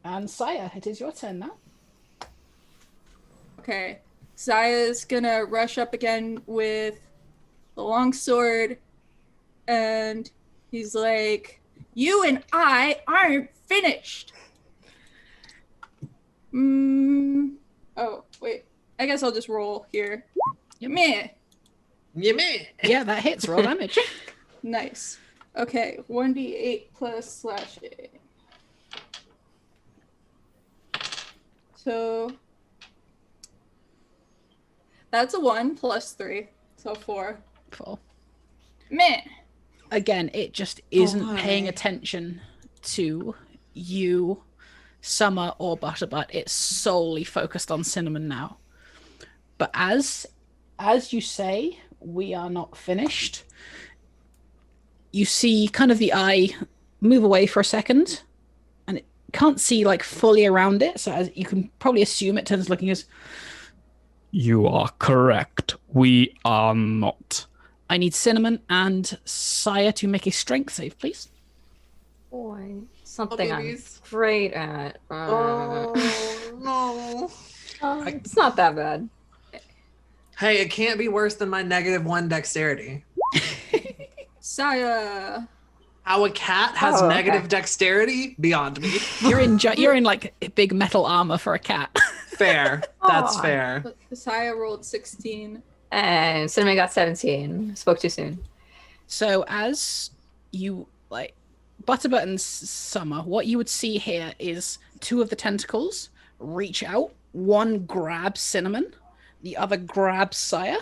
And Saya, it is your turn now. Okay. Zaya's gonna rush up again with the long sword, and he's like, "You and I aren't finished." Oh, wait. I guess I'll just roll here. Yep. Meh. Yeah, man. Yeah, that hits. Roll damage. Nice. Okay, 1d8 plus /8. So that's a 1 plus 3, so 4. 4. Meh. Again, it just isn't Why? paying attention to you, Summer, or Butterbutt. It's solely focused on Cinnamon now. But as you say, we are not finished. You see kind of the eye move away for a second, and it can't see like fully around it. So as you can probably assume it turns looking as... You are correct. We are not. I need Cinnamon and Saya to make a strength save, please. Boy, something I'm babies. great at. Oh, no. It's not that bad. Hey, it can't be worse than my -1 dexterity. Saya. How a cat has Oh, negative okay. dexterity? Beyond me. You're in like big metal armor for a cat. Fair. That's Aw. fair. Saya rolled 16. And Cinnamon got 17. Spoke too soon. So as you like Butterbutt and Summer, what you would see here is 2 of the tentacles reach out. One grabs Cinnamon, the other grabs Saya,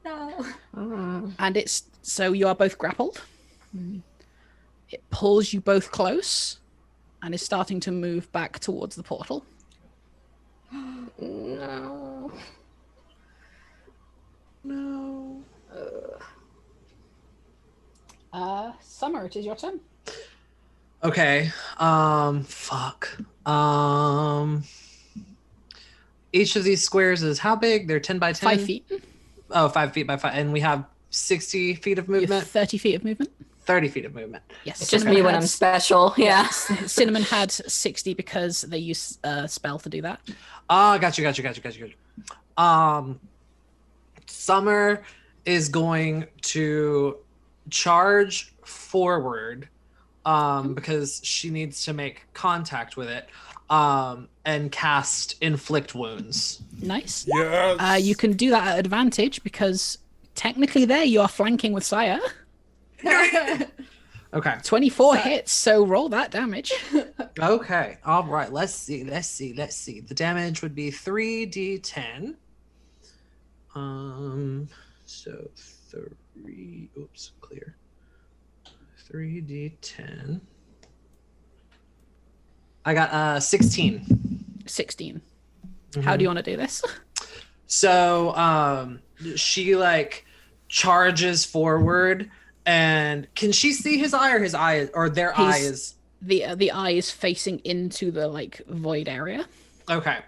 No. and it's so you are both grappled. It pulls you both close and is starting to move back towards the portal. No. No. Summer, it is your turn. Okay. Fuck. Each of these squares is how big? They're 10 by 10? 5 feet. Oh, 5 feet by 5. And we have 60 feet of You have movement? 30 feet of movement. 30 feet of movement. Yes. It's just Cinnamon me when had- I'm special. Yeah. Cinnamon had 60 because they use a spell to do that. Got you. Summer is going to charge forward because she needs to make contact with it and cast Inflict Wounds. Nice. Yes. You can do that at advantage because technically there you are flanking with Sire. Okay. 24 hits, so roll that damage. Okay. All right. Let's see. The damage would be 3d10. So 3. Oops. Clear. 3d10. I got 16. 16. How do you want to do this? So she like charges forward, and can she see his eye, or his eye, or their eye is the eye is facing into the like void area. okay.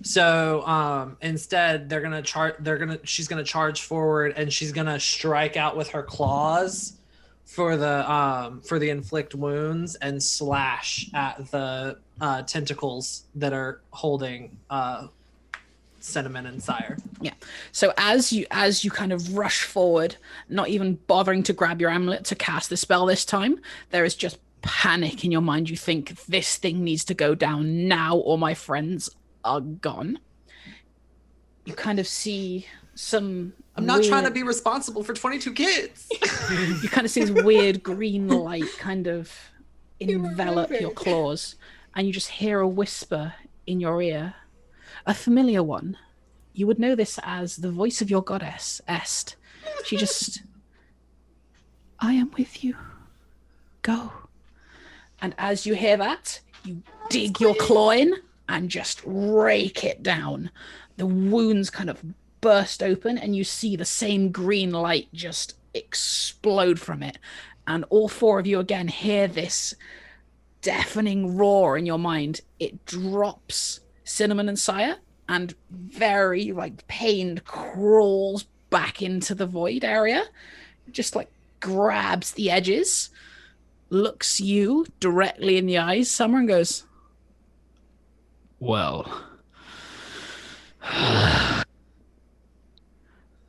So instead she's gonna charge forward, and she's gonna strike out with her claws for the inflict wounds and slash at the tentacles that are holding Cinnamon and Sire. Yeah. So as you kind of rush forward, not even bothering to grab your amulet to cast the spell this time, there is just panic in your mind. You think this thing needs to go down now or my friends are gone. You kind of see some I'm not trying to be responsible for 22 kids. You kind of see this weird green light kind of envelop your claws, and you just hear a whisper in your ear. A familiar one. You would know this as the voice of your goddess, Est. She just... I am with you. Go. And as you hear that, you dig your claw in and just rake it down. The wounds kind of burst open, and you see the same green light just explode from it. And all four of you again hear this deafening roar in your mind. It drops Cinnamon and Sire, and very like pained crawls back into the void area, just like grabs the edges, looks you directly in the eyes, Summer, and goes, well,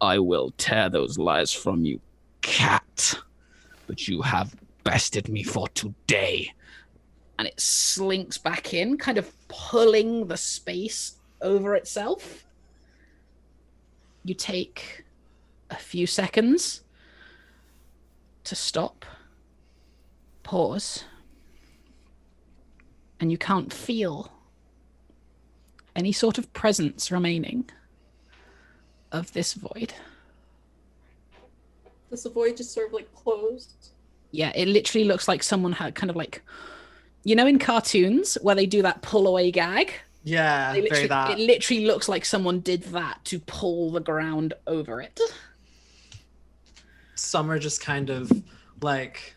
I will tear those lies from you, cat, but you have bested me for today. and it slinks back in, kind of pulling the space over itself. You take a few seconds to stop, pause, and you can't feel any sort of presence remaining of this void. Does the void just sort of like close? Yeah, it literally looks like someone had kind of like, you know, in cartoons where they do that pull away gag? Yeah, very that. It literally looks like someone did that to pull the ground over it. Summer just kind of like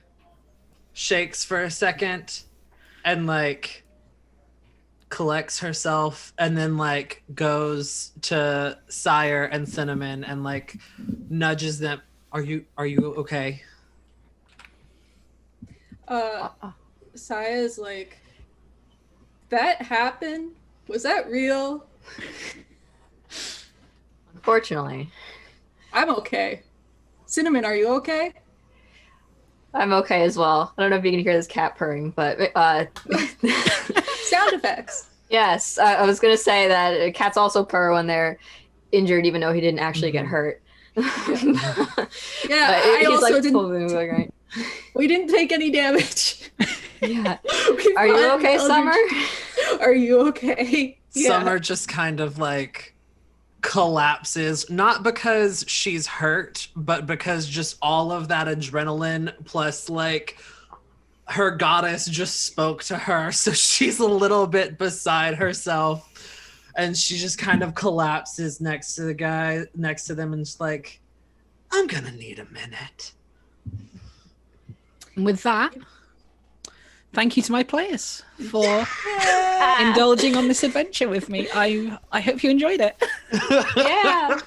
shakes for a second and like collects herself and then like goes to Sire and Cinnamon and like nudges them. Are you okay? Saya's like, that happened? Was that real? Unfortunately. I'm okay. Cinnamon, are you okay? I'm okay as well. I don't know if you can hear this cat purring, but Sound effects. yes, I was going to say that cats also purr when they're injured, even though he didn't actually get hurt. Yeah, I I also like, didn't. right? We didn't take any damage. Yeah. Are you okay, Summer? Are you okay? Yeah. Summer just kind of like collapses, not because she's hurt, but because just all of that adrenaline plus like her goddess just spoke to her, so she's a little bit beside herself, and she just kind of collapses next to the guy next to them and just like, I'm gonna need a minute. And with that, thank you to my players for indulging on this adventure with me. I hope you enjoyed it. Yeah.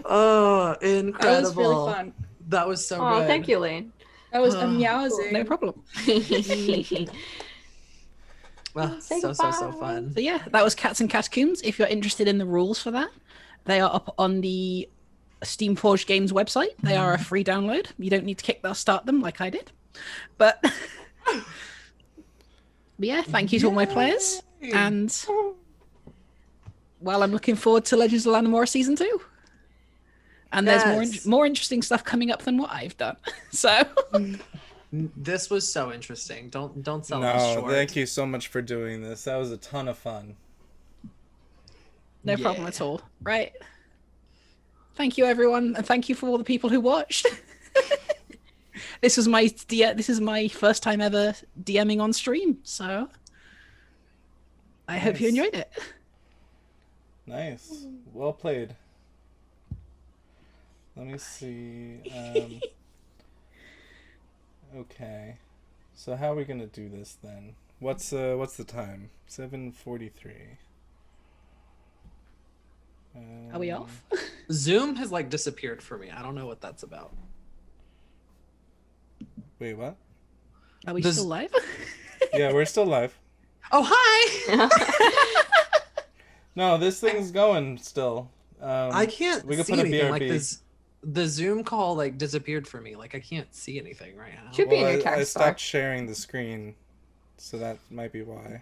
Oh, incredible. That was really fun. That was so Oh, good. thank you, Layne. That was amusing. No problem. Well, Say so goodbye. fun. So yeah, that was Cats and Catacombs. If you're interested in the rules for that, they are up on the Steamforged Games website. They are a free download. You don't need to start them like I did. But yeah, thank you to all my players. And well, I'm looking forward to Legends of Lanamora Season 2. And there's more interesting stuff coming up than what I've done. So This was so interesting. Don't sell No, us short. thank you so much for doing this. That was a ton of fun. no problem at all. Right. Thank you, everyone, and thank you for all the people who watched. This is my first time ever DMing on stream, so I hope you enjoyed it. Nice. Well played. Let me see. Okay. So how are we gonna do this then? What's the time? 7:43. Are we off? Zoom has like disappeared for me. I don't know what that's about. Wait, what? Are we still live? Yeah, we're still live. Oh, hi. No, this thing's going still. I can't we could see put a anything. BRB. Like this, the Zoom call like disappeared for me. Like I can't see anything right now. Should be in your I text stopped bar. sharing the screen, so that might be why.